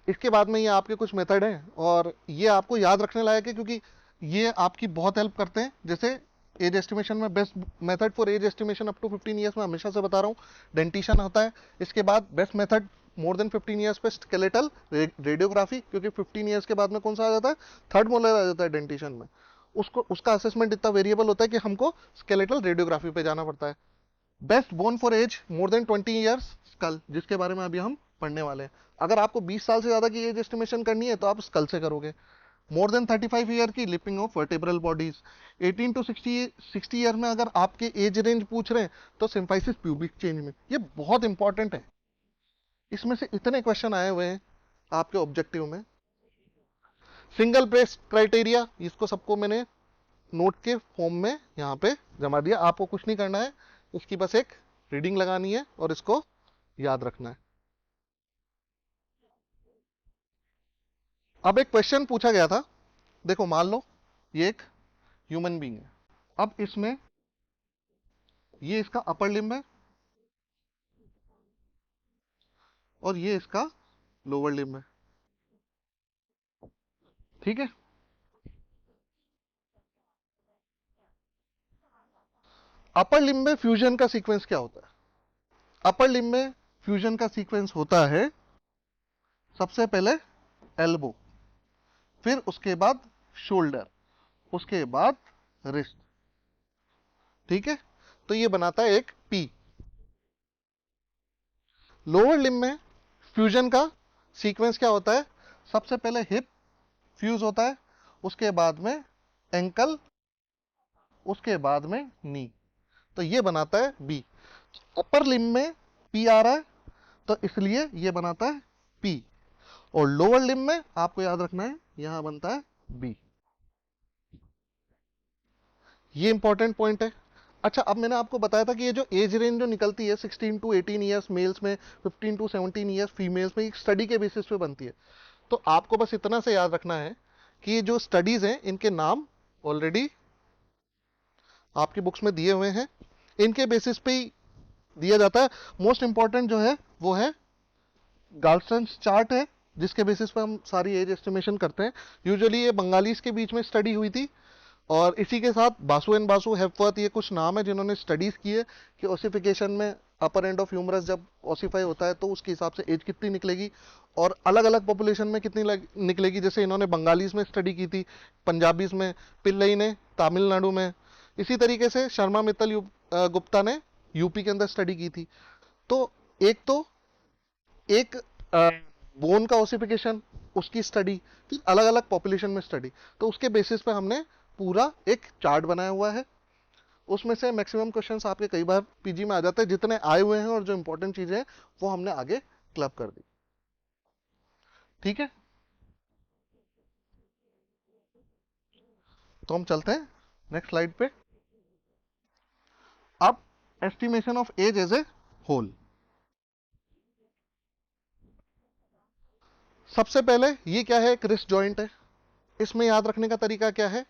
इसके बाद में ये आपके कुछ मेथड हैं, और ये आपको याद रखने लायक है, क्योंकि ये आपकी बहुत हेल्प करते हैं। जैसे एज एस्टिमेशन में best method for age estimation up to 15 years में हमेशा से बता रहा हूँ, डेंटिशन होता है। इसके बाद बेस्ट मेथड मोर देन 15 ईयर्स पे स्केलेटल रेडियोग्राफी, क्योंकि 15 ईयर्स के बाद में कौन सा आ जाता है? थर्ड मोलर आ जाता है डेंटिशन में। उसको उसका असेसमेंट इतना वेरिएबल होता है कि हमको स्केलेटल रेडियोग्राफी पे जाना पड़ता है। Best bone for age more than 20 years skull, जिसके बारे में अभी हम पढ़ने वाले हैं। अगर आपको 20 साल से ज्यादा की एज एस्टिमेशन करनी है तो आप स्कल से करोगे। मोर देन 35 ईयर की lipping of vertebral bodies. 18 to 60 year में अगर आपके एज रेंज पूछ रहे हैं तो सिम्फाइसिस प्यूबिक चेंज में। ये बहुत इंपॉर्टेंट है, इसमें से इतने क्वेश्चन आए हुए हैं आपके ऑब्जेक्टिव में। सिंगल ब्रेस्ट क्राइटेरिया, इसको सबको मैंने नोट के फॉर्म में यहाँ पे जमा दिया। आपको कुछ नहीं करना है, इसकी बस एक रीडिंग लगानी है और इसको याद रखना है। अब एक क्वेश्चन पूछा गया था, देखो मान लो ये एक ह्यूमन बीइंग है। अब इसमें ये इसका अपर लिम्ब है और ये इसका लोअर लिम्ब है, ठीक है। अपर लिम्ब में फ्यूजन का सीक्वेंस क्या होता है? अपर लिम्ब में फ्यूजन का सीक्वेंस होता है सबसे पहले एल्बो, फिर उसके बाद शोल्डर, उसके बाद रिस्ट, ठीक है। तो ये बनाता है एक पी। लोअर लिम्ब में फ्यूजन का सीक्वेंस क्या होता है? सबसे पहले हिप फ्यूज होता है, उसके बाद में एंकल, उसके बाद में नी। तो ये बनाता है बी। अपर लिम्ब में पी आ रहा है तो इसलिए ये बनाता है पी, और लोअर लिम्ब में आपको याद रखना है यहां बनता है बी। ये इंपॉर्टेंट पॉइंट है। अच्छा, अब मैंने आपको बताया था कि ये जो एज रेंज जो निकलती है 16 टू 18 ईयर्स मेल्स में, 15 टू 17 ईयर्स फीमेल्स में, एक स्टडी के बेसिस पे बनती है। तो आपको बस इतना से याद रखना है कि ये जो स्टडीज हैं इनके नाम ऑलरेडी आपकी बुक्स में दिए हुए हैं, इनके बेसिस पे ही दिया जाता है। मोस्ट इंपॉर्टेंट जो है वो है गाल्सन चार्ट है, जिसके बेसिस पे हम सारी एज एस्टिमेशन करते हैं। यूजुअली ये बंगालीज के बीच में स्टडी हुई थी, और इसी के साथ बासु एंड बासु, हेपवर्थ, ये कुछ नाम है जिन्होंने स्टडीज की है कि ओसिफिकेशन में अपर एंड ऑफ ह्यूमरस जब ओसिफाई होता है तो उसके हिसाब से एज कितनी निकलेगी और अलग अलग पॉपुलेशन में कितनी निकलेगी। जैसे इन्होंने बंगालीज में स्टडी की थी, पंजाबीज में, पिल्लई ने तमिलनाडु में, इसी तरीके से शर्मा मित्तल गुप्ता ने यूपी के अंदर स्टडी की थी। तो एक बोन का ओसिफिकेशन, उसकी स्टडी, फिर अलग अलग पॉपुलेशन में स्टडी, तो उसके बेसिस पे हमने पूरा एक चार्ट बनाया हुआ है। उसमें से मैक्सिमम क्वेश्चंस आपके कई बार पीजी में आ जाते हैं, जितने आए हुए हैं और जो इंपॉर्टेंट चीजें हैं वो हमने आगे क्लब कर दी। ठीक है, तो हम चलते हैं नेक्स्ट स्लाइड पे। अब estimation of age as a whole. सबसे पहले ये क्या है, एक रिस्ट जॉइंट है। इसमें याद रखने का तरीका क्या है,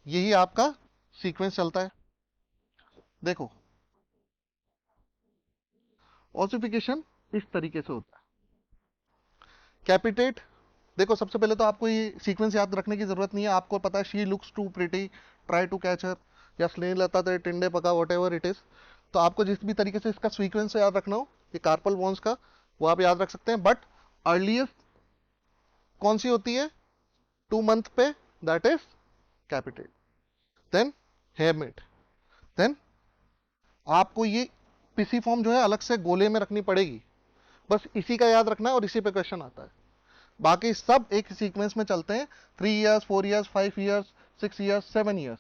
यही आपका सीक्वेंस चलता है। देखो ऑसिफिकेशन इस तरीके से होता है। कैपिटेट, देखो सबसे पहले तो आपको ये सीक्वेंस याद रखने की जरूरत नहीं है, आपको पता है she looks too pretty, try to catch her, या स्नेह लता ते टिंडे पका, वट एवर इट इज। तो आपको जिस भी तरीके से इसका सीक्वेंस याद रखना हो, ये कार्पल वॉन्स का, वो आप याद रख सकते हैं। बट अर्लीस्ट कौन सी होती है, 2 मंथ पे, that is capitate. Then hamate, then आपको ये पीसी फॉर्म जो है अलग से गोले में रखनी पड़ेगी, बस इसी का याद रखना है और इसी पे क्वेश्चन आता है। बाकी सब एक सीक्वेंस में चलते हैं, 3 years, 4 years, 5 years, 6 years, 7 years।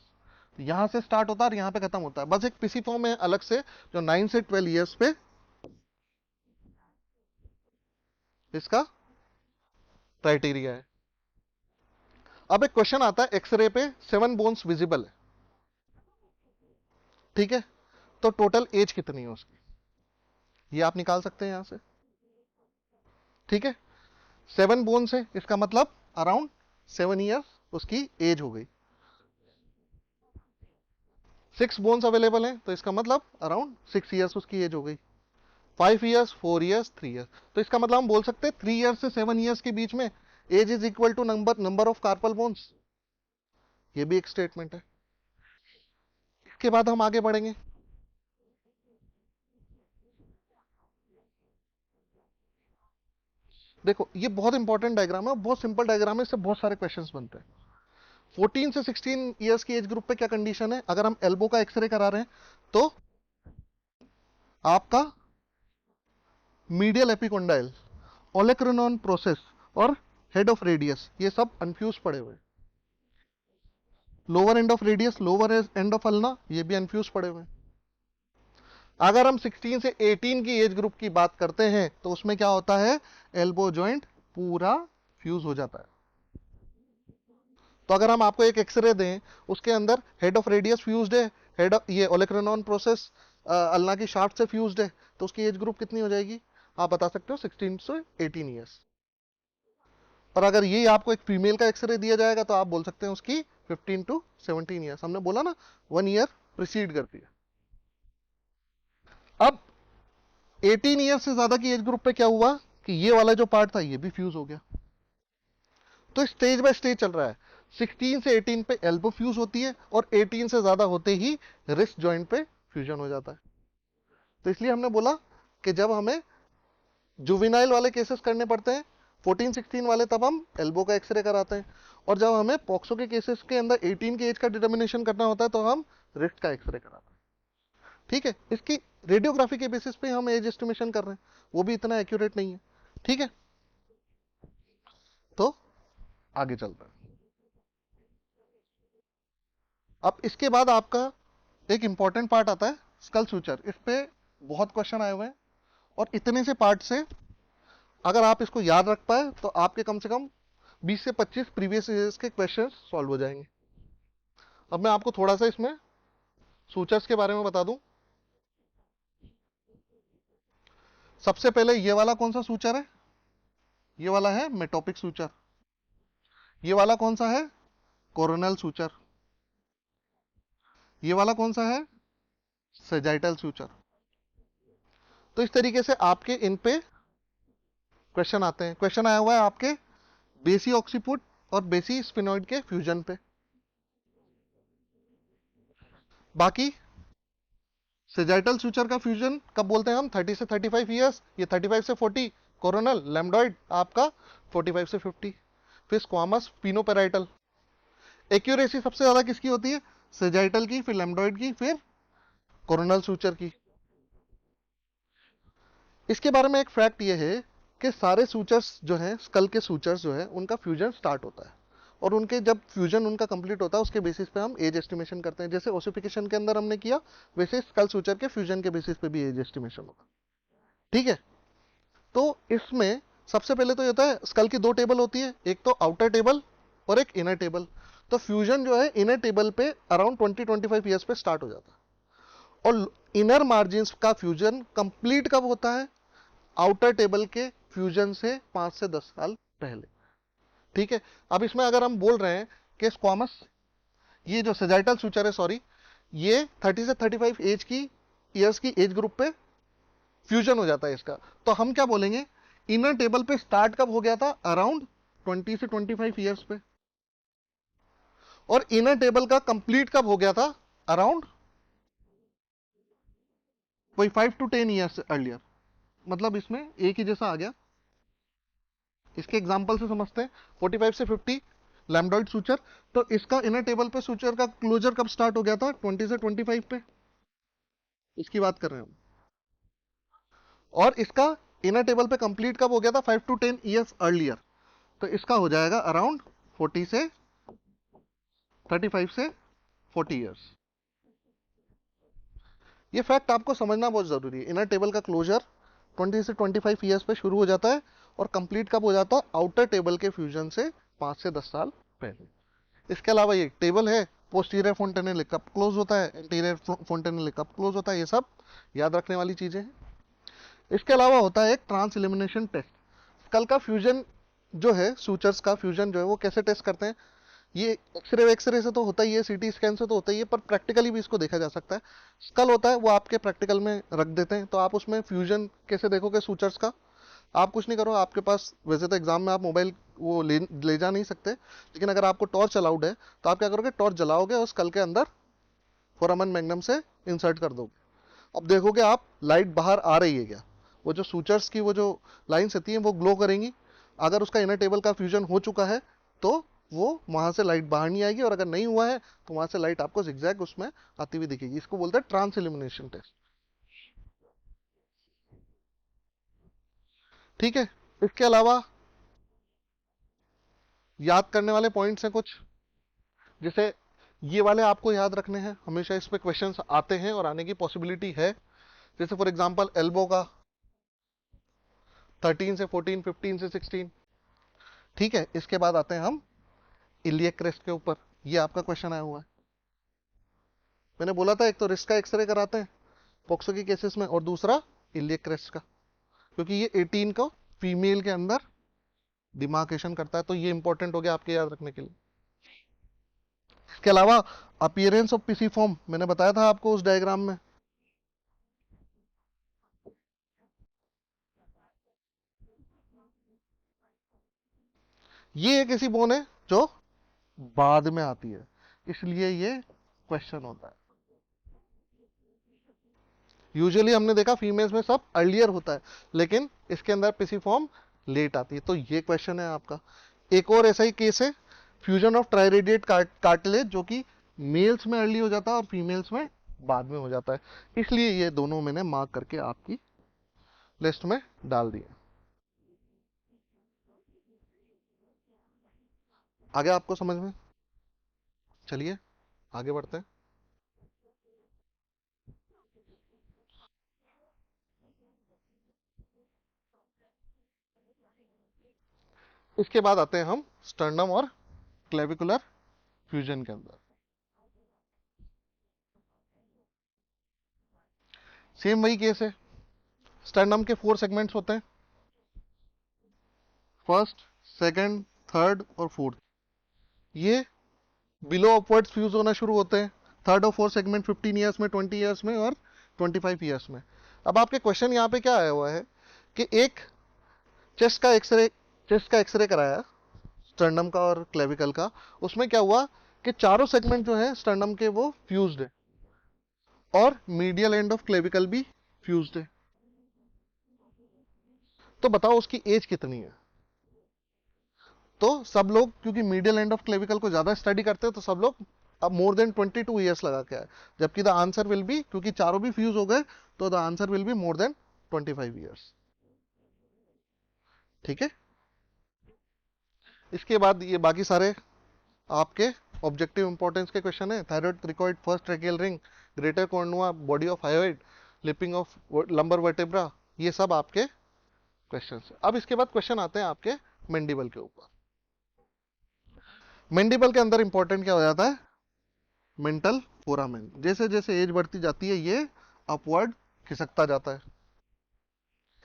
यहां से स्टार्ट होता है और यहां पे खत्म होता है। बस एक पीसी फॉर्म है अलग से जो 9 से 12 years पे इसका क्राइटेरिया है। अब एक क्वेश्चन आता है, एक्सरे पे 7 bones विजिबल है, ठीक है, तो टोटल एज कितनी है उसकी, ये आप निकाल सकते हैं यहां से। ठीक है, 7 bones है, इसका मतलब अराउंड 7 years उसकी एज हो गई। 6 bones अवेलेबल हैं, तो इसका मतलब अराउंड 6 years उसकी एज हो गई। 5 years, 4 years, 3 years, तो इसका मतलब हम बोल सकते हैं 3 years से 7 years के बीच में age is equal to number of carpal bones. ये भी एक स्टेटमेंट है। इसके बाद हम आगे बढ़ेंगे। देखो ये बहुत इंपॉर्टेंट डायग्राम है, बहुत सिंपल डायग्राम है, इससे बहुत सारे क्वेश्चंस बनते हैं। 14 से 16 ईयर्स की एज ग्रुप पे क्या कंडीशन है, अगर हम एल्बो का एक्सरे करा रहे हैं तो आपका मीडियल एपिकोंडाइल, ओलेक्रेनॉन प्रोसेस और हेड ऑफ रेडियस, ये सब अनफ्यूज पड़े हुए। Lower end of radius, lower end of ulna, ये भी अनफ्यूज पड़े हुए। अगर हम 16 से 18 की एज ग्रुप की बात करते हैं तो उसमें क्या होता है, एल्बो जॉइंट पूरा फ्यूज हो जाता है। तो अगर हम आपको एक एक्सरे दें, उसके अंदर हेड ऑफ रेडियस फ्यूज्ड है, हेड ये ओलेक्रेनॉन प्रोसेस अल्ना की शाफ्ट से फ्यूज्ड है, तो उसकी एज ग्रुप कितनी हो जाएगी, आप बता सकते हो 16 से 18 ईयर्स। और अगर ये आपको एक फीमेल का एक्सरे दिया जाएगा तो आप बोल सकते हैं उसकी 15 टू 17 ईयर्स। हमने बोला ना 1 year प्रिसीड करती है। अब 18 ईयर्स से ज्यादा की एज ग्रुप पे क्या हुआ कि ये वाला जो पार्ट था ये भी फ्यूज हो गया। तो स्टेज बाय स्टेज चल रहा है। 16 से 18 पे एल्बो फ्यूज होती है और 18 से ज्यादा होते ही रिस्ट जॉइंट पे फ्यूजन हो जाता है। तो इसलिए हमने बोला कि जब हमें जुविनाइल वाले केसेस करने पड़ते हैं 14-16 वाले, तब हम एल्बो का एक्सरे कराते हैं, और जब हमें पॉक्सो के केसेस के अंदर 18 की एज का डिटर्मिनेशन करना होता है तो हम रिस्ट का एक्सरे कराते हैं। ठीक है, इसकी रेडियोग्राफी के बेसिस पे हम एज एस्टिमेशन कर रहे हैं, वो भी इतना एक्यूरेट नहीं है। ठीक है, तो आगे चलता है। अब इसके बाद आपका एक इंपॉर्टेंट पार्ट आता है स्कल सूचर। इस पे बहुत क्वेश्चन आए हुए हैं और इतने से पार्ट से अगर आप इसको याद रख पाए तो आपके कम से कम 20 से 25 प्रीवियस ईयर्स के क्वेश्चन सॉल्व हो जाएंगे। अब मैं आपको थोड़ा सा इसमें सूचर्स के बारे में बता दूं। सबसे पहले ये वाला कौन सा सूचर है, ये वाला है मेटोपिक सूचर। ये वाला कौन सा है, कोरोनल सूचर। ये वाला कौन सा है, सेजाइटल सूचर। तो इस तरीके से आपके इन पे क्वेश्चन आते हैं। क्वेश्चन आया हुआ है आपके बेसी ऑक्सीपुट और बेसी स्फिनॉइड के फ्यूजन पे। बाकी सेजाइटल सूचर का फ्यूजन कब बोलते हैं हम? 30 से 35 ईयर्स, ये 35 से 40। कोरोनल लैम्डॉइड आपका 45 से 50। फिर स्क्वामस पिनोपेराइटल। एक्यूरेसी सबसे ज्यादा किसकी होती है? सेजाइटल की, फिर लैम्डॉइड की, फिर कोरोनल सूचर की। इसके बारे में एक फैक्ट ये है कि सारे सूचर्स जो हैं, स्कल के सूचर्स जो है, उनका फ्यूजन स्टार्ट होता है, और उनके जब फ्यूजन उनका कंप्लीट होता है उसके बेसिस पे हम एज एस्टिमेशन करते हैं। जैसे ओसिफिकेशन के अंदर हमने किया, वैसे स्कल सूचर के फ्यूजन के बेसिस पे भी एज एस्टिमेशन होगा। ठीक है, तो इसमें सबसे पहले तो ये होता है, स्कल की दो टेबल होती है, एक तो आउटर टेबल और एक इनर टेबल। तो फ्यूजन जो है इनर टेबल पे अराउंड 20-25 ईयर्स पे स्टार्ट हो जाता है, और इनर मार्जिन का फ्यूजन कंप्लीट कब होता है? आउटर टेबल के फ्यूजन से 5 से 10 साल पहले। ठीक है, अब इसमें अगर हम बोल रहे हैं कि स्क्वामस, ये जो सेजाइटल सूचर है, सॉरी, ये 30 से 35 एज की ईयर्स की एज ग्रुप पे फ्यूजन हो जाता है इसका, तो हम क्या बोलेंगे? इनर टेबल पे स्टार्ट कब हो गया था? अराउंड 20 से 25 ईयर्स पे। और इनर टेबल का कंप्लीट कब हो गया था? अराउंड कोई 5 to 10 ईयर्स अर्लियर। मतलब इसमें एक ही जैसा आ गया। इसके एग्जांपल से समझते हैं। 45 से 50 लैम्डॉइड सूचर, तो इसका इनर टेबल पे सूचर का क्लोजर कब स्टार्ट हो गया था? 20 से 25 पे, इसकी बात कर रहे हैं हम। और इसका इनर टेबल पे कंप्लीट कब हो गया था? 5 to 10 ईयर्स अर्लियर। तो इसका हो जाएगा अराउंड 40 से 35 से 40 ईयर्स। ये फैक्ट आपको समझना बहुत जरूरी है। इनर टेबल का क्लोजर 20 से 25 ईयर्स पे शुरू हो जाता है, और कंप्लीट कब हो जाता है? आउटर टेबल के फ्यूजन से 5 से 10 साल पहले। इसके अलावा ये टेबल है, पोस्टीरियर फोंटेनेले कब क्लोज होता है, इंटीरियर फोंटेनेले कब क्लोज होता है, ये सब याद रखने वाली चीजें हैं। इसके अलावा होता है एक ट्रांस एलिमिनेशन टेस्ट। स्कल का फ्यूजन जो है, सूचर्स का फ्यूजन जो है, वो कैसे टेस्ट करते हैं? ये एक्सरे से तो होता ही है, सीटी स्कैन से तो होता ही है, पर प्रैक्टिकली भी इसको देखा जा सकता है। स्कल होता है वो आपके प्रैक्टिकल में रख देते हैं, तो आप उसमें फ्यूजन कैसे देखोगे सूचर्स का? आप कुछ नहीं करो, आपके पास वैसे तो एग्जाम में आप मोबाइल वो ले जा नहीं सकते, लेकिन अगर आपको टॉर्च अलाउड है तो आप क्या करोगे? टॉर्च जलाओगे और स्कल के अंदर फोरामन मैग्नम से इंसर्ट कर दोगे। अब देखोगे आप लाइट बाहर आ रही है क्या? वो जो सूचर्स की वो जो लाइन्स होती हैं वो ग्लो करेंगी। अगर उसका इनर टेबल का फ्यूजन हो चुका है तो वो वहां से लाइट बाहर नहीं आएगी, और अगर नहीं हुआ है तो वहां से लाइट आपको जिगजैग उसमें आती हुई दिखेगी। इसको बोलते हैं ट्रांस इल्यूमिनेशन टेस्ट। ठीक है, इसके अलावा याद करने वाले पॉइंट्स हैं कुछ, जैसे ये वाले आपको याद रखने हैं, हमेशा इस पे क्वेश्चंस आते हैं और आने की पॉसिबिलिटी है। जैसे फॉर एग्जांपल एल्बो का 13 से 14, 15 से 16। ठीक है, इसके बाद आते हैं हम इलियक क्रेस्ट के ऊपर। ये आपका क्वेश्चन आया हुआ है। मैंने बोला था एक तो रिस्क का एक्सरे कराते हैं पोक्सो की केसेस में, और दूसरा इलियक क्रेस्ट का, क्योंकि ये 18 को फीमेल के अंदर डिमार्केशन करता है, तो ये इंपॉर्टेंट हो गया आपके याद रखने के लिए। इसके अलावा अपीयरेंस ऑफ पिसिफॉर्म मैंने बताया था आपको उस डायग्राम में। ये एक ऐसी बोन है जो बाद में आती है, इसलिए ये क्वेश्चन होता है। यूजुअली हमने देखा फीमेल्स में सब अर्लियर होता है, लेकिन इसके अंदर पिसिफॉर्म लेट आती है, तो ये क्वेश्चन है आपका। एक और ऐसा ही केस है, फ्यूजन ऑफ ट्राइरेडिएट कार्टिलेज, जो कि मेल्स में अर्ली हो जाता है और फीमेल्स में बाद में हो जाता है, इसलिए ये दोनों मैंने मार्क करके आपकी लिस्ट में डाल दिए। आगे आपको समझ में? चलिए आगे बढ़ते हैं। इसके बाद आते हैं हम स्टर्नम और क्लेविकुलर फ्यूजन के अंदर। सेम वही केस है। स्टर्नम के 4 सेगमेंट्स होते हैं, फर्स्ट, सेकंड, थर्ड और फोर्थ। ये बिलो अपवर्ड्स फ्यूज होना शुरू होते हैं। थर्ड और फोर्थ सेगमेंट 15 ईयर्स में, 20 ईयर्स में और 25 ईयर्स में। अब आपके क्वेश्चन यहाँ पे क्या आया हुआ है कि एक चेस्ट का एक्सरे कराया स्टर्नम का और क्लेविकल का, उसमें क्या हुआ कि चारों सेगमेंट जो है स्टर्नम के वो फ्यूज्ड है। और मीडियल एंड ऑफ क्लेविकल भी फ्यूज्ड है। तो बताओ उसकी एज कितनी है। तो सब लोग क्योंकि मीडियल एंड ऑफ क्लेविकल को ज्यादा स्टडी करते हैं तो सब लोग अब मोर देन 22 ईयर्स लगा के आए, जबकि द आंसर विल बी, क्योंकि चारों भी फ्यूज हो गए, तो the answer will be more than 25 years. ठीक है। इसके बाद ये बाकी सारे आपके ऑब्जेक्टिव इंपॉर्टेंस के क्वेश्चन है। Thyroid, cricoid, first tracheal ring, greater cornua, body of hyoid, lipping of lumbar vertebra, ये सब आपके क्वेश्चन है। अब इसके बाद क्वेश्चन आते हैं आपके मेंडिबल के ऊपर। मेंडिबल के अंदर इंपॉर्टेंट क्या हो जाता है, मेंटल फोरामेन। जैसे जैसे एज बढ़ती जाती है ये अपवर्ड खिसकता जाता है।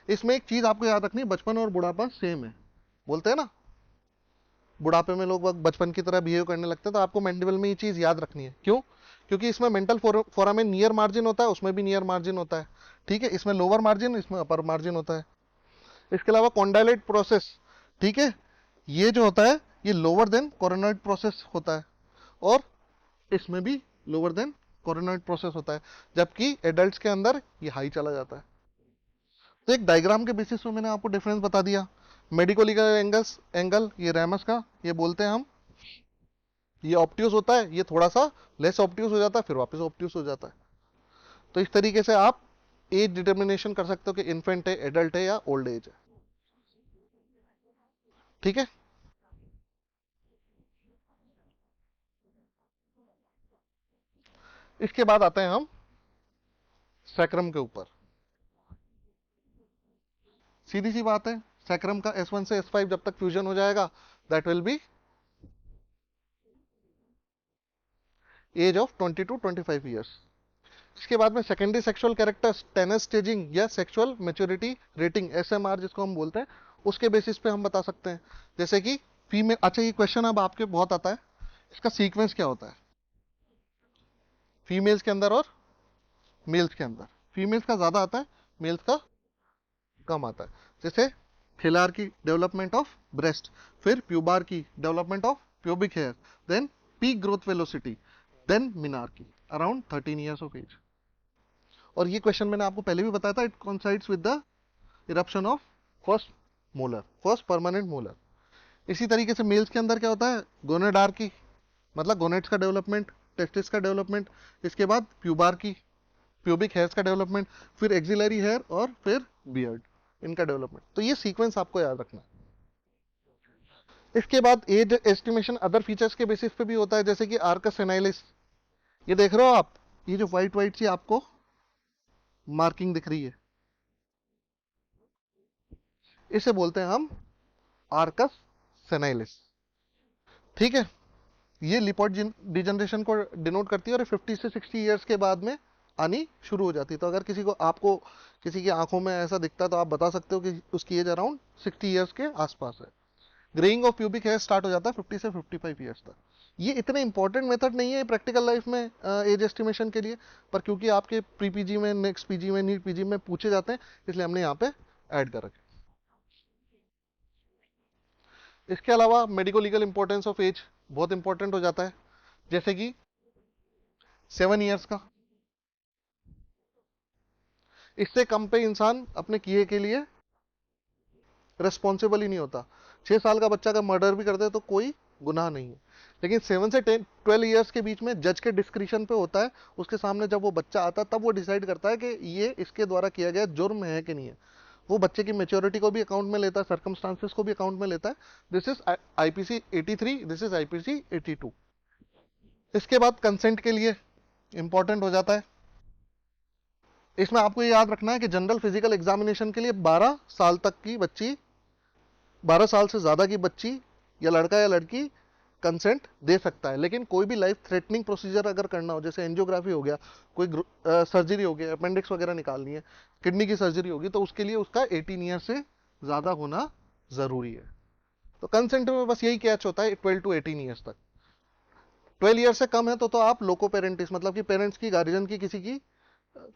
इसमें एक चीज आपको याद रखनी है, बचपन और बुढ़ापा सेम है, बोलते हैं ना बुढ़ापे में लोग बचपन की तरह बिहेव करने लगते हैं, तो आपको मैंडिबल में ये चीज याद रखनी है। क्यों? क्योंकि इसमें मेंटल फोरामेन नियर मार्जिन होता है, उसमें भी नियर मार्जिन होता है। ठीक है, इसमें लोअर मार्जिन, इसमें अपर मार्जिन होता है। इसके अलावा कॉन्डाइलेट प्रोसेस, ठीक है, ये जो होता है ये लोअर देन कोरोनॉइड प्रोसेस होता है, और इसमें भी लोअर देन कोरोनॉइड प्रोसेस होता है, जबकि एडल्ट्स के अंदर ये हाई चला जाता है। तो एक डायग्राम के बेसिस पे मैंने आपको डिफरेंस बता दिया। मेडिको लीगल एंगल ये रैमस का, ये बोलते हैं हम, ये ऑप्ट्यूज होता है, ये थोड़ा सा लेस ऑप्ट्यूज हो जाता है, फिर वापस ऑप्ट्यूज हो जाता है। तो इस तरीके से आप एज डिटर्मिनेशन कर सकते हो कि इन्फेंट है, एडल्ट है, या ओल्ड एज है। ठीक है। इसके बाद आते हैं हम सैक्रम के ऊपर। सीधी सी बात है, सैक्रम का S1 से S5 जब तक फ्यूजन हो जाएगा, that will be age of 20 to 25 years. इसके बाद में secondary sexual characters, Tanner staging या सेक्सुअल मैच्योरिटी रेटिंग, SMR जिसको हम बोलते हैं, उसके बेसिस पे हम बता सकते हैं। जैसे कि फीमेल, अच्छा ये क्वेश्चन अब आपके बहुत आता है, इसका सीक्वेंस क्या होता है फीमेल्स के अंदर और मेल्स के अंदर। फीमेल्स का ज्यादा आता है, मेल्स का कम आता है। जैसे थिलार की डेवलपमेंट ऑफ ब्रेस्ट, फिर प्यूबार की development of pubic hair, then peak growth velocity, then menarche की अराउंड 13 ईयर्स ऑफ एज। और ये क्वेश्चन मैंने आपको पहले भी बताया था, it coincides with the eruption of first molar, first permanent molar. इसी तरीके से मेल्स के अंदर क्या होता है, गोनेडार की, मतलब गोनेट्स का डेवलपमेंट, टेस्टिस का डेवलपमेंट, इसके बाद प्यूबार की, प्यूबिक हेयर्स का डेवलपमेंट, फिर एक्सिलरी हेयर, और फिर बियर्ड, इनका डेवलपमेंट। तो ये सीक्वेंस आपको याद रखना है। इसके बाद एज एस्टिमेशन अदर फीचर्स के बेसिस पे भी होता है, जैसे कि आर्कस सेनाइलिस, ये देख रहे हो आप, ये जो व्हाइट व्हाइट सी आपको मार्किंग दिख रही है, इसे बोलते हैं हम आर्कस सेनाइलिस। ठीक है, ये लिपोइड डिजनरेशन को डिनोट करती है, और 50 से 60 ईयर्स के बाद में आनी शुरू हो जाती है। तो अगर किसी को, आपको किसी की आंखों में ऐसा दिखता है, तो आप बता सकते हो कि उसकी एज अराउंड 60 ईयर्स के आसपास है। Greying of pubic hair start हो जाता है 50 से 55 ईयर्स तक। ये इतने इंपॉर्टेंट मेथड नहीं है प्रैक्टिकल लाइफ में एज एस्टिमेशन के लिए, पर क्योंकि आपके प्री पीजी में, नेक्स्ट पीजी में, नीट पीजी में पूछे जाते हैं, इसलिए हमने यहाँ पे ऐड कर रखे। इसके अलावा medico legal importance of age बहुत इंपॉर्टेंट हो जाता है, जैसे कि 7 ईयर्स का, इससे कम पे इंसान अपने किए के लिए रिस्पॉन्सिबल ही नहीं होता। 6 साल का बच्चा का मर्डर भी कर दे तो कोई गुनाह नहीं है, लेकिन 7 से 12 ईयर्स के बीच में जज के डिस्क्रिप्शन पे होता है, उसके सामने जब वो बच्चा आता है तब वो डिसाइड करता है कि ये इसके द्वारा किया गया जुर्म है कि नहीं है। वो बच्चे की मेच्योरिटी को भी अकाउंट में लेता है, सर्कमस्टांसेस को भी अकाउंट में लेता है। This is IPC 83, this is IPC 82। इसके बाद कंसेंट के लिए इंपॉर्टेंट हो जाता है, इसमें आपको ये याद रखना है कि जनरल फिजिकल एग्जामिनेशन के लिए 12 साल तक की बच्ची, 12 साल से ज़्यादा की बच्ची या लड़का या लड़की कंसेंट दे सकता है। लेकिन कोई भी लाइफ थ्रेटनिंग प्रोसीजर अगर करना हो, जैसे एंजियोग्राफी हो गया, कोई सर्जरी हो गया, अपेंडिक्स वगैरह निकालनी है, किडनी की सर्जरी होगी, तो उसके लिए उसका 18 ईयर से ज़्यादा होना ज़रूरी है। तो कंसेंट में बस यही कैच होता है, 12 to 18 ईयर्स तक। 12 ईयर से कम है तो आप लोको पेरेंटिस, मतलब कि पेरेंट्स की, गार्जियन की, किसी की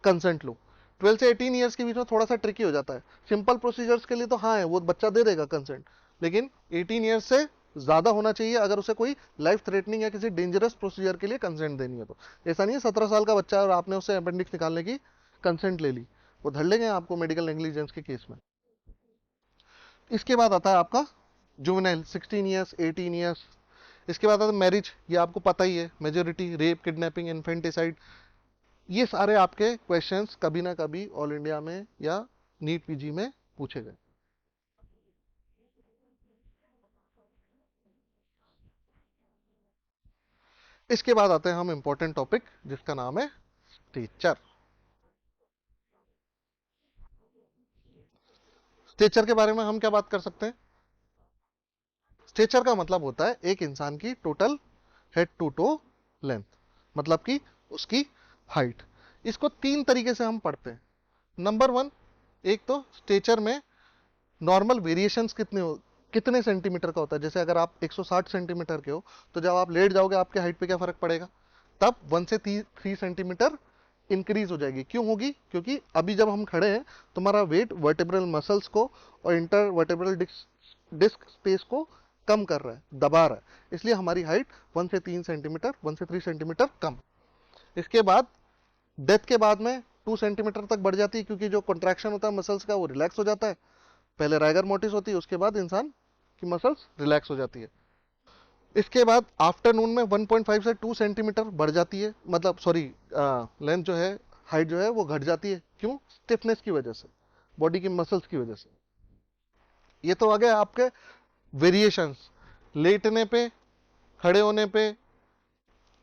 कंसेंट लो। 12 से 18 ईयर्स के बीच में थोड़ा सा ट्रिकी हो जाता है। सिंपल प्रोसीजर्स के लिए तो हाँ है, वो बच्चा दे देगा कंसेंट, लेकिन 18 ईयर्स से ज़्यादा होना चाहिए अगर उसे कोई लाइफ थ्रेटनिंग या किसी डेंजरस प्रोसीजर के लिए कंसेंट देनी है तो। ऐसा नहीं है 17 साल का बच्चा है और आपने उसे अपेंडिक्स निकालने की कंसेंट ले ली, वो धर लेंगे आपको मेडिकल नेग्लिजेंस के केस में। इसके बाद आता है आपका जुवेनाइल 16 ईयर्स 18 ईयर्स। इसके बाद आता है मैरिज, ये आपको पता ही है, मेजोरिटी रेप किडनैपिंग इन्फेंटिसाइड, ये सारे आपके क्वेश्चंस कभी ना कभी ऑल इंडिया में या नीट पीजी में पूछे गए। इसके बाद आते हैं हम इंपॉर्टेंट टॉपिक जिसका नाम है स्टेचर। स्टेचर के बारे में हम क्या बात कर सकते हैं? स्टेचर का मतलब होता है एक इंसान की total head to toe length, मतलब कि उसकी हाइट। इसको तीन तरीके से हम पढ़ते हैं। नंबर वन, एक तो स्टेचर में नॉर्मल वेरिएशंस कितने सेंटीमीटर का होता है। जैसे अगर आप 160 सेंटीमीटर के हो तो जब आप लेट जाओगे आपके हाइट पे क्या फर्क पड़ेगा? तब 1 से 3 सेंटीमीटर इंक्रीज हो जाएगी। क्यों होगी? क्योंकि अभी जब हम खड़े हैं तो हमारा वेट वर्टेब्रल मसल्स को और इंटर वर्टेब्रल डिस्क स्पेस को कम कर रहा है, दबा रहा है, इसलिए हमारी हाइट 1 से 3 सेंटीमीटर 1 से 3 सेंटीमीटर कम। इसके बाद डेथ के बाद में 2 सेंटीमीटर तक बढ़ जाती है, क्योंकि जो कॉन्ट्रैक्शन होता है मसल्स का वो रिलैक्स हो जाता है। पहले राइगर मोटिस होती है, उसके बाद इंसान की मसल्स रिलैक्स हो जाती है। इसके बाद आफ्टरनून में 1.5 से 2 सेंटीमीटर बढ़ जाती है, मतलब सॉरी लेंथ जो है, हाइट जो है वो घट जाती है। क्यों? स्टिफनेस की वजह से, बॉडी की मसल्स की वजह से। ये तो आ गए आपके वेरिएशंस, लेटने पे, खड़े होने पे,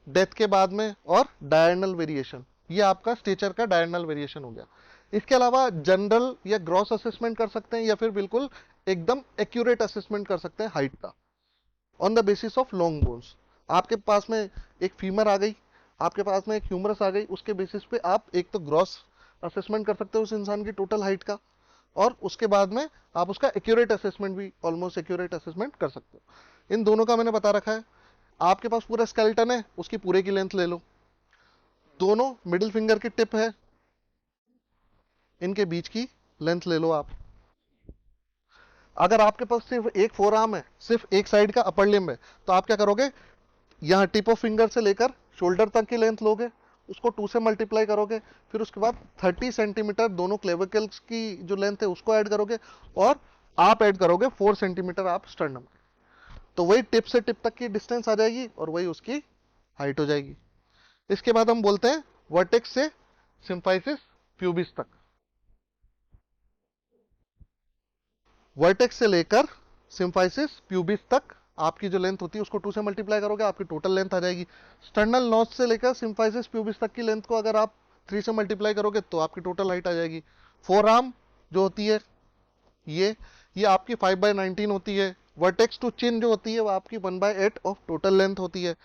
डेथ के बाद में, और डायगोनल वेरिएशन। ये आपका स्टेचर का डायगोनल वेरिएशन हो गया। इसके अलावा जनरल या ग्रॉस असेसमेंट कर सकते हैं, या फिर बिल्कुल एकदम एक्यूरेट असेसमेंट कर सकते हैं हाइट का on the basis of long bones. आपके पास में एक फीमर आ गई, आपके पास में एक ह्यूमरस आ गई, उसके बेसिस पे आप एक तो ग्रॉस असेसमेंट कर सकते हो उस इंसान की टोटल हाइट का, और उसके बाद में आप उसका एक्यूरेट असेसमेंट भी, ऑलमोस्ट एक्यूरेट असेसमेंट कर सकते हो। इन दोनों का मैंने बता रखा है। आपके पास पूरा स्केलेटन है, उसकी पूरे की लेंथ ले लो। दोनों मिडिल फिंगर की टिप है, इनके बीच की लेंथ ले लो आप। अगर आपके पास सिर्फ एक फोर आर्म है, सिर्फ एक साइड का अपर लिम्ब है, तो आप क्या करोगे? यहाँ टिप ऑफ फिंगर से लेकर शोल्डर तक की लेंथ लोगे, उसको 2 से मल्टीप्लाई करोगे, फिर उसके बाद 30 सेंटीमीटर दोनों क्लेविकल्स की जो लेंथ है उसको ऐड करोगे, और आप ऐड करोगे 4 सेंटीमीटर आप स्टर्नम। तो वही टिप से टिप तक की डिस्टेंस आ जाएगी और वही उसकी हाइट हो जाएगी। इसके बाद हम बोलते हैं वर्टेक्स से सिम्फाइसिस प्यूबिस तक। वर्टेक्स से लेकर सिम्फाइसिस प्यूबिस तक आपकी जो लेंथ होती है उसको 2 से मल्टीप्लाई करोगे, आपकी टोटल लेंथ आ जाएगी। स्टर्नल नॉच से लेकर सिम्फाइसिस प्यूबिस तक की लेंथ को अगर आप 3 से मल्टीप्लाई करोगे तो आपकी टोटल हाइट आ जाएगी। फोर आर्म जो होती है ये आपकी 5/19 होती है। वर्टेक्स टू चिन जो होती है वो आपकी 1/8 ऑफ टोटल लेंथ होती है।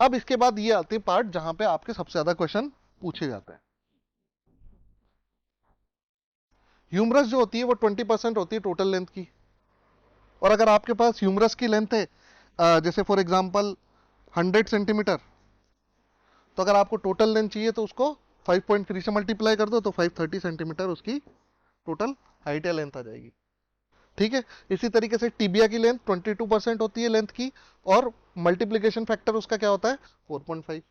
अब इसके बाद ये आती है पार्ट जहां पे आपके सबसे ज्यादा क्वेश्चन पूछे जाते हैं। ह्यूमरस जो होती है वो 20% होती है टोटल लेंथ की। और अगर आपके पास ह्यूमरस की लेंथ है जैसे फॉर एग्जांपल 100 सेंटीमीटर, तो अगर आपको टोटल लेंथ चाहिए तो उसको 5.3 से मल्टीप्लाई कर दो, तो 530 सेंटीमीटर उसकी टोटल हाइट या लेंथ आ जाएगी। ठीक है। इसी तरीके से टिबिया की लेंथ 22% होती है लेंथ की, और मल्टीप्लीकेशन फैक्टर उसका क्या होता है? 4.5।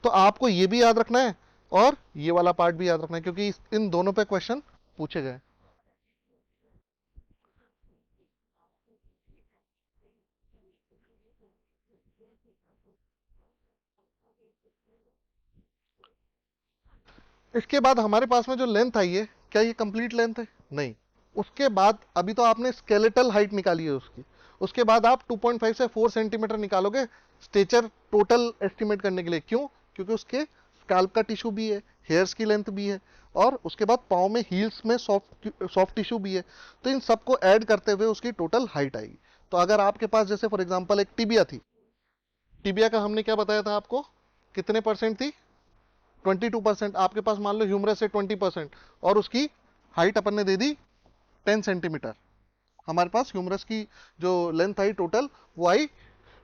तो आपको ये भी याद रखना है और ये वाला पार्ट भी याद रखना है, क्योंकि इन दोनों पे क्वेश्चन पूछे गए। इसके बाद हमारे पास में जो लेंथ आई है, क्या ये कंप्लीट लेंथ है? नहीं। उसके बाद अभी तो आपने स्केलेटल हाइट निकाली है उसकी, उसके बाद आप 2.5 से 4 सेंटीमीटर निकालोगे स्टेचर टोटल एस्टिमेट करने के लिए। क्यों? क्योंकि उसके स्काल्प का टिश्यू भी है, हेयर्स की लेंथ भी है, और उसके बाद पाँव में हील्स में सॉफ्ट टिश्यू भी है। तो इन सबको ऐड करते हुए उसकी टोटल हाइट आएगी। तो अगर आपके पास जैसे फॉर एग्जांपल एक टिबिया थी, टिबिया का हमने क्या बताया था आपको, कितने परसेंट थी? 22%। आपके पास मान लो ह्यूमरस है 20%, और उसकी हाइट अपन ने दे दी 10 सेंटीमीटर। हमारे पास ह्यूमरस की जो लेंथ आई टोटल वो आई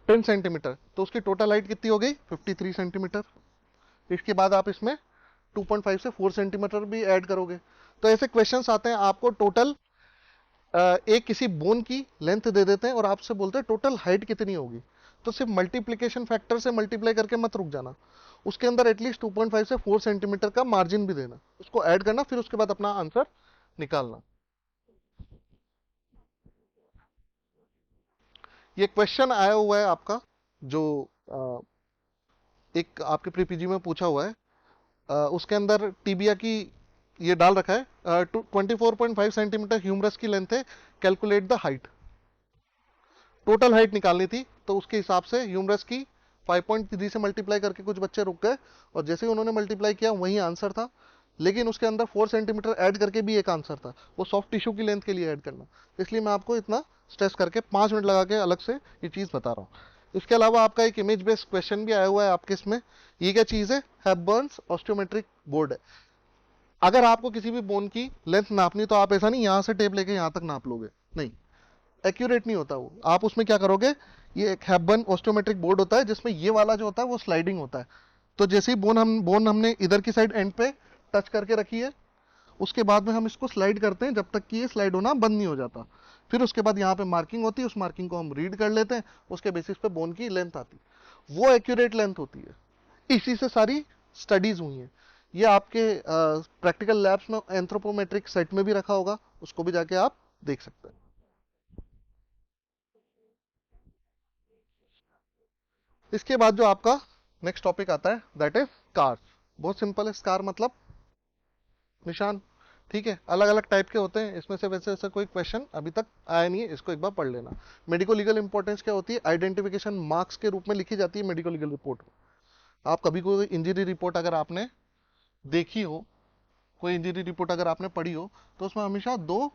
10 सेंटीमीटर, तो उसकी टोटल हाइट कितनी हो गई? 53 सेंटीमीटर। इसके बाद आप इसमें 2.5 से 4 सेंटीमीटर भी ऐड करोगे। तो ऐसे क्वेश्चंस आते हैं आपको टोटल एक किसी बोन की लेंथ दे देते हैं और आपसे बोलते हैं टोटल हाइट कितनी होगी, तो सिर्फ मल्टीप्लिकेशन फैक्टर से मल्टीप्लाई करके मत रुक जाना, उसके अंदर एटलीस्ट 2.5 से 4 सेंटीमीटर का मार्जिन भी देना, उसको ऐड करना, फिर उसके बाद अपना आंसर निकालना। ये क्वेश्चन आया हुआ है आपका, जो एक आपके प्री पीजी में पूछा हुआ है। उसके अंदर टीबिया की ये डाल रखा है, 24.5 सेंटीमीटर ह्यूमरस की लेंथ है, calculate the height. Total height निकालनी थी, तो उसके हिसाब से ह्यूमरस की 5.3 से मल्टीप्लाई करके कुछ बच्चे रुक गए, और जैसे ही उन्होंने मल्टीप्लाई किया वही आंसर था, लेकिन उसके अंदर 4 सेंटीमीटर ऐड करके भी एक आंसर था, वो सॉफ्ट टिश्यू की लेंथ के लिए ऐड करना। इसलिए मैं आपको इतना स्ट्रेस करके 5 मिनट लगा के अलग से ये चीज़ बता रहा हूँ। इसके अलावा आपका एक इमेज बेस्ड क्वेश्चन भी आया हुआ है आपके इसमें। ये क्या चीज़ है? हेपबर्न्स ऑस्टियोमेट्रिक बोर्ड है। अगर आपको किसी भी बोन की लेंथ नापनी, तो आप ऐसा नहीं यहाँ से टेप लेके यहाँ तक नाप लोगे, नहीं, एक्यूरेट नहीं होता वो। आप उसमें क्या करोगे, ये एक हेबन ऑस्टियोमेट्रिक बोर्ड होता है जिसमें ये वाला जो होता है वो स्लाइडिंग होता है। तो जैसे ही बोन हमने इधर की साइड एंड पे टच करके रखी है, उसके बाद में हम इसको स्लाइड करते हैं जब तक कि ये स्लाइड होना बंद नहीं हो जाता। फिर उसके बाद यहाँ पे मार्किंग होती है, उस मार्किंग को हम रीड कर लेते हैं, उसके बेसिस पे बोन की लेंथ आती है, वो एक्यूरेट लेंथ होती है। इसी से सारी स्टडीज हुई हैं। ये आपके प्रैक्टिकल लैब्स में एंथ्रोपोमेट्रिक सेट में भी रखा होगा, उसको भी जाके आप देख सकते हैं। इसके बाद जो आपका नेक्स्ट टॉपिक आता है दैट इज स्कार्स। बहुत सिंपल है, स्कार मतलब निशान। ठीक है, अलग अलग टाइप के होते हैं, इसमें से वैसे ऐसा कोई क्वेश्चन अभी तक आया नहीं है, इसको एक बार पढ़ लेना। मेडिको लीगल इंपॉर्टेंस क्या होती है? आइडेंटिफिकेशन मार्क्स के रूप में लिखी जाती है मेडिको लीगल रिपोर्ट। आप कभी कोई इंजरी रिपोर्ट अगर आपने देखी हो, कोई इंजरी रिपोर्ट अगर आपने पढ़ी हो, तो उसमें हमेशा दो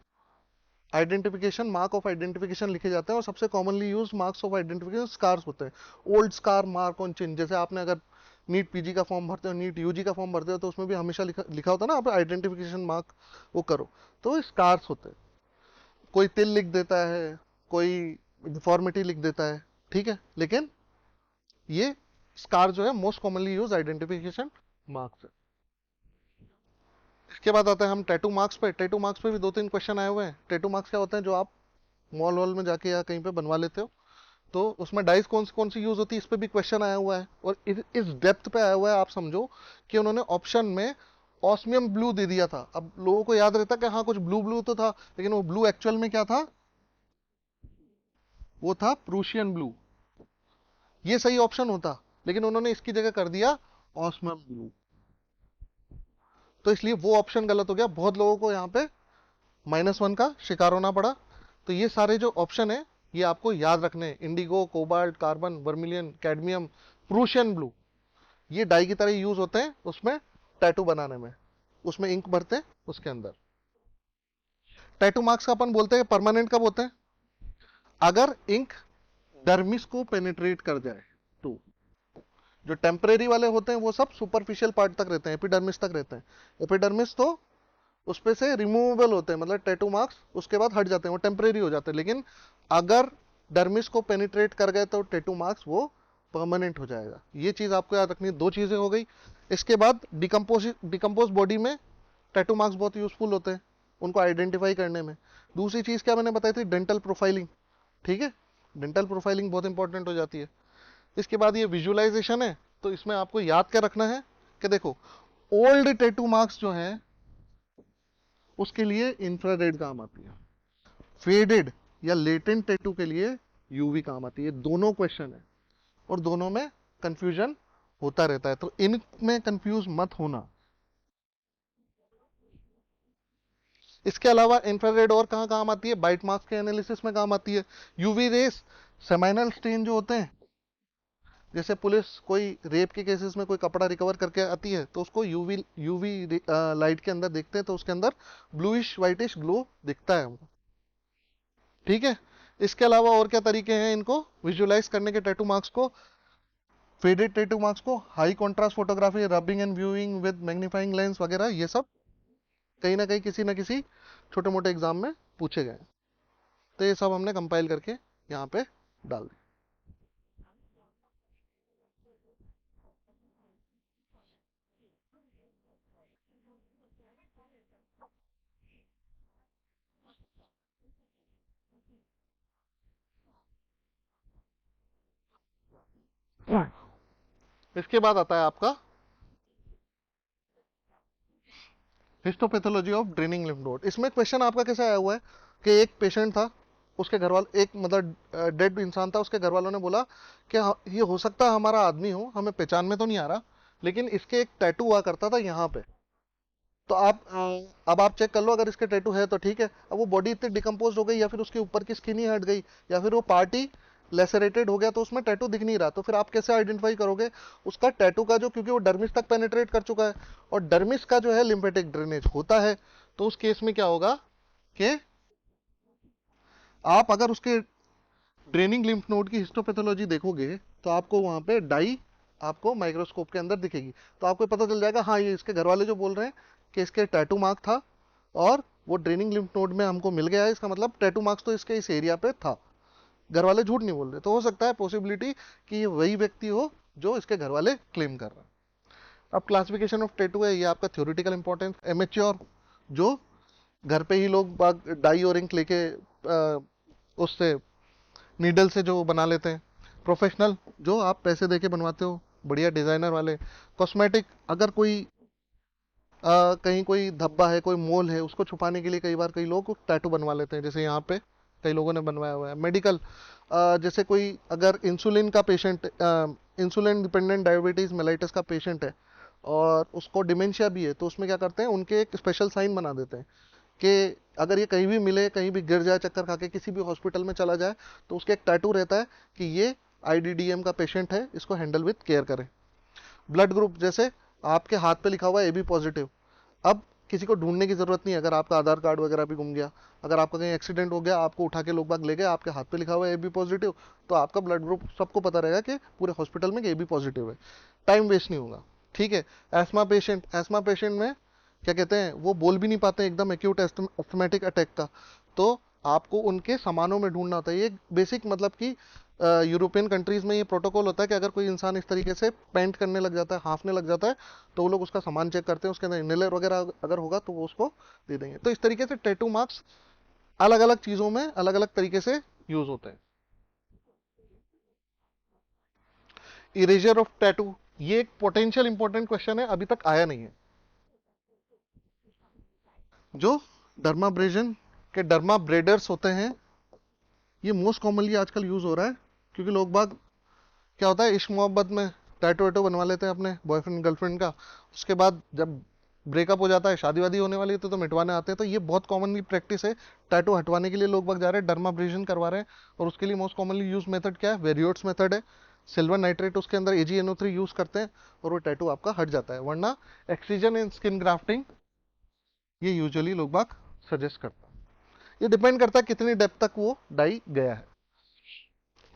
आइडेंटिफिकेशन मार्क ऑफ आइडेंटिफिकेशन लिखे जाते हैं, और सबसे commonly use marks of identification scars होते हैं। Old scar mark on chin, जैसे आपने अगर नीट पीजी का फॉर्म भरते हो, नीट यूजी का फॉर्म भरते हो, तो उसमें भी हमेशा लिखा होता है ना, आप आइडेंटिफिकेशन मार्क वो करो, तो स्कार्स होते हैं। कोई तिल लिख देता है, कोई डिफॉर्मिटी लिख देता है, ठीक है, लेकिन ये स्कार जो है most commonly use identification marks है। इसके बाद आता है हम टैटू मार्क्स पे। टैटू मार्क्स पे भी दो तीन क्वेश्चन आए हुए हैं। टैटू मार्क्स क्या होते हैं? जो आप मॉल वॉल में जाके या कहीं पे बनवा लेते हो, तो उसमें डाइस कौन सी यूज होती है, इस पे भी क्वेश्चन आया हुआ है, और इस डेप्थ पे आया हुआ है। आप समझो कि उन्होंने ऑप्शन में ऑस्मियम ब्लू दे दिया था। अब लोगों को याद रहता कि हाँ कुछ ब्लू ब्लू तो था, लेकिन वो ब्लू एक्चुअल में क्या था? वो था प्रूशियन ब्लू। ये सही ऑप्शन होता, लेकिन उन्होंने इसकी जगह कर दिया ऑस्मियम ब्लू, तो इसलिए वो ऑप्शन गलत हो गया। बहुत लोगों को यहाँ पे -1 का शिकार होना पड़ा। तो ये सारे जो ऑप्शन है, ये आपको याद रखने हैं। Indigo, cobalt, carbon, vermilion, cadmium, Prussian blue, ये डाई की तरह यूज होते हैं उसमें टैटू बनाने में, उसमें इंक भरते हैं उसके अंदर। टैटू मार्क्स का अपन बोलते हैं परमानेंट कब होते हैं? अगर इंक डर्मिस को पेनिट्रेट कर जाए तो। जो टेम्परेरी वाले होते हैं वो सब सुपरफिशियल पार्ट तक रहते हैं, एपिडर्मिस तक रहते हैं। एपिडर्मिस तो उस पे से रिमूवेबल होते हैं, मतलब टैटू मार्क्स उसके बाद हट जाते हैं, वो टेम्परेरी हो जाते हैं। लेकिन अगर डर्मिस को पेनिट्रेट कर गए तो टैटू मार्क्स वो परमानेंट हो जाएगा। ये चीज आपको याद रखनी है। दो चीजें हो गई। इसके बाद डिकम्पोज बॉडी में टैटू मार्क्स बहुत यूजफुल होते हैं उनको आइडेंटिफाई करने में। दूसरी चीज क्या मैंने बताई थी? Dental profiling. ठीक है, डेंटल प्रोफाइलिंग बहुत इंपॉर्टेंट हो जाती है। इसके बाद ये विजुअलाइजेशन है, तो इसमें आपको याद क्या रखना है कि देखो, ओल्ड टैटू मार्क्स जो है उसके लिए इंफ्रारेड काम आती है, फेडेड या लेटेंट टैटू के लिए यूवी काम आती है। दोनों क्वेश्चन है, और दोनों में कंफ्यूजन होता रहता है, तो इनमें कंफ्यूज मत होना। इसके अलावा इंफ्रारेड और कहाँ काम आती है? बाइट मार्क्स के एनालिसिस में काम आती है। यूवी रेस सेमाइनल स्टेन जो होते हैं, जैसे पुलिस कोई रेप के केसेस में कोई कपड़ा रिकवर करके आती है, तो उसको यूवी यूवी लाइट के अंदर देखते हैं, तो उसके अंदर ब्लूइश व्हाइटिश ग्लो दिखता है हमको। ठीक है, इसके अलावा और क्या तरीके हैं इनको विजुअलाइज करने के टैटू मार्क्स को? फेडेड टैटू मार्क्स को high contrast photography, rubbing and viewing with magnifying lens वगैरह, ये सब कहीं ना कहीं किसी ना किसी छोटे मोटे एग्जाम में पूछे गए। तो ये सब हमने कंपाइल करके यहाँ पे डाल दिया। इसके बाद आता है आपका histopathology of draining lymph node. इसमें क्वेश्चन आपका कैसे आया हुआ है कि एक पेशेंट था, उसके घर वाले, एक मतलब डेड इंसान था, उसके घर वालों ने बोला कि ये हो सकता है हमारा आदमी हो, हमें पहचान में तो नहीं आ रहा, लेकिन इसके एक टैटू हुआ करता था यहाँ पे। तो आप अब आप चेक कर लो, अगर इसके टैटू है तो ठीक है। अब वो बॉडी इतनी डिकम्पोज हो गई, या फिर उसके ऊपर की स्किन ही हट गई, या फिर वो पार्टी लेसरेटेड हो गया, तो उसमें टैटू दिख नहीं रहा, तो फिर आप कैसे आइडेंटिफाई करोगे उसका टैटू का, जो क्योंकि वो डर्मिस तक पेनिट्रेट कर चुका है, और डर्मिस का जो है लिम्फेटिक ड्रेनेज होता है। तो उस केस में क्या होगा कि आप अगर उसके ड्रेनिंग लिम्फ नोड की हिस्टोपैथोलॉजी देखोगे, तो आपको वहां पे डाई आपको माइक्रोस्कोप के अंदर दिखेगी, तो आपको पता चल जाएगा हाँ, ये इसके घर वाले जो बोल रहे हैं कि इसके टैटू मार्क था और वो ड्रेनिंग लिम्फ नोड में हमको मिल गया है, इसका मतलब टैटू मार्क्स तो इसके इस एरिया पे था। घर वाले झूठ नहीं बोल रहे, तो हो सकता है पॉसिबिलिटी कि ये वही व्यक्ति हो जो इसके घर वाले क्लेम कर रहे हैं। अब क्लासिफिकेशन ऑफ टैटू है, ये आपका थ्योरेटिकल इंपॉर्टेंस। एमेच्योर, जो घर पे ही लोग डाई और इंक लेके उससे नीडल से जो बना लेते हैं। प्रोफेशनल, जो आप पैसे देके बनवाते हो, बढ़िया डिजाइनर वाले। कॉस्मेटिक, अगर कोई कहीं कोई धब्बा है, कोई मोल है, उसको छुपाने के लिए कई बार कई लोग टैटू बनवा लेते हैं, जैसे यहाँ पे कई लोगों ने बनवाया हुआ है। मेडिकल, जैसे कोई अगर इंसुलिन का patient, insulin dependent diabetes mellitus का पेशेंट है और उसको डिमेंशिया भी है, तो उसमें क्या करते हैं, उनके एक स्पेशल साइन बना देते हैं कि अगर ये कहीं भी मिले, कहीं भी गिर जाए, चक्कर खा के किसी भी हॉस्पिटल में चला जाए, तो उसके एक टैटू रहता है कि ये आईडीडीएम का पेशेंट है, इसको हैंडल विथ केयर करें। ब्लड ग्रुप, जैसे आपके हाथ पे लिखा हुआ है ए बी पॉजिटिव, अब किसी को ढूंढने की जरूरत नहीं है, अगर आपका आधार कार्ड वगैरह भी गुम गया, अगर आपका कहीं एक्सीडेंट हो गया, आपको उठा के लोग बाग ले गए, आपके हाथ पे लिखा हुआ है ए बी पॉजिटिव, तो आपका ब्लड ग्रुप सबको पता रहेगा कि पूरे हॉस्पिटल में ए बी पॉजिटिव है। टाइम वेस्ट नहीं होगा। ठीक है। एस्मा पेशेंट, एस्मा पेशेंट में क्या कहते हैं, वो बोल भी नहीं पाते, एकदम एक्यूट एस्थमेटिक अटैक का, तो आपको उनके सामानों में ढूंढना होता है। ये बेसिक मतलब कि यूरोपियन कंट्रीज में ये प्रोटोकॉल होता है कि अगर कोई इंसान इस तरीके से पेंट करने लग जाता है, हाफने लग जाता है, तो वो लोग उसका सामान चेक करते हैं, उसके अंदर इनहेलर वगैरह अगर होगा तो वो उसको दे देंगे। तो इस तरीके से टैटू मार्क्स अलग अलग चीजों में अलग अलग तरीके से यूज होते हैं। इरेजर ऑफ टैटू, ये एक पोटेंशियल इंपॉर्टेंट क्वेश्चन है, अभी तक आया नहीं है। जो डर्माब्रेजन के डर्मा ब्रेडर्स होते हैं, ये मोस्ट कॉमनली आजकल यूज हो रहा है, क्योंकि लोग बाग क्या होता है, इश्क मोहब्बत में टैटू वैटू बनवा लेते हैं अपने बॉयफ्रेंड गर्लफ्रेंड का, उसके बाद जब ब्रेकअप हो जाता है, शादी वादी होने वाली है, तो मिटवाने आते हैं। तो ये बहुत कॉमनली प्रैक्टिस है, टैटू हटवाने के लिए लोग बाग जा रहे हैं, डर्माब्रेजन करवा रहे हैं। और उसके लिए मोस्ट कॉमनली यूज मेथड क्या है, वेरियोट्स मेथड है। सिल्वर नाइट्रेट उसके अंदर AgNO3 यूज करते हैं और वो टैटू आपका हट जाता है। वरना एक्सीजन एंड स्किन ग्राफ्टिंग ये यूजुअली लोग बाग सजेस्ट करता है। ये डिपेंड करता है कितनी डेप्थ तक वो डाई गया है।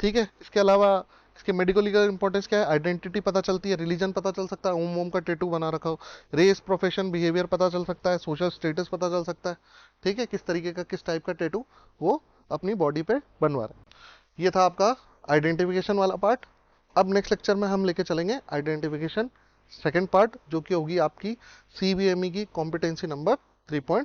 ठीक है। इसके अलावा इसके मेडिकल लीगल इंपॉर्टेंस क्या है, आइडेंटिटी पता चलती है, रिलीजन पता चल सकता है, ओम ओम का टैटू बना रखा हो, रेस, प्रोफेशन, बिहेवियर पता चल सकता है, सोशल स्टेटस पता चल सकता है। ठीक है, किस तरीके का, किस टाइप का टैटू वो अपनी बॉडी पे बनवा रहे हैं। ये था आपका आइडेंटिफिकेशन वाला पार्ट। अब नेक्स्ट लेक्चर में हम लेके चलेंगे आइडेंटिफिकेशन सेकेंड पार्ट, जो कि होगी आपकी CBME की कॉम्पिटेंसी नंबर 3.0।